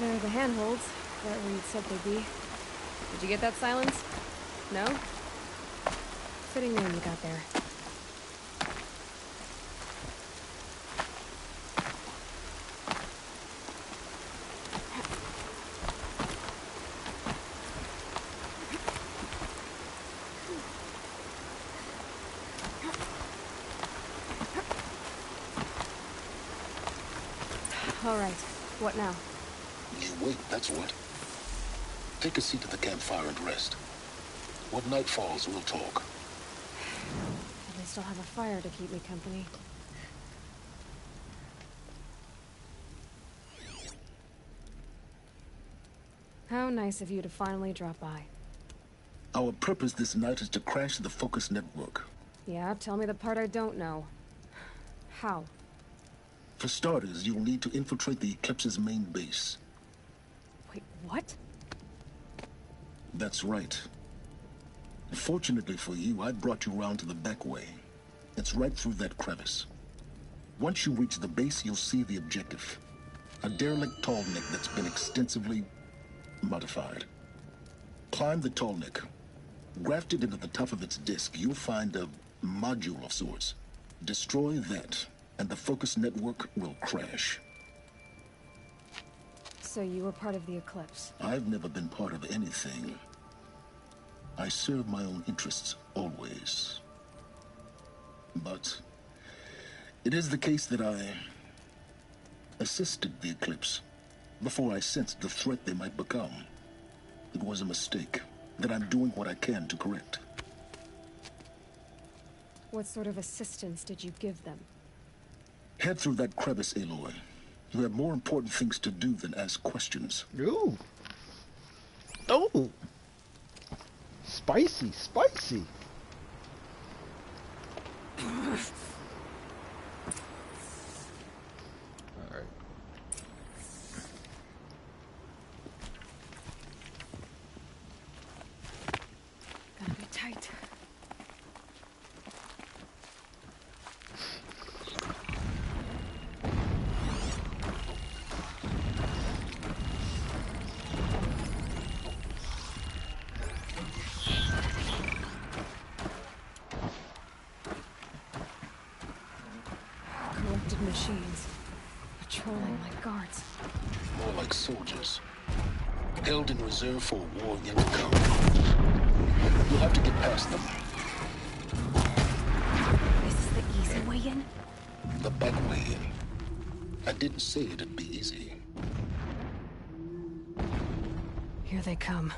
S2: There are the handholds, wherever you'd said they'd be. Did you get that silence? No? Fitting name you got there. All right. What now?
S11: You wait, that's what. Take a seat at the campfire and rest. When night falls, we'll talk.
S2: At least I'll have a fire to keep me company. How nice of you to finally drop by.
S11: Our purpose this night is to crash the Focus network.
S2: Yeah, tell me the part I don't know. How?
S11: For starters, you'll need to infiltrate the Eclipse's main base.
S2: Wait, what?
S11: That's right. Fortunately for you, I brought you around to the back way. It's right through that crevice. Once you reach the base, you'll see the objective. A derelict tallneck that's been extensively modified. Climb the tallneck. Grafted into the top of its disk, you'll find a module of sorts. Destroy that, and the Focus network will crash.
S2: So you were part of the Eclipse?
S11: I've never been part of anything. I serve my own interests, always. But it is the case that I assisted the Eclipse before I sensed the threat they might become. It was a mistake that I'm doing what I can to correct.
S2: What sort of assistance did you give them?
S11: Head through that crevice, Aloy. You have more important things to do than ask questions.
S1: Ooh. Oh. Spicy, spicy. Alright.
S2: Gotta be tight. Corrupted machines. Patrolling like guards.
S11: More like soldiers. Held in reserve for a war yet to come. You'll have to get past them.
S2: This is the easy way in?
S11: The back way in. I didn't say it'd be easy.
S2: Here they come.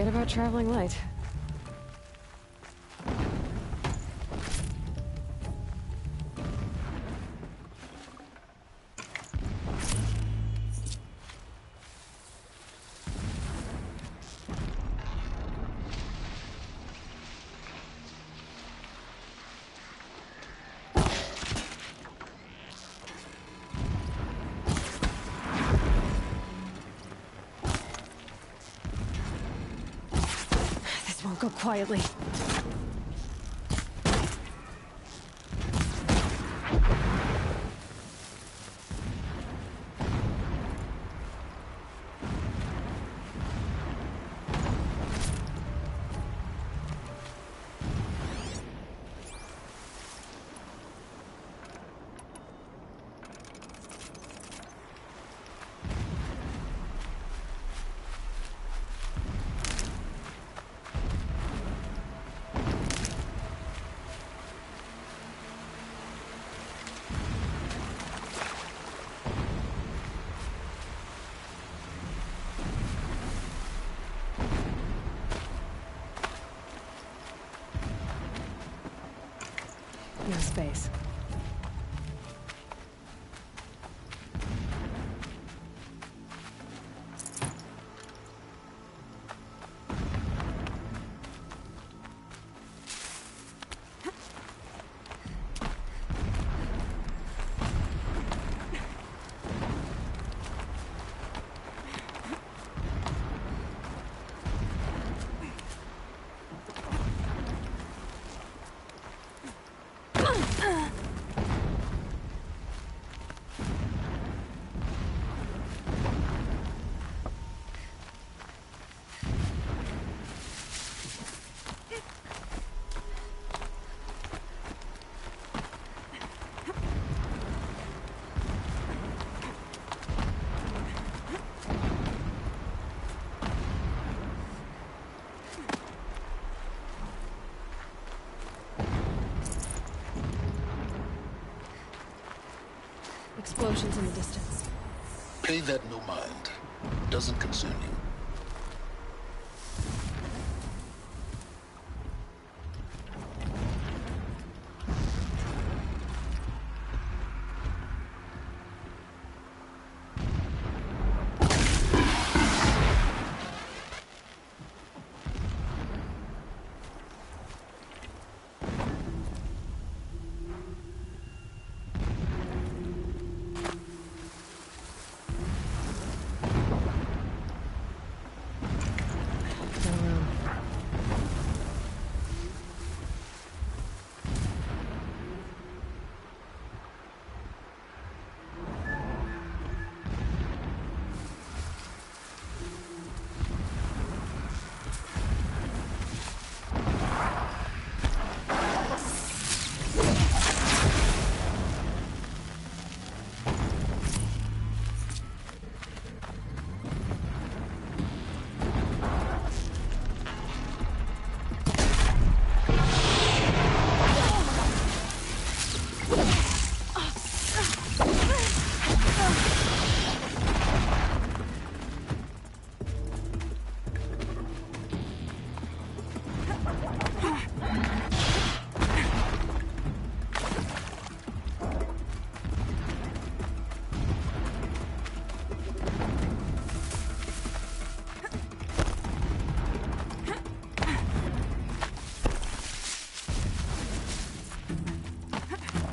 S2: Forget about traveling light. This won't go quietly. No space. Explosions in the distance.
S11: Pay that no mind. Doesn't concern you.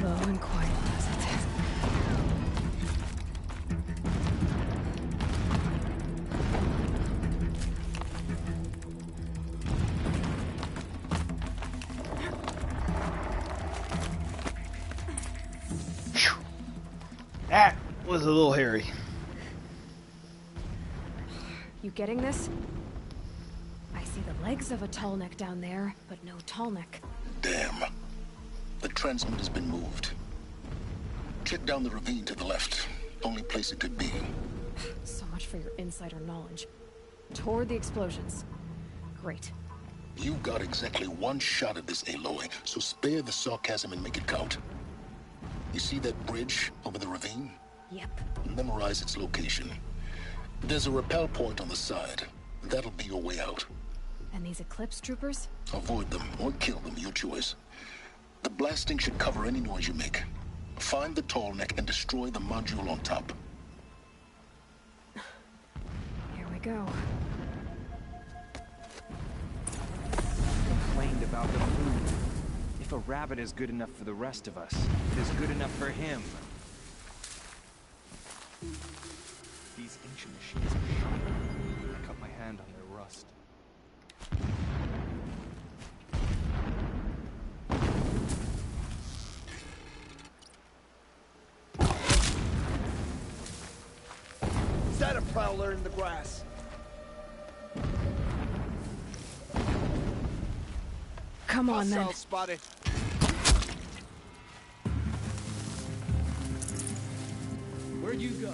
S2: Low and quiet does it.
S1: That was a little hairy.
S2: You getting this? I see the legs of a tall neck down there, but no tall neck.
S11: Damn. The transmitter's been moved. Check down the ravine to the left. Only place it could be.
S2: So much for your insider knowledge. Toward the explosions. Great.
S11: You got exactly one shot at this, Aloy, so spare the sarcasm and make it count. You see that bridge over the ravine?
S2: Yep.
S11: Memorize its location. There's a rappel point on the side. That'll be your way out.
S2: And these Eclipse troopers?
S11: Avoid them or kill them, your choice. The blasting should cover any noise you make. Find the tall neck and destroy the module on top.
S2: Here we go.
S12: Complained about the food. If a rabbit is good enough for the rest of us, it is good enough for him. These ancient machines are shiny. I cut my hand on their rust.
S8: Is that a prowler in the grass?
S2: Come on, then.
S8: Hostile spotted. Where'd you go?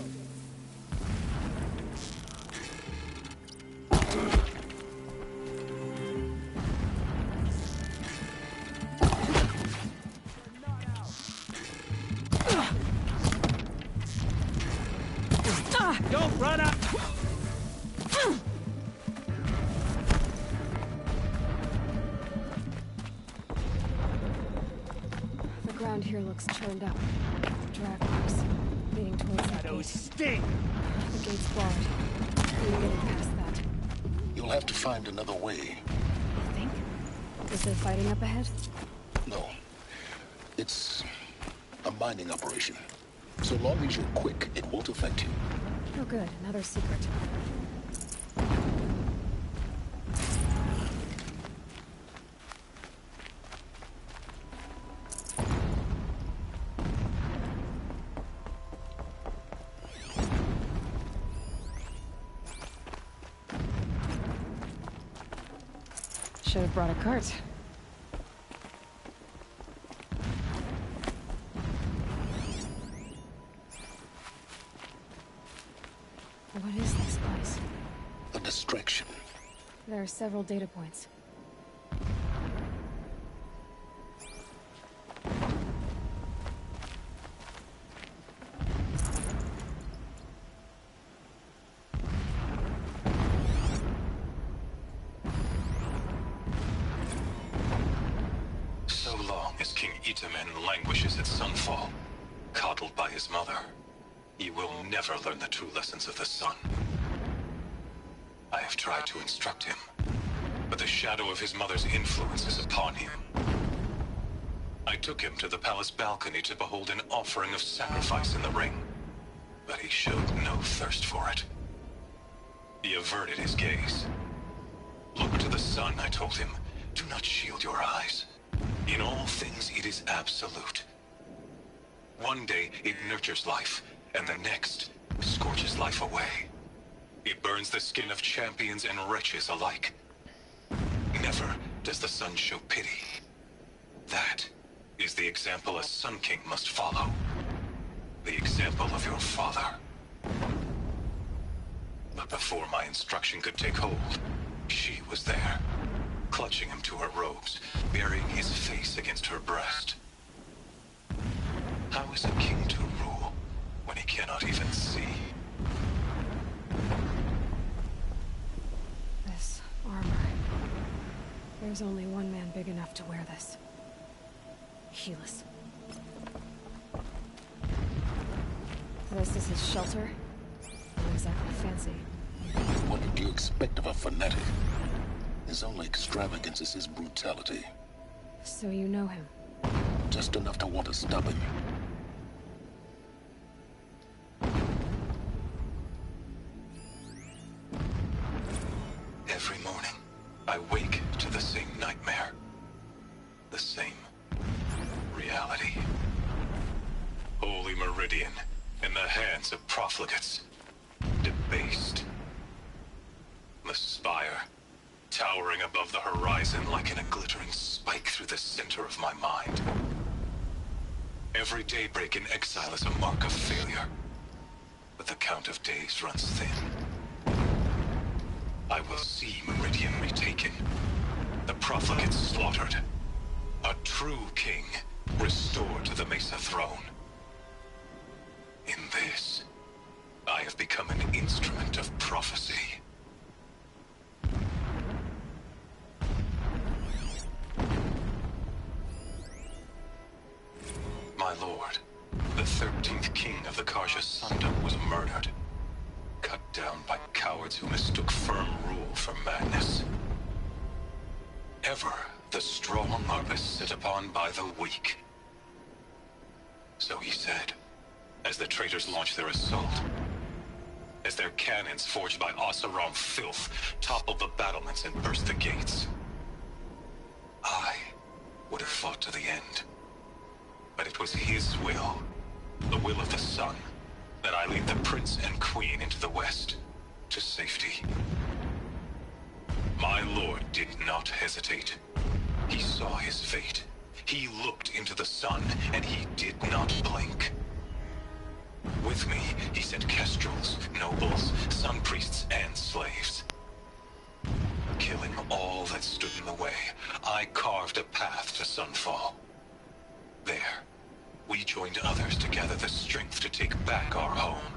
S12: Don't run up!
S2: The ground here looks churned up. Drag marks leading towards that
S12: Those
S2: gate.
S12: stink!
S2: The gate's barred. We're getting past that.
S11: You'll have to find another way.
S2: You think? Is there fighting up ahead?
S11: No. It's a mining operation. So long as you're quick, it won't affect you.
S2: Oh good, another secret. Should have brought a cart. What is this place?
S11: A distraction.
S2: There are several data points.
S5: So long as King Itamen languishes at sunfall, coddled by his mother, he will never learn the true lessons of the sun. I have tried to instruct him, but the shadow of his mother's influence is upon him. I took him to the palace balcony to behold an offering of sacrifice in the ring, but he showed no thirst for it. He averted his gaze. Look to the sun, I told him. Do not shield your eyes. In all things, it is absolute. One day, it nurtures life, and the next, scorches life away. It burns the skin of champions and wretches alike. Never does the sun show pity. That is the example a Sun King must follow. The example of your father. But before my instruction could take hold, she was there, clutching him to her robes, burying his face against her breast. How is a king to rule when he cannot even see?
S2: This armor. There's only one man big enough to wear this. Helis. This is his shelter. Not exactly fancy.
S11: What did you expect of a fanatic? His only extravagance is his brutality.
S2: So you know him?
S11: Just enough to want to stop him.
S5: Every morning, I wake to the same nightmare. The same reality. Holy Meridian in the hands of profligates. Debased. The spire, towering above the horizon like a glittering spike through the center of my mind. Every daybreak in exile is a mark of failure. But the count of days runs thin. I will see Meridian retaken. The profligates slaughtered. A true king restored to the Mesa throne. In this, I have become an instrument of prophecy. My lord, the 13th king of the Karja Sundom was murdered. Cut down by cowards who mistook firm rule for madness. Ever the strong are beset upon by the weak. So he said, as the traitors launched their assault. As their cannons, forged by Oseram filth, toppled the battlements and burst the gates. I would have fought to the end. But it was his will, the will of the sun, that I lead the prince and queen into the west, to safety. My lord did not hesitate. He saw his fate. He looked into the sun, and he did not blink. With me, he sent kestrels, nobles, sun priests, and slaves. Killing all that stood in the way, I carved a path to Sunfall. There, we joined others to gather the strength to take back our home.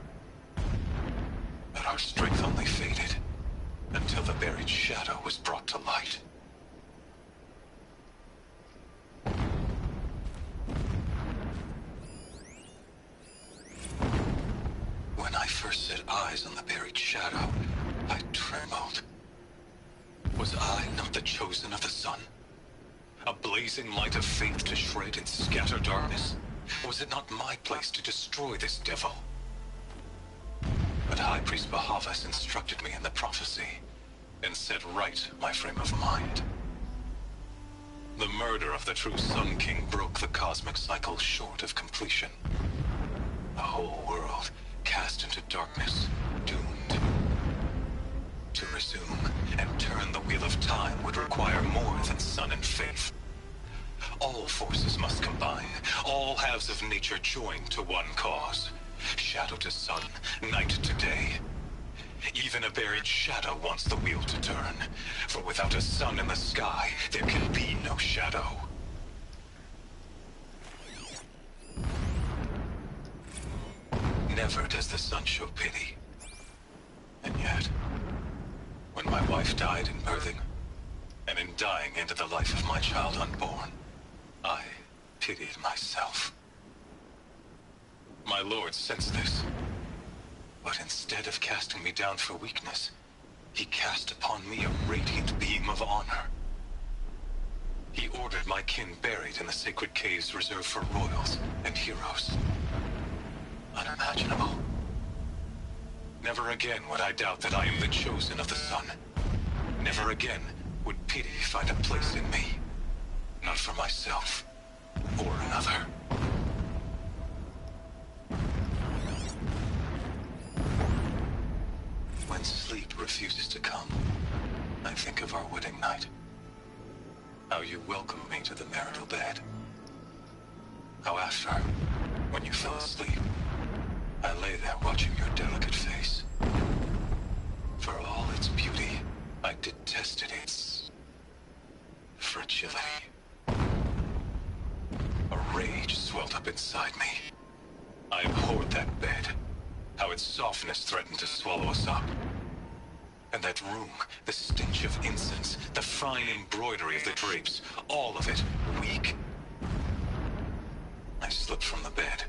S5: But our strength only faded, until the buried shadow was brought to light. When I first set eyes on the buried shadow, I trembled. Was I not the chosen of the sun? A blazing light of faith to shred and scatter darkness? Was it not my place to destroy this devil? But High Priest Bahavas instructed me in the prophecy, and set right my frame of mind. The murder of the true Sun King broke the cosmic cycle short of completion. The whole world cast into darkness, doomed. To resume and turn the wheel of time would require more than sun and faith. All forces must combine, all halves of nature join to one cause. Shadow to sun, night to day. Even a buried shadow wants the wheel to turn, for without a sun in the sky, there can be no shadow. Never does the sun show pity. And yet, when my wife died in birthing, and in dying into the life of my child unborn, I pitied myself. My lord sensed this, but instead of casting me down for weakness, he cast upon me a radiant beam of honor. He ordered my kin buried in the sacred caves reserved for royals and heroes. Unimaginable. Never again would I doubt that I am the chosen of the sun. Never again would pity find a place in me. Not for myself, or another. When sleep refuses to come, I think of our wedding night. How you welcomed me to the marital bed. How after, when you fell asleep, I lay there watching your delicate face. For all its beauty, I detested its fragility. A rage swelled up inside me. I abhorred that bed. How its softness threatened to swallow us up. And that room, the stench of incense, the fine embroidery of the drapes, all of it weak. I slipped from the bed,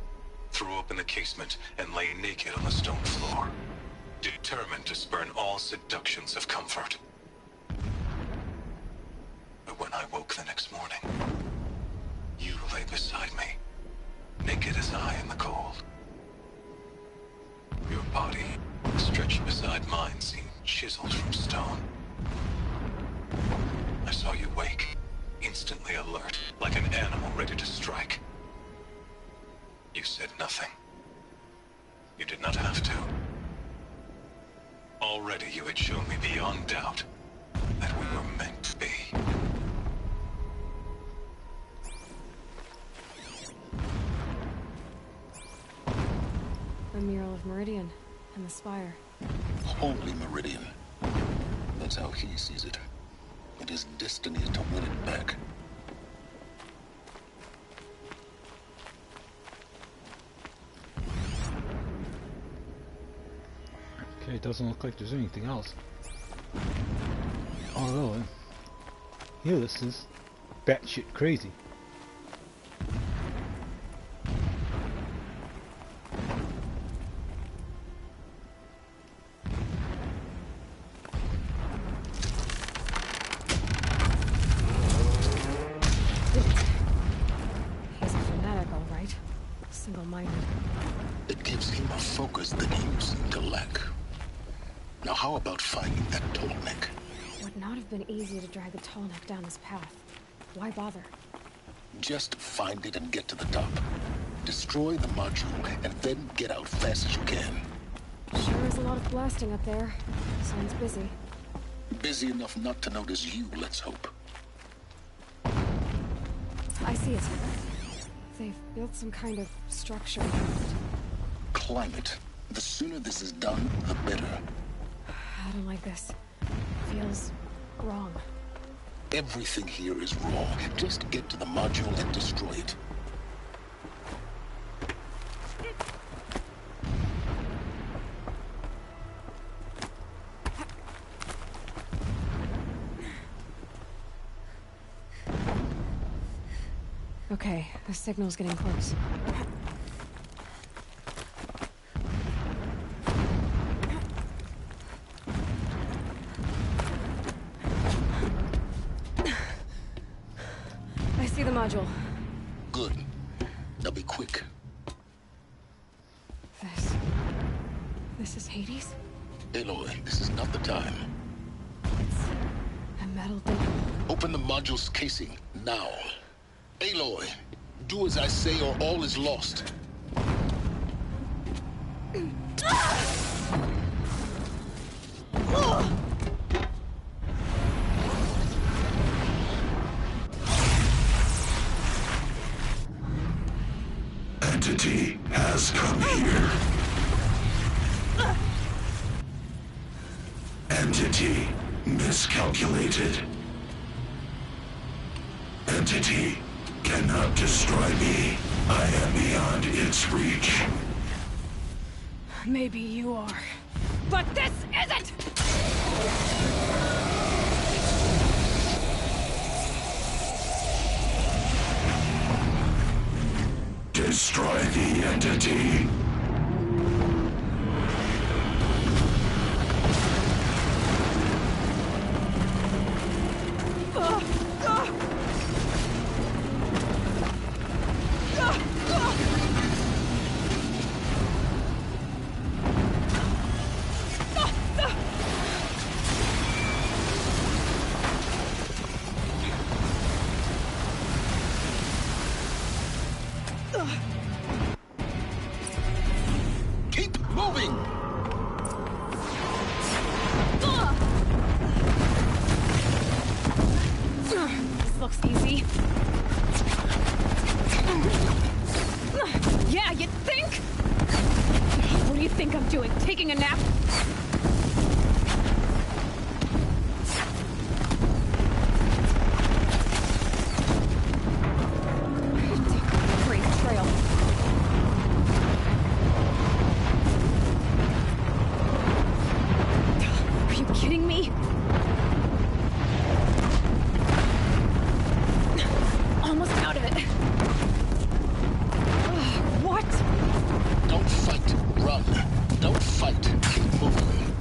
S5: threw open the casement, and lay naked on the stone floor, determined to spurn all seductions of comfort. But when I woke the next morning, you lay beside me, naked as I in the cold. Your body, stretched beside mine, seemed chiseled from stone. I saw you wake, instantly alert, like an animal ready to strike. You said nothing. You did not have to. Already you had shown me beyond doubt that we were meant to be.
S2: A mural of Meridian and the spire.
S11: Only Meridian. That's how he sees it. It is destiny to win it back.
S1: Okay, it doesn't look like there's anything else. Although, yeah, this is batshit crazy.
S11: focus that you seem to lack. Now how about finding that tall neck?
S2: Would not have been easy to drag the tall neck down this path. Why bother?
S11: Just find it and get to the top. Destroy the module, and then get out fast as you can.
S2: Sure is a lot of blasting up there. Sounds busy.
S11: Busy enough not to notice you, let's hope.
S2: I see it. They've built some kind of structure around it.
S11: Climb it. The sooner this is done, the better.
S2: I don't like this. Feels wrong.
S11: Everything here is wrong. Just get to the module and destroy it.
S2: Okay, the signal's getting close. I see the module.
S11: Good. Now be quick.
S2: This is Hades?
S11: Aloy, this is not the time.
S2: It's a metal thing.
S11: Open the module's casing, now. Aloy, do as I say or all is lost.
S7: Entity has come here. Entity miscalculated. Entity cannot destroy me. I am beyond its reach.
S2: Maybe you are. But this isn't!
S7: Destroy the entity.
S11: Keep moving!
S2: This looks easy. Yeah, you think? What do you think I'm doing? Taking a nap? Great trail. Are you kidding me? Almost out of it. What?
S11: Don't fight, run. Don't fight, keep moving.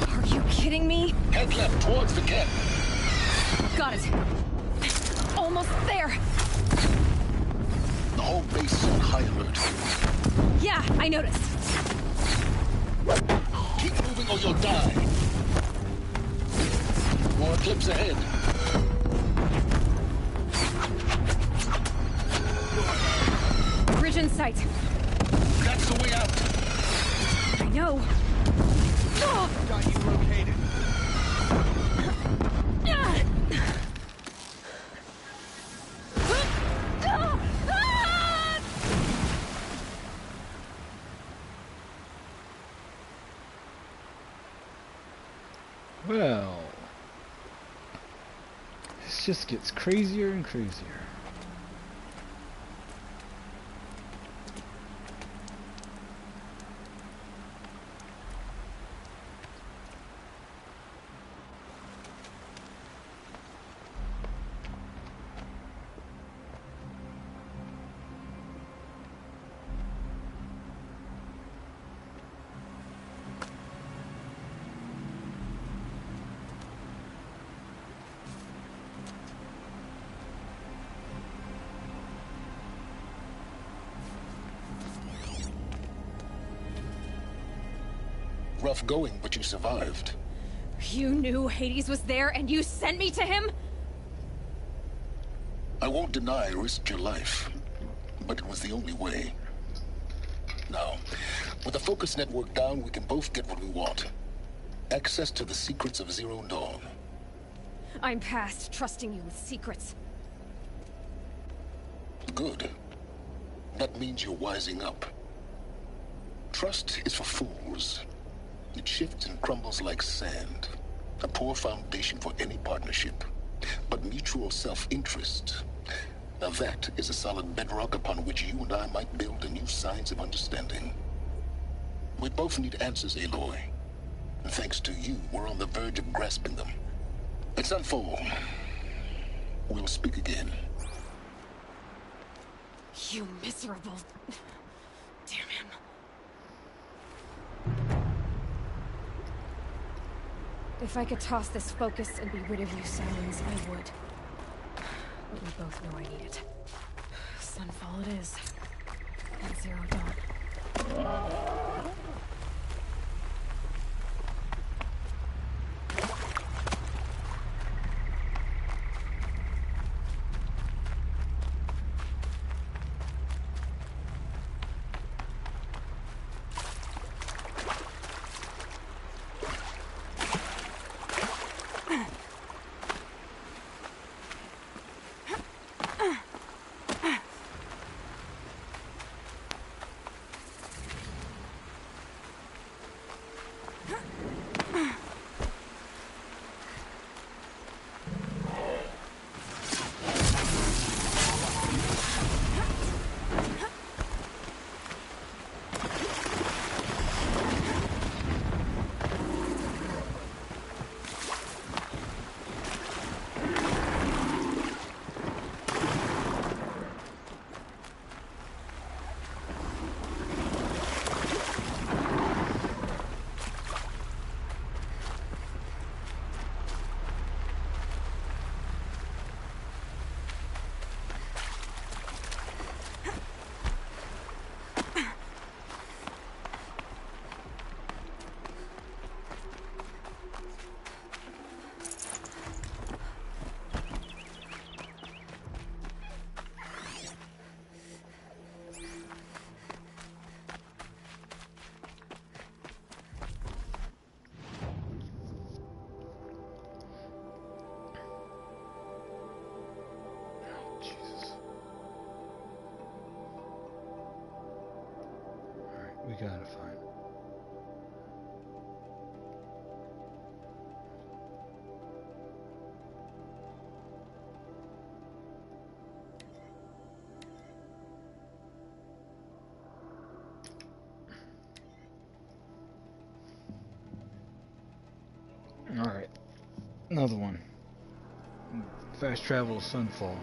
S2: Are you kidding me?
S11: Head left towards the camp.
S2: Got it. Almost there.
S11: The whole base is on high alert.
S2: Yeah, I noticed.
S11: Keep moving or you'll die. More eclipse ahead.
S2: Bridge in sight.
S11: That's the way out.
S2: I know.
S12: Got you located.
S1: Well, this just gets crazier and crazier.
S11: rough going, but you survived.
S2: You knew Hades was there and you sent me to him?
S11: I won't deny I risked your life, but it was the only way. Now, with the focus network down, we can both get what we want. Access to the secrets of Zero Dawn.
S2: I'm past trusting you with secrets.
S11: Good. That means you're wising up. Trust is for fools. It shifts and crumbles like sand. A poor foundation for any partnership. But mutual self-interest, now that is a solid bedrock upon which you and I might build a new science of understanding. We both need answers, Aloy. And thanks to you, we're on the verge of grasping them. It's unfold. We'll speak again.
S2: You miserable... Damn him. If I could toss this focus and be rid of you, Sirens, I would. But we both know I need it. Sunfall it is. And Zero Dawn.
S1: We gotta find it. Alright. Another one. Fast travel to Sunfall.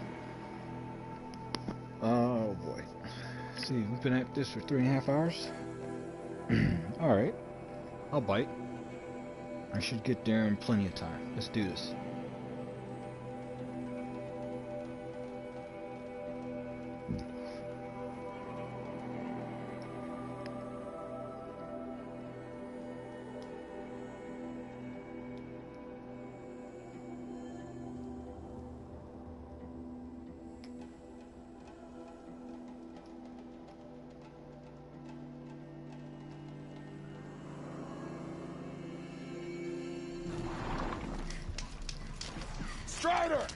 S1: Oh boy. Let's see, we've been at this for 3.5 hours. Alright. I'll bite. I should get there in plenty of time. Let's do this.
S8: Strider!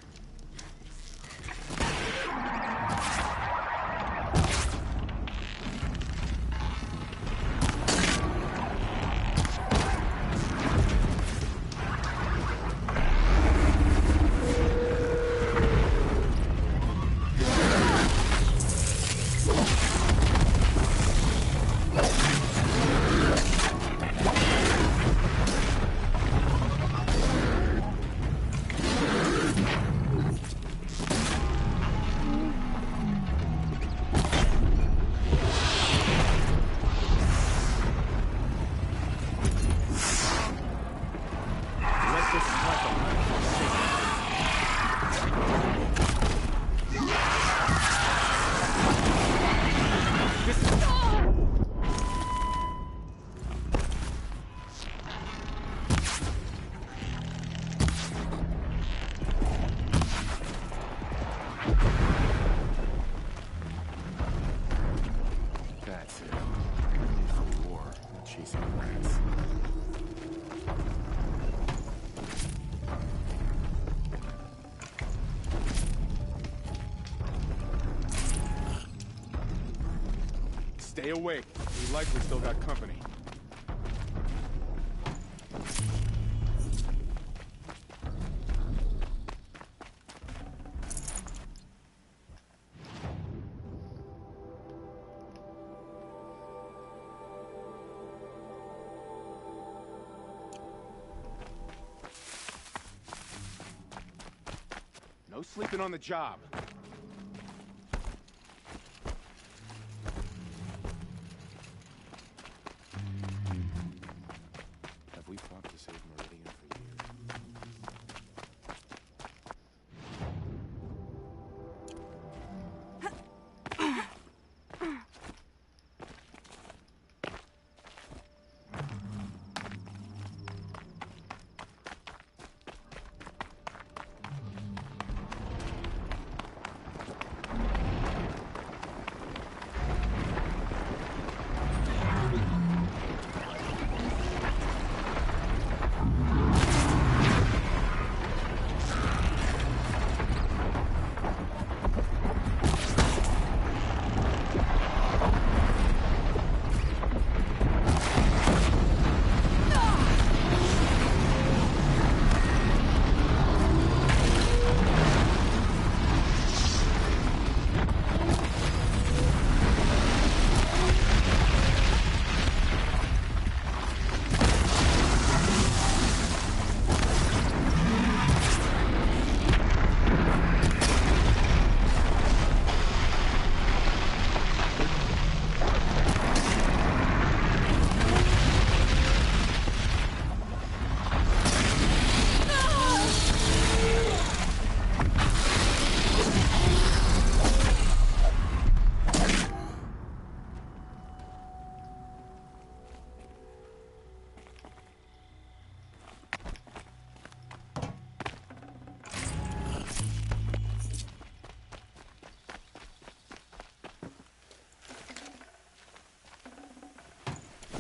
S13: Stay awake. We likely still got company. No sleeping on the job. Have we fought to save Meridian for years?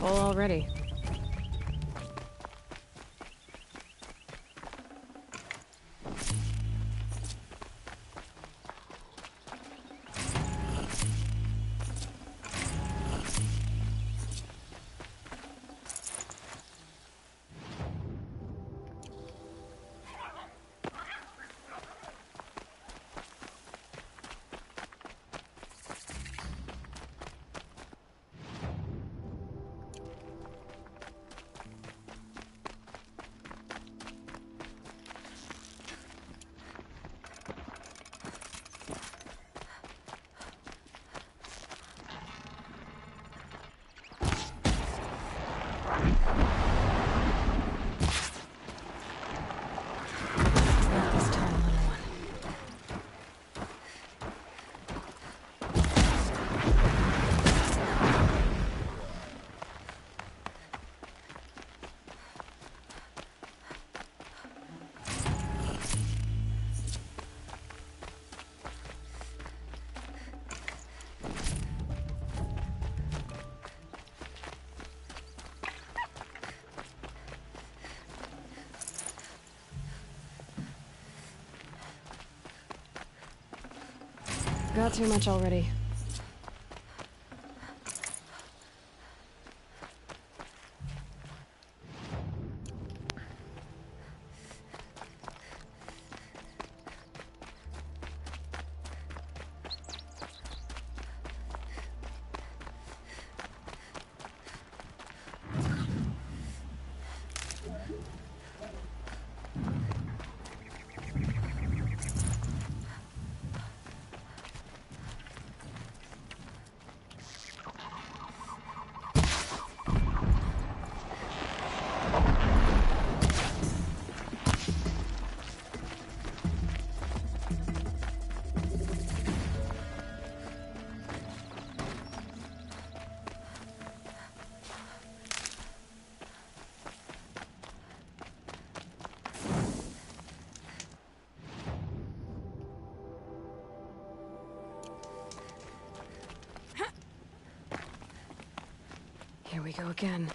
S2: Full already. Got too much already. Here we go again.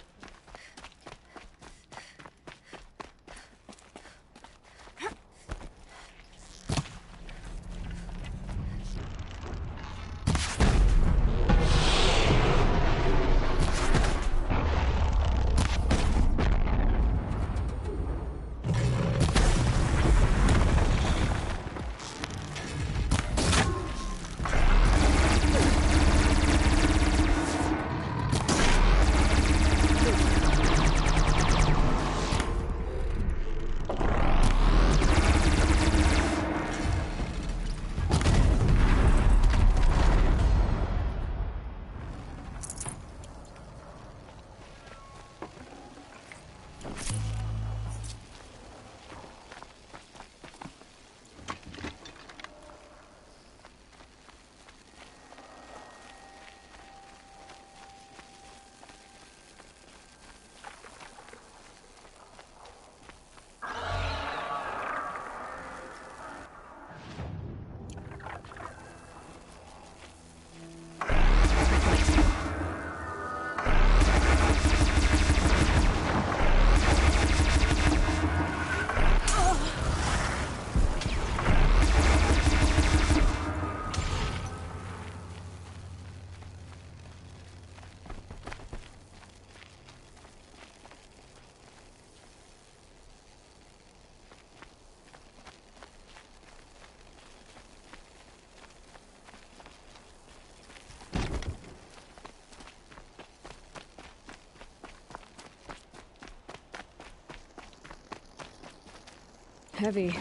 S2: Heavy.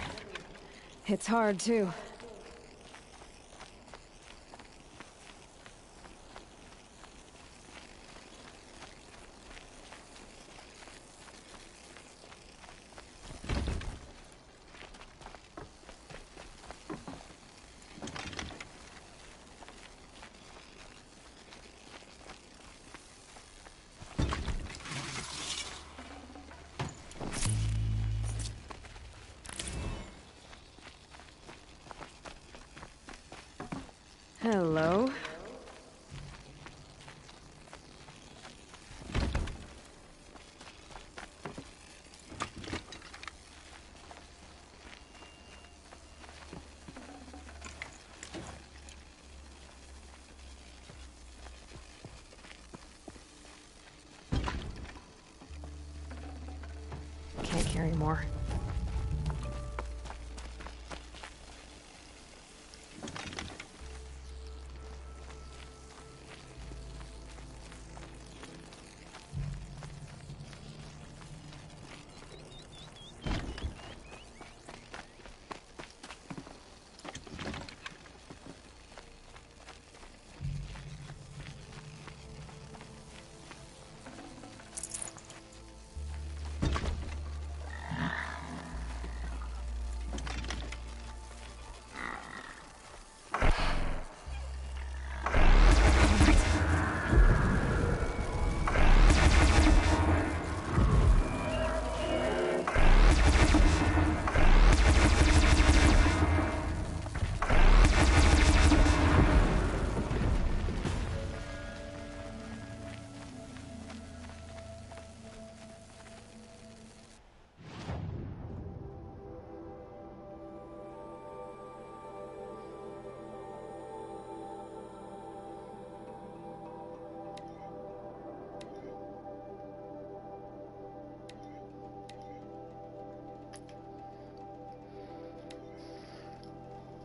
S2: Hits hard, too. Hello. Can't carry more.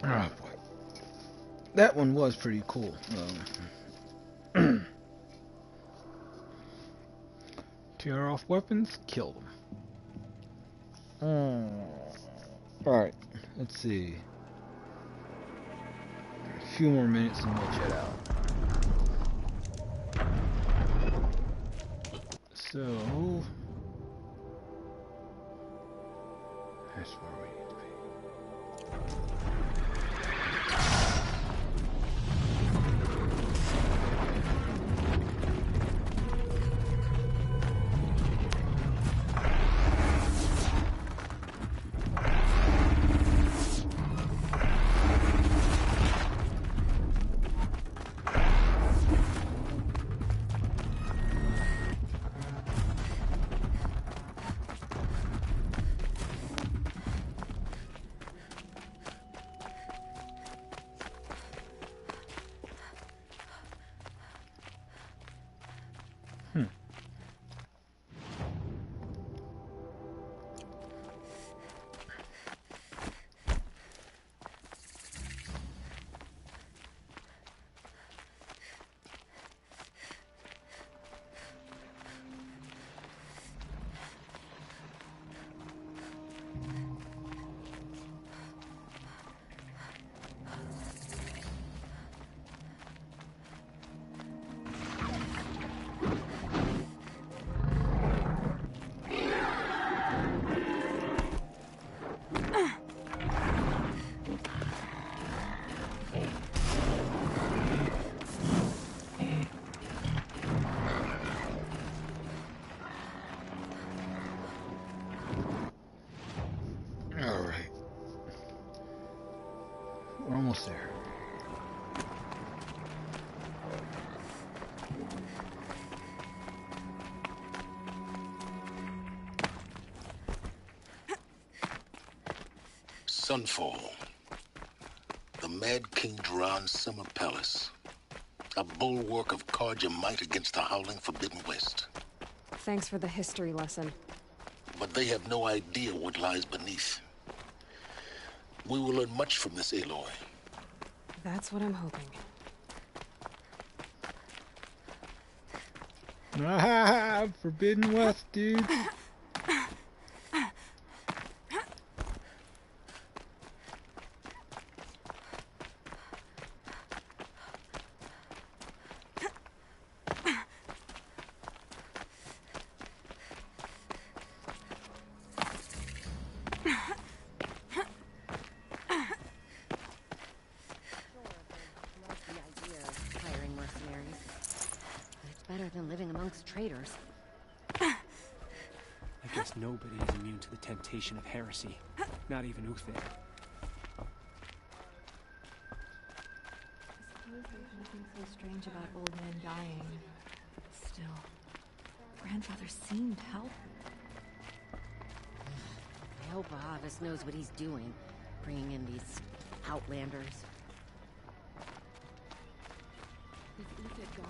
S1: Oh boy. That one was pretty cool. Tear off weapons, kill them. Alright, let's see. A few more minutes and we'll jet out. So, that's where we need to be. Alright. We're almost there.
S11: Sunfall. The Mad King Duran's summer palace. A bulwark of Carja might against the howling Forbidden West.
S2: Thanks for the history lesson.
S11: But they have no idea what lies beneath. We will learn much from this Aloy.
S2: That's what I'm hoping.
S1: Ah, Forbidden West, dude.
S14: amongst traitors.
S12: I guess nobody is immune to the temptation of heresy. Not even Uther.
S2: There's nothing so strange about old men dying. Still, grandfather seemed healthy.
S14: I hope Ahavis knows what he's doing, bringing in these outlanders.
S2: With Uther gone.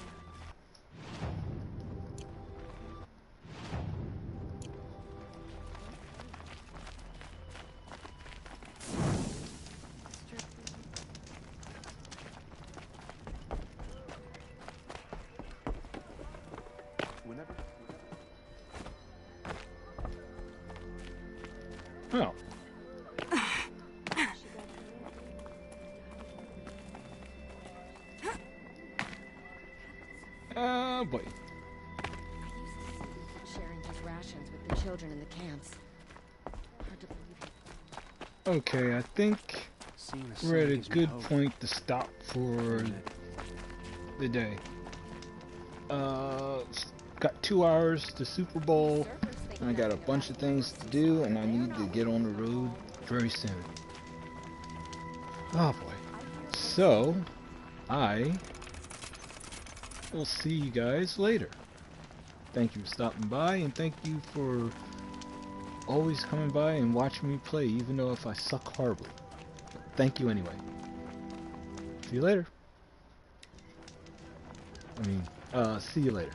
S1: Oh. Oh boy.
S14: Sharing his rations with the children in the camps. Hard to believe it.
S1: Okay, I think we're at a good point to stop for the day. Got 2 hours to Super Bowl, and I got a bunch of things to do, and I need to get on the road very soon. Oh boy. So, I will see you guys later. Thank you for stopping by, and thank you for always coming by and watching me play, even though if I suck horribly. Thank you anyway. See you later. See you later.